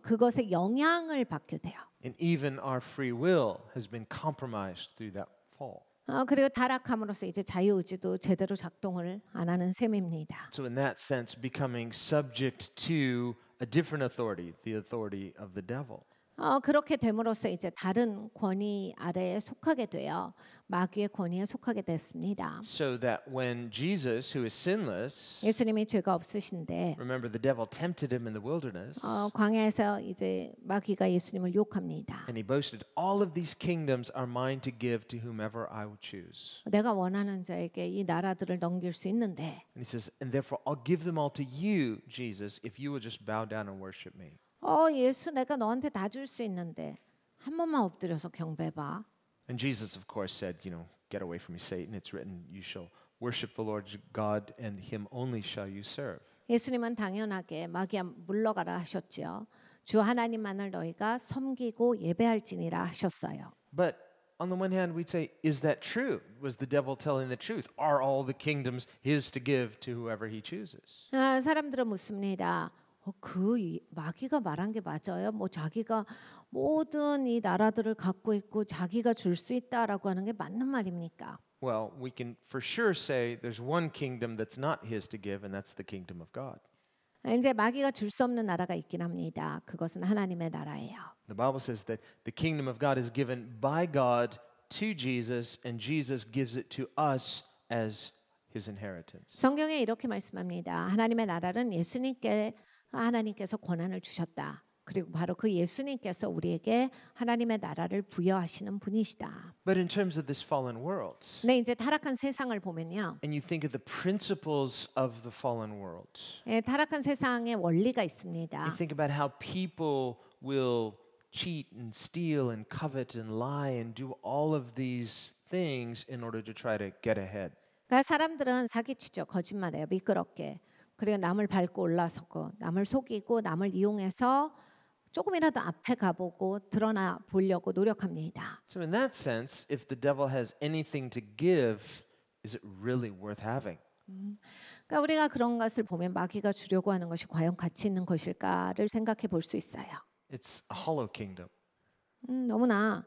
그것에 영향을 받게 돼요. And even our free will has been compromised through that fall. 그리고 타락함으로써 이제 자유의지도 제대로 작동을 안 하는 셈입니다. So in that sense, becoming subject to a different authority, the authority of the devil. 그렇게 됨으로써 이제 다른 권위 아래에 속하게 되어 마귀의 권위에 속하게 됐습니다. So that when Jesus, who is sinless, 예수님이 죄가 없으신데 remember the devil tempted him in the wilderness, 광야에서 이제 마귀가 예수님을 유혹합니다. and he boasted, "All of these kingdoms are mine to give to whomever I will choose." 내가 원하는 자에게 이 나라들을 넘길 수 있는데 And he says, "And therefore I'll give them all to you, Jesus, if you will just bow down and worship me." 예수 내가 너한테 다 줄 수 있는데 한 번만 엎드려서 경배봐. And Jesus, of course, said, "Get away from me, Satan. It's written, you shall worship the Lord God, and him only shall you serve." 예수님은 당연하게 마귀야 물러가라 하셨지요. 주 하나님만을 너희가 섬기고 예배할지니라 하셨어요. But on the one hand, we'd say, is that true? Was the devil telling the truth? Are all the kingdoms his to give to whoever he chooses? 사람들은 묻습니다. 마귀가 말한 게 맞아요? 뭐 자기가 모든 이 나라들을 갖고 있고 자기가 줄 수 있다라고 하는 게 맞는 말입니까? Well, we can for sure say there's one kingdom that's not his to give, and that's the kingdom of God. 이제 마귀가 줄 수 없는 나라가 있긴 합니다. 그것은 하나님의 나라예요. The Bible says that the kingdom of God is given by God to Jesus, and Jesus gives it to us as his inheritance. 성경에 이렇게 말씀합니다. 하나님의 나라는 하나님께서 권한을 주셨다. 그리고 바로 그 예수님께서 우리에게 하나님의 나라를 부여하시는 분이시다. But in terms of this fallen world, 네, 이제 타락한 세상을 보면요. and you think of the principles of the fallen world, 타락한 세상의 원리가 you 있습니다. think about how people will cheat and steal and covet and lie and do all of these things in order to try to get ahead. 그러니까 사람들은 사기치죠. 거짓말해요. 미끄럽게. 그리고 남을 밟고 올라서고 남을 속이고 남을 이용해서 조금이라도 앞에 가보고 드러나 보려고 노력합니다. So in that sense, if the devil has anything to give, is it really worth having? 그러니까 우리가 그런 것을 보면 마귀가 주려고 하는 것이 과연 가치 있는 것일까를 생각해 볼 수 있어요. It's a hollow kingdom. 너무나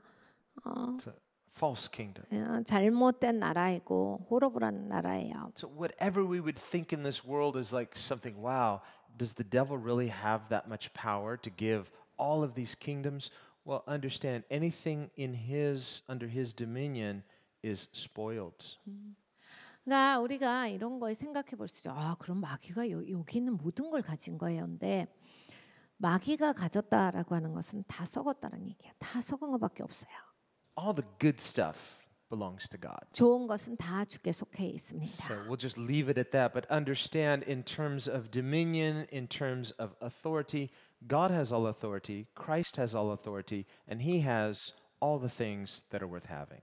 It's a false kingdom. 잘못된 나라이고 호러블한 나라예요. So whatever we would think in this world is like something, wow, does the devil really have that much power to give all of these kingdoms? Well, understand, anything under his dominion is spoiled. 그러니까 우리가 이런 거에 생각해 볼 수 있죠. 그럼 마귀가 여기 있는 모든 걸 가진 거예요. 근데 마귀가 가졌다라고 하는 것은 다 썩었다는 얘기야. 다 썩은 것밖에 없어요. All the good stuff belongs to God. 좋은 것은 다 주께 속해 있습니다. So we'll just leave it at that. But understand, in terms of dominion, in terms of authority, God has all authority, Christ has all authority, and he has all the things that are worth having.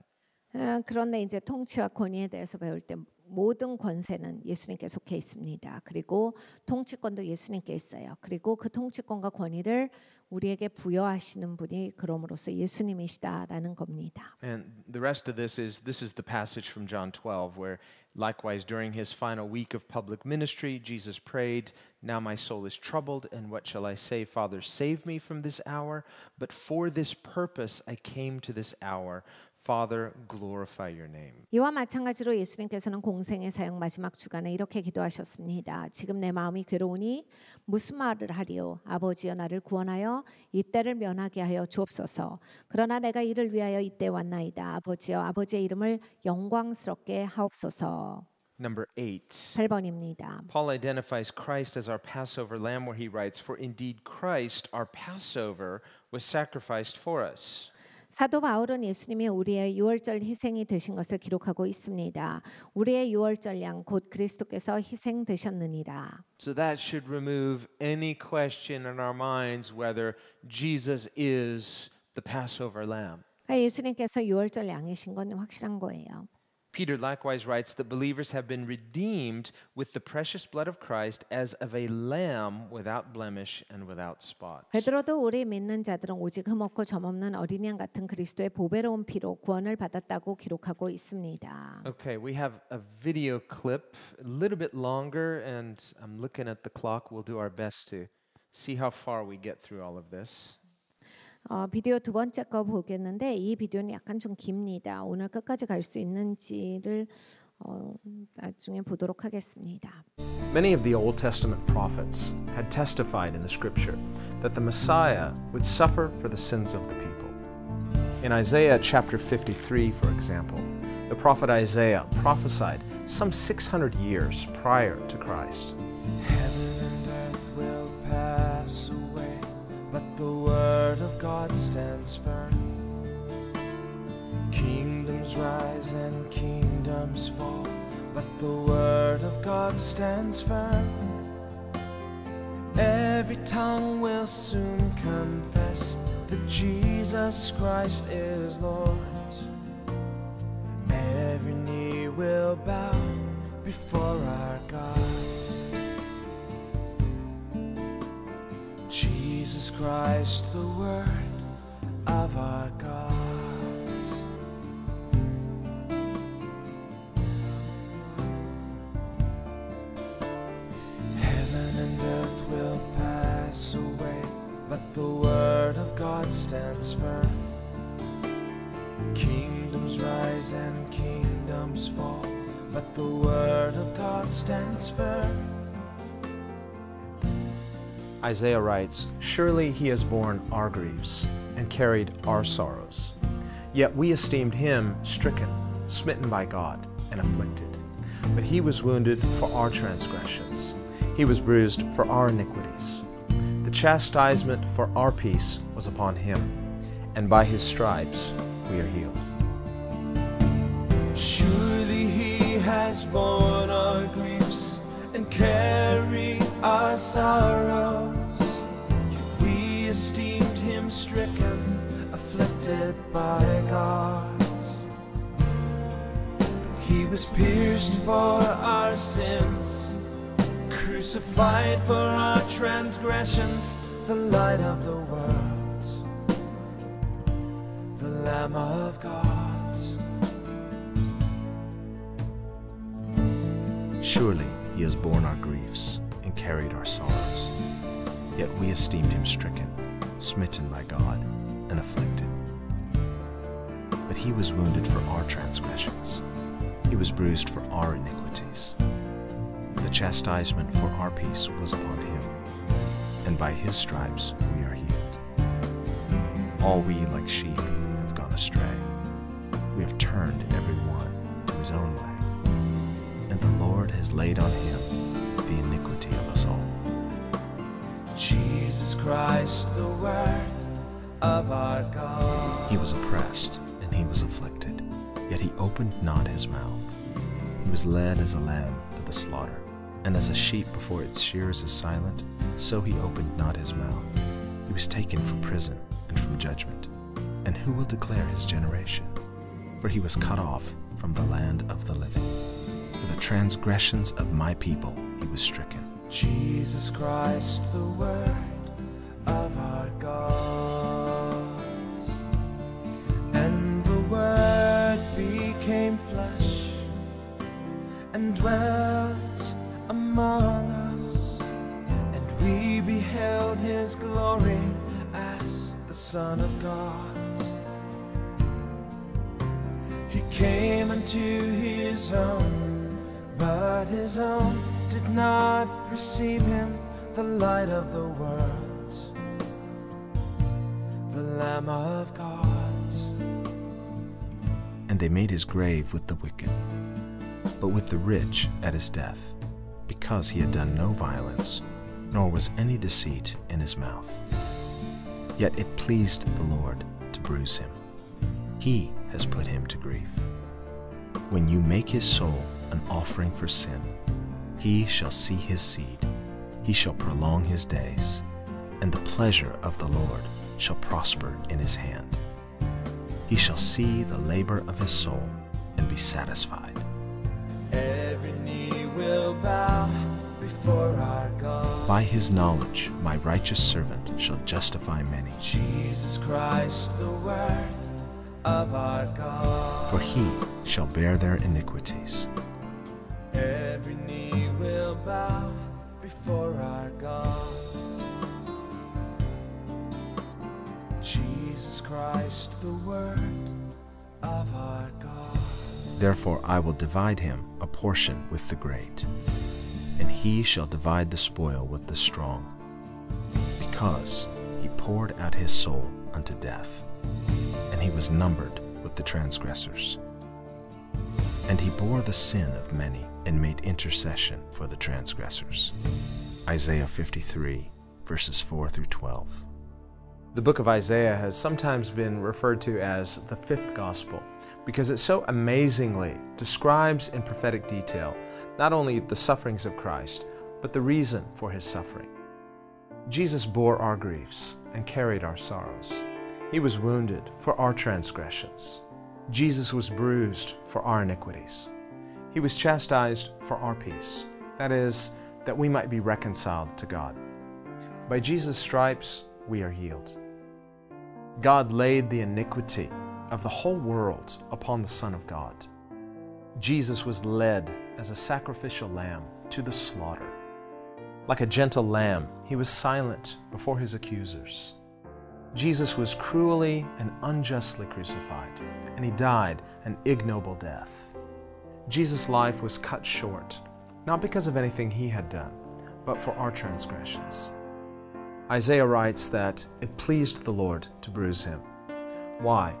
그런데 이제 통치와 권위에 대해서 배울 때 모든 권세는 예수님께 속해 있습니다. 그리고 통치권도 예수님께 있어요. 그리고 그 통치권과 권위를 우리에게 부여하시는 분이 그럼으로써 예수님이시다라는 겁니다. And the rest of this is the passage from John 12 where likewise during his final week of public ministry Jesus prayed, "Now my soul is troubled, and what shall I say? Father, save me from this hour, but for this purpose I came to this hour. Father, glorify your name. 이와 마찬가지로 예수님께서는 공생의 사역 마지막 주간에 이렇게 기도하셨습니다. 지금 내 마음이 괴로우니 무슨 말을 하리요? 아버지여 나를 구원하여 이때를 면하게 하여 주옵소서. 그러나 내가 이를 위하여 이때 왔나이다. 아버지여 아버지의 이름을 영광스럽게 하옵소서. Number 8. 8번입니다. Paul identifies Christ as our Passover lamb where he writes, For indeed Christ, our Passover, was sacrificed for us. 사도 바울은 예수님이 우리의 유월절 희생이 되신 것을 기록하고 있습니다. 우리의 유월절 양 곧 그리스도께서 희생되셨느니라. So that should remove any question in our minds whether Jesus is the Passover lamb. 예수님께서 유월절 양이신 건 확실한 거예요. Peter likewise writes that believers have been redeemed with the precious blood of Christ as of a lamb without blemish and without spot. 베드로도 우리 믿는 자들은 오직 흠없고 점없는 어린 양 같은 그리스도의 보배로운 피로 구원을 받았다고 기록하고 있습니다. Okay, we have a video clip, a little bit longer, and I'm looking at the clock. We'll do our best to see how far we get through all of this. 비디오 두 번째 거 보겠는데 이 비디오는 약간 좀 깁니다. 오늘 끝까지 갈 수 있는지를 나중에 보도록 하겠습니다. Many of the Old Testament prophets had testified in the scripture that the Messiah would suffer for the sins of the people. In Isaiah chapter 53, for example, the prophet Isaiah prophesied some 600 years prior to Christ. Heaven and earth will pass away, but the word of God stands firm. Kingdoms rise and kingdoms fall, but the word of God stands firm. Every tongue will soon confess that Jesus Christ is Lord. Every knee will bow before our God. Jesus Christ, the Word of our God. Heaven and earth will pass away, but the Word of God stands firm. Kingdoms rise and kingdoms fall, but the Word of God stands firm. Isaiah writes, Surely he has borne our griefs and carried our sorrows. Yet we esteemed him stricken, smitten by God, and afflicted. But he was wounded for our transgressions. He was bruised for our iniquities. The chastisement for our peace was upon him, and by his stripes we are healed. Surely he has borne our griefs and carried our sorrows. Yet we esteemed him stricken, afflicted by God. He was pierced for our sins, crucified for our transgressions, the light of the world, the Lamb of God. Surely he has borne our griefs and carried our sorrows. Yet we esteemed him stricken, smitten by God, and afflicted. But he was wounded for our transgressions. He was bruised for our iniquities. The chastisement for our peace was upon him, and by his stripes we are healed. All we like sheep have gone astray. We have turned every one to his own way, and the Lord has laid on him the iniquity of us all. Jesus Christ, the Word of our God. He was oppressed and he was afflicted, yet he opened not his mouth. He was led as a lamb to the slaughter, and as a sheep before its shears is silent, so he opened not his mouth. He was taken from prison and from judgment. And who will declare his generation? For he was cut off from the land of the living. For the transgressions of my people he was stricken. Jesus Christ, the Word of our God. And the Word became flesh and dwelt among us, and we beheld his glory as the Son of God. came unto his own, but his own did not receive him. The light of the world, the Lamb of God. And they made his grave with the wicked, but with the rich at his death, because he had done no violence, nor was any deceit in his mouth. Yet it pleased the Lord to bruise him. He has put him to grief. When you make his soul an offering for sin, he shall see his seed. He shall prolong his days, and the pleasure of the Lord shall prosper in his hand. He shall see the labor of his soul and be satisfied. Every knee will bow before our God. By his knowledge my righteous servant shall justify many, Jesus Christ, the Word of our God. for he shall bear their iniquities. Every knee will bow before our God. Jesus Christ, the Word of our God. Therefore I will divide him a portion with the great, and he shall divide the spoil with the strong, because he poured out his soul unto death, and he was numbered with the transgressors. And he bore the sin of many and made intercession for the transgressors. Isaiah 53, verses 4 through 12. The book of Isaiah has sometimes been referred to as the fifth gospel because it so amazingly describes in prophetic detail not only the sufferings of Christ, but the reason for his suffering. Jesus bore our griefs and carried our sorrows. He was wounded for our transgressions. Jesus was bruised for our iniquities. He was chastised for our peace, that is, that we might be reconciled to God. By Jesus' stripes, we are healed. God laid the iniquity of the whole world upon the Son of God. Jesus was led as a sacrificial lamb to the slaughter. Like a gentle lamb, he was silent before his accusers. Jesus was cruelly and unjustly crucified, and he died an ignoble death. Jesus' life was cut short, not because of anything he had done, but for our transgressions. Isaiah writes that it pleased the Lord to bruise him. Why?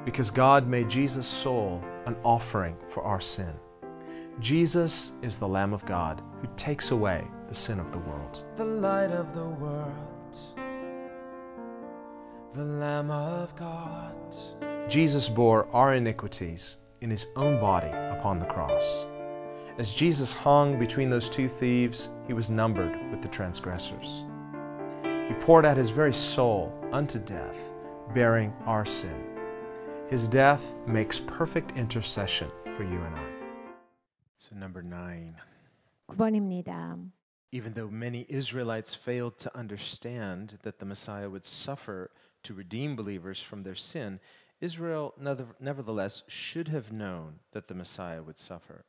Because God made Jesus' soul an offering for our sin. Jesus is the Lamb of God who takes away the sin of the world. The light of the world, the Lamb of God. Jesus bore our iniquities in his own body upon the cross. As Jesus hung between those two thieves, he was numbered with the transgressors. He poured out his very soul unto death, bearing our sin. His death makes perfect intercession for you and I. So number 9. 9번입니다. Even though many Israelites failed to understand that the Messiah would suffer to redeem believers from their sin, Israel nevertheless should have known that the Messiah would suffer.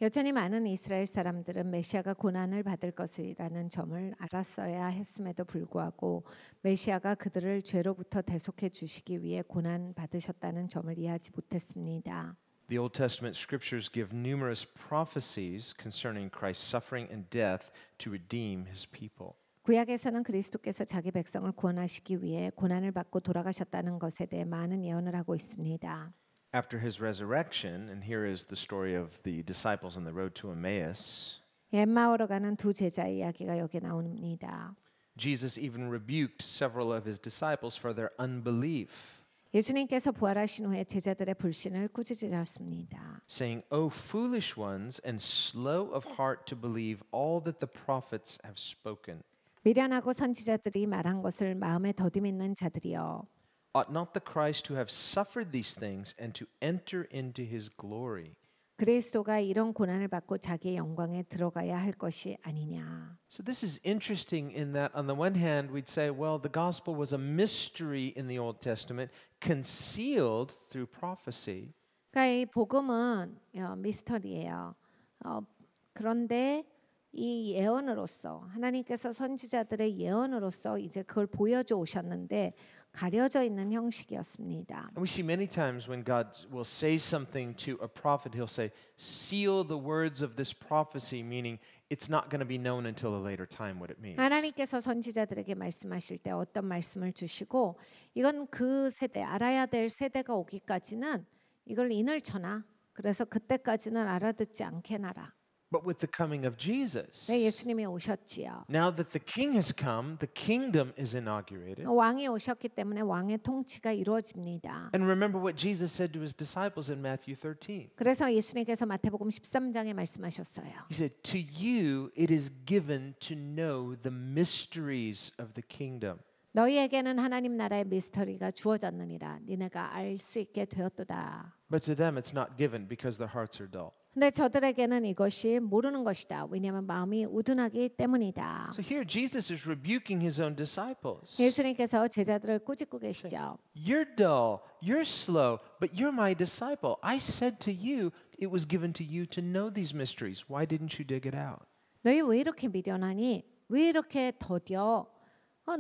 여전히 많은 이스라엘 사람들은 메시아가 고난을 받을 것이라는 점을 알았어야 했음에도 불구하고 메시아가 그들을 죄로부터 대속해 주시기 위해 고난 받으셨다는 점을 이해하지 못했습니다. The Old Testament scriptures give numerous prophecies concerning Christ's suffering and death to redeem his people. 구약에서는 그리스도께서 자기 백성을 구원하시기 위해 고난을 받고 돌아가셨다는 것에 대해 많은 예언을 하고 있습니다. After his resurrection, and here is the story of the disciples on the road to Emmaus, 엠마오로 가는 두 제자의 이야기가 여기 나옵니다. Jesus even rebuked several of his disciples for their unbelief, 예수님께서 부활하신 후에 제자들의 불신을 꾸짖으셨습니다. saying, "O foolish ones and slow of heart to believe all that the prophets have spoken. 미련하고 선지자들이 말한 것을 마음에 더디 믿는 자들이여 Ought not the Christ to have suffered these things and to enter into his glory?" 그리스도가 이런 고난을 받고 자기의 영광에 들어가야 할 것이 아니냐. So this is interesting in that on the one hand we'd say, well, the gospel was a mystery in the Old Testament concealed through prophecy. 그러니까 이 복음은 미스터리예요. 그런데 이 예언으로서 하나님께서 선지자들의 예언으로서 이제 그걸 보여줘 오셨는데 가려져 있는 형식이었습니다. And we see many times when God will say something to a prophet, he'll say, seal the words of this prophecy, meaning it's not going to be known until a later time what it means. 하나님께서 선지자들에게 말씀하실 때 어떤 말씀을 주시고 이건 그 세대 알아야 될 세대가 오기까지는 이걸 인을 쳐놔. 그래서 그때까지는 알아듣지 않게 놔라. But with the coming of Jesus, 네, 예수님이 오셨지요. now that the king has come, the kingdom is inaugurated. 왕이 오셨기 때문에 왕의 통치가 이루어집니다. And remember what Jesus said to his disciples in Matthew 13. 그래서 예수님께서 마태복음 13장에 말씀하셨어요. He said, to you it is given to know the mysteries of the kingdom. 너희에게는 하나님 나라의 미스터리가 주어졌느니라. 니네가 알 수 있게 되었도다. But to them it's not given because their hearts are dull. 근데 저들에게는 이것이 모르는 것이다. 왜냐하면 마음이 우둔하기 때문이다. So here Jesus is rebuking his own disciples. 예수님께서 제자들을 꾸짖고 계시죠. You're dull, you're slow, but you're my disciple. I said to you, it was given to you to know these mysteries. Why didn't you dig it out? 너희 왜 이렇게 미련하니? 왜 이렇게 더뎌?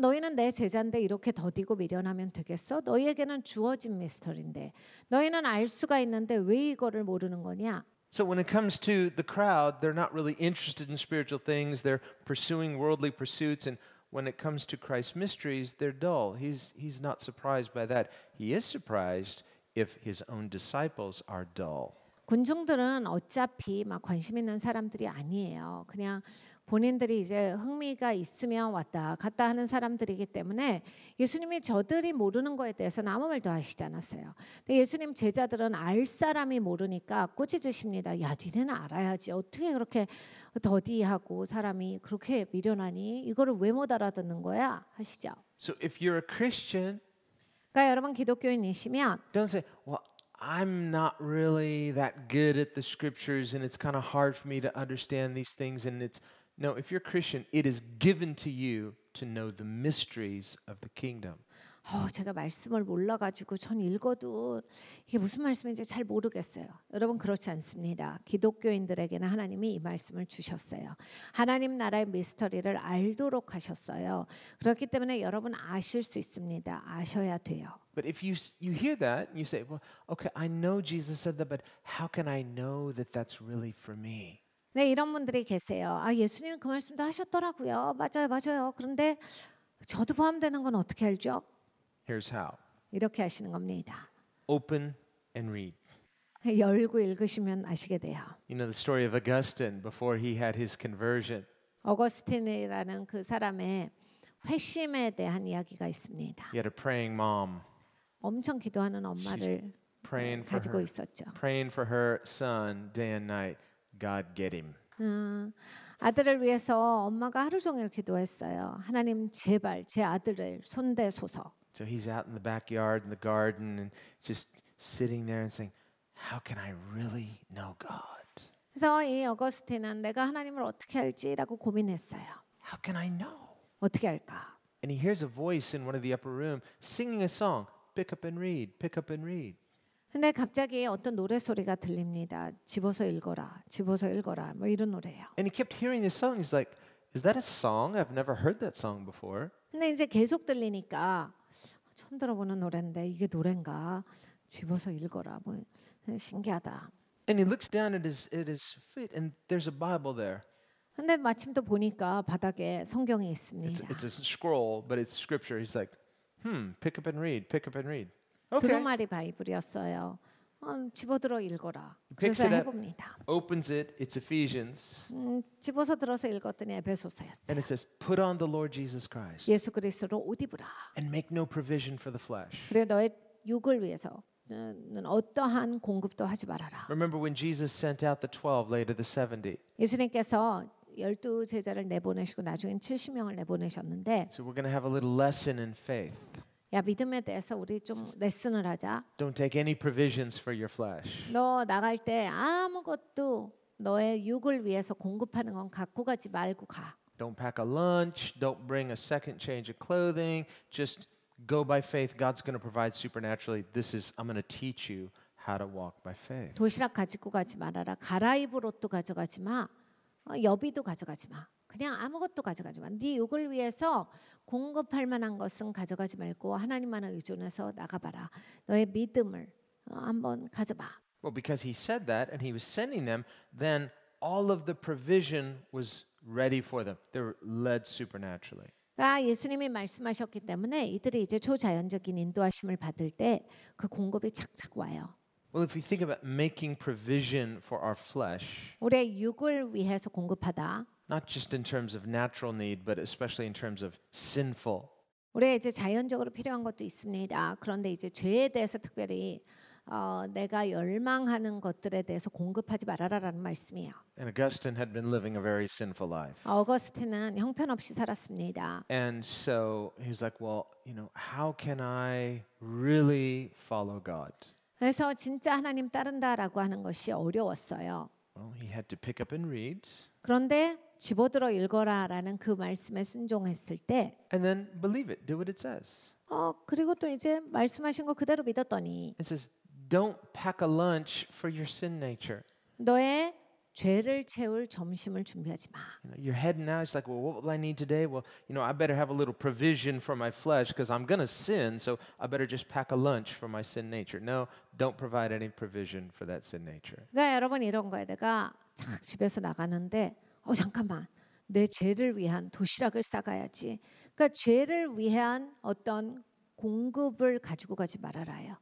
너희는 내 제자인데 이렇게 더디고 미련하면 되겠어? 너희에게는 주어진 미스터리인데 너희는 알 수가 있는데 왜 이거를 모르는 거냐? So when it comes to the crowd, they're not really interested in spiritual things. They're pursuing worldly pursuits. And when it comes to Christ's mysteries, they're dull. He's not surprised by that. He is surprised if his own disciples are dull. 군중들은 어차피 막 관심 있는 사람들이 아니에요. 그냥 본인들이 이제 흥미가 있으면 왔다 갔다 하는 사람들이기 때문에 예수님이 저들이 모르는 거에 대해서는 아무 말도 하시지 않았어요. 근데 예수님 제자들은 알 사람이 모르니까 꾸짖으십니다. 야, 니네는 알아야지. 어떻게 그렇게 더디하고 사람이 그렇게 미련하니? 이거를 왜 못 알아듣는 거야? 하시죠. So if you're a Christian, 그러니까 여러분 기독교인이시면 don't say, well, I'm not really that good at the scriptures and it's kind of hard for me to understand these things. And it's no, if you're a Christian, it is given to you to know the mysteries of the kingdom. 제가 말씀을 몰라가지고 전 읽어도 이게 무슨 말씀인지 잘 모르겠어요. 여러분 그렇지 않습니다. 기독교인들에게는 하나님이 이 말씀을 주셨어요. 하나님 나라의 미스터리를 알도록 하셨어요. 그렇기 때문에 여러분 아실 수 있습니다. 아셔야 돼요. But if you hear that and you say, well, okay, I know Jesus said that, but how can I know that that's really for me? 네, 이런 분들이 계세요. 예수님 그 말씀도 하셨더라고요. 맞아요. 그런데 저도 포함되는 건 어떻게 알죠? Here's how. 이렇게 하시는 겁니다. Open and read. 열고 읽으시면 아시게 돼요. You know the story of Augustine before he had his conversion. 어거스틴이라는 그 사람의 회심에 대한 이야기가 있습니다. He had a praying mom. 엄청 기도하는 엄마를 praying for 가지고 her, 있었죠. praying for her son day and night. God get him. 아들을 위해서 엄마가 하루 종일 기도했어요. 하나님 제발 제 아들을 손대소서. So he's out in the backyard in the garden and just sitting there and saying, "How can I really know God? 그래서 이 어거스틴은 내가 하나님을 어떻게 알지라고 고민했어요. How can I know?" 어떻게 할까? And he hears a voice in one of the upper room singing a song. Pick up and read. Pick up and read. 근데 갑자기 어떤 노래 소리가 들립니다. 집어서 읽어라. 집어서 읽어라. 뭐 이런 노래예요. And he kept hearing this song. He's like, "Is that a song? I've never heard that song before." 근데 이제 계속 들리니까 처음 들어보는 노래인데 이게 노래인가? 집어서 읽어라. 뭐 신기하다. And he looks down at his feet, and there's a Bible there. 근데 마침 또 보니까 바닥에 성경이 있습니다. It's a scroll, but it's scripture. He's like, pick up and read. Pick up and read. Okay. 두루마리 바이블이었어요. 집어들어 읽어라. Picks 그래서 it up, 해봅니다. opens it. It's Ephesians, 집어서 들어서 읽었더니 에베소서였어요. and it says, "Put on the Lord Jesus Christ, 예수 그리스도로 옷 입으라. and make no provision for the flesh." 그리고 너의 육을 위해서는 어떠한 공급도 하지 말아라. Remember when Jesus sent out the 12, later the 70. 예수님께서 12 제자를 내보내시고 나중엔 70명을 내보내셨는데 So we're going to have a little lesson in faith. 야 믿음에 대해서 우리 좀 레슨을 하자. Don't take any provisions for your flesh. 너 나갈 때 아무것도 너의 육을 위해서 공급하는 건 갖고 가지 말고 가. Don't pack a lunch. Don't bring a second change of clothing. Just go by faith. God's going to provide supernaturally. I'm going to teach you how to walk by faith. 도시락 가지고 가지 말아라. 갈아입을 옷도 가져가지 마. 여비도 가져가지 마. 그냥 아무것도 가져가지 마. 네 육을 위해서 공급할 만한 것은 가져가지 말고 하나님만을 의존해서 나가봐라. 너의 믿음을 한번 가져봐. Well, because he said that and he was sending them, then all of the provision was ready for them. They were led supernaturally. 그러니까 예수님이 말씀하셨기 때문에 이들이 이제 초자연적인 인도하심을 받을 때 그 공급이 착착 와요. Well, if we think about making provision for our flesh, 우리의 육을 위해서 공급하다. not just in terms of natural need, but especially in terms of sinful. 우리가 이제 자연적으로 필요한 것도 있습니다. 그런데 이제 죄에 대해서 특별히 내가 열망하는 것들에 대해서 공급하지 말아라라는 말씀이에요. And Augustine had been living a very sinful life. 어거스틴은 형편없이 살았습니다. And so he was like, well, how can I really follow God? 그래서 진짜 하나님 따른다라고 하는 것이 어려웠어요. Well, he had to pick up and read. 그런데 집어들어 읽어라라는 그 말씀에 순종했을 때 And then believe it. Do what it says. 그리고 또 이제 말씀하신 거 그대로 믿었더니 It says, don't pack a lunch for your sin nature. 너의 죄를 채울 점심을 준비하지 마. You're heading out. It's like, well, what will I need today? Well, I better have a little provision for my flesh because I'm going to sin. So I better just pack a lunch for my sin nature. No, don't provide any provision for that sin nature. 그러니까 여러분 이런 거예요. 내가 착 집에서 나가는데 잠깐만. 내 죄를 위한 도시락을 싸가야지. 그러니까 죄를 위한 어떤 공급을 가지고 가지 말아라요.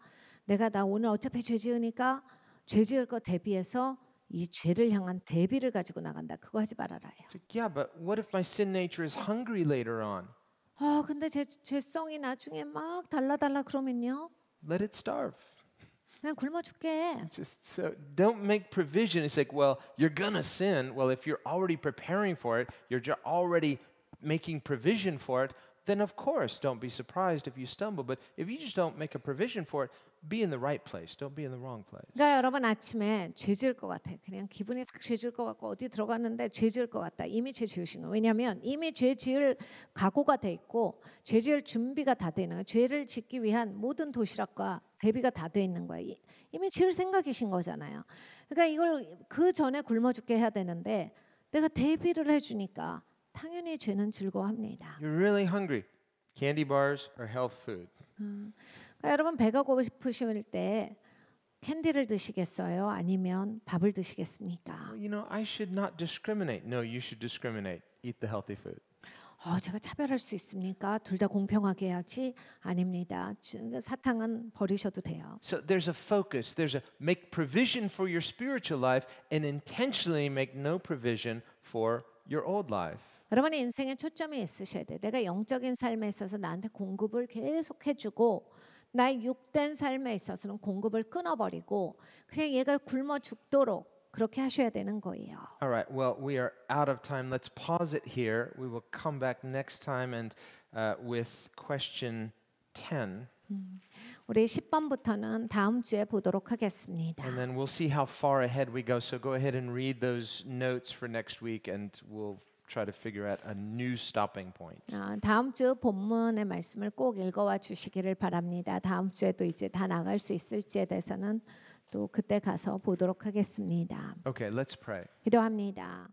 나 오늘 어차피 죄 지으니까 죄 지을 거 대비해서 이 죄를 향한 대비를 가지고 나간다. 그거 하지 말아라요. It's like, yeah, but what if my sin nature is hungry later on? 근데 제 죄성이 나중에 막 달라달라 그러면요. Let it starve. 그냥 굶어 죽게. Just so don't make provision. It's like, well, you're gonna sin. Well, if you're already preparing for it, you're already making provision for it, then of course don't be surprised if you stumble. But if you just don't make a provision for it, be in the right place. Don't be in the wrong place. 그러니까 여러분 아침에 죄 지을 것 같아. 그냥 기분이 딱 죄 지을 것 같고 어디 들어갔는데 죄 지을 것 같다. 이미 죄 지으신 거예요. 왜냐하면 이미 죄 지을 각오가 돼 있고 죄 지을 준비가 다 돼 있는 거예요. 죄를 짓기 위한 모든 도시락과 대비가 다 돼 있는 거예요. 이미 지을 생각이신 거잖아요. 그러니까 이걸 그 전에 굶어 죽게 해야 되는데 내가 대비를 해주니까 당연히 죄는 즐거워합니다. You're really hungry. Candy bars or health food? 그러니까 여러분 배가 고프실 때 캔디를 드시겠어요? 아니면 밥을 드시겠습니까? Well, I should not discriminate. No, you should discriminate. Eat the healthy food. 제가 차별할 수 있습니까? 둘 다 공평하게 해야지. 아닙니다. 사탕은 버리셔도 돼요. So there's a focus. There's a make provision for your spiritual life and intentionally make no provision for your old life. 여러분의 인생에 초점이 있으셔야 돼. 내가 영적인 삶에 있어서 나한테 공급을 계속 해주고 나의 육된 삶에 있어서는 공급을 끊어버리고 그냥 얘가 굶어 죽도록 그렇게 하셔야 되는 거예요. All right. Well, we are out of time. Let's pause it here. We will come back next time and with question 10. 우리 10번부터는 다음 주에 보도록 하겠습니다. And then we'll see how far ahead we go. So go ahead and read those notes for next week and we'll try to figure out a new stopping point. 다음 주 본문의 말씀을 꼭 읽어와 주시기를 바랍니다. 다음 주에도 이제 다 나갈 수 있을지에 대해서는 또 그때 가서 보도록 하겠습니다. Okay, let's pray. 기도합니다.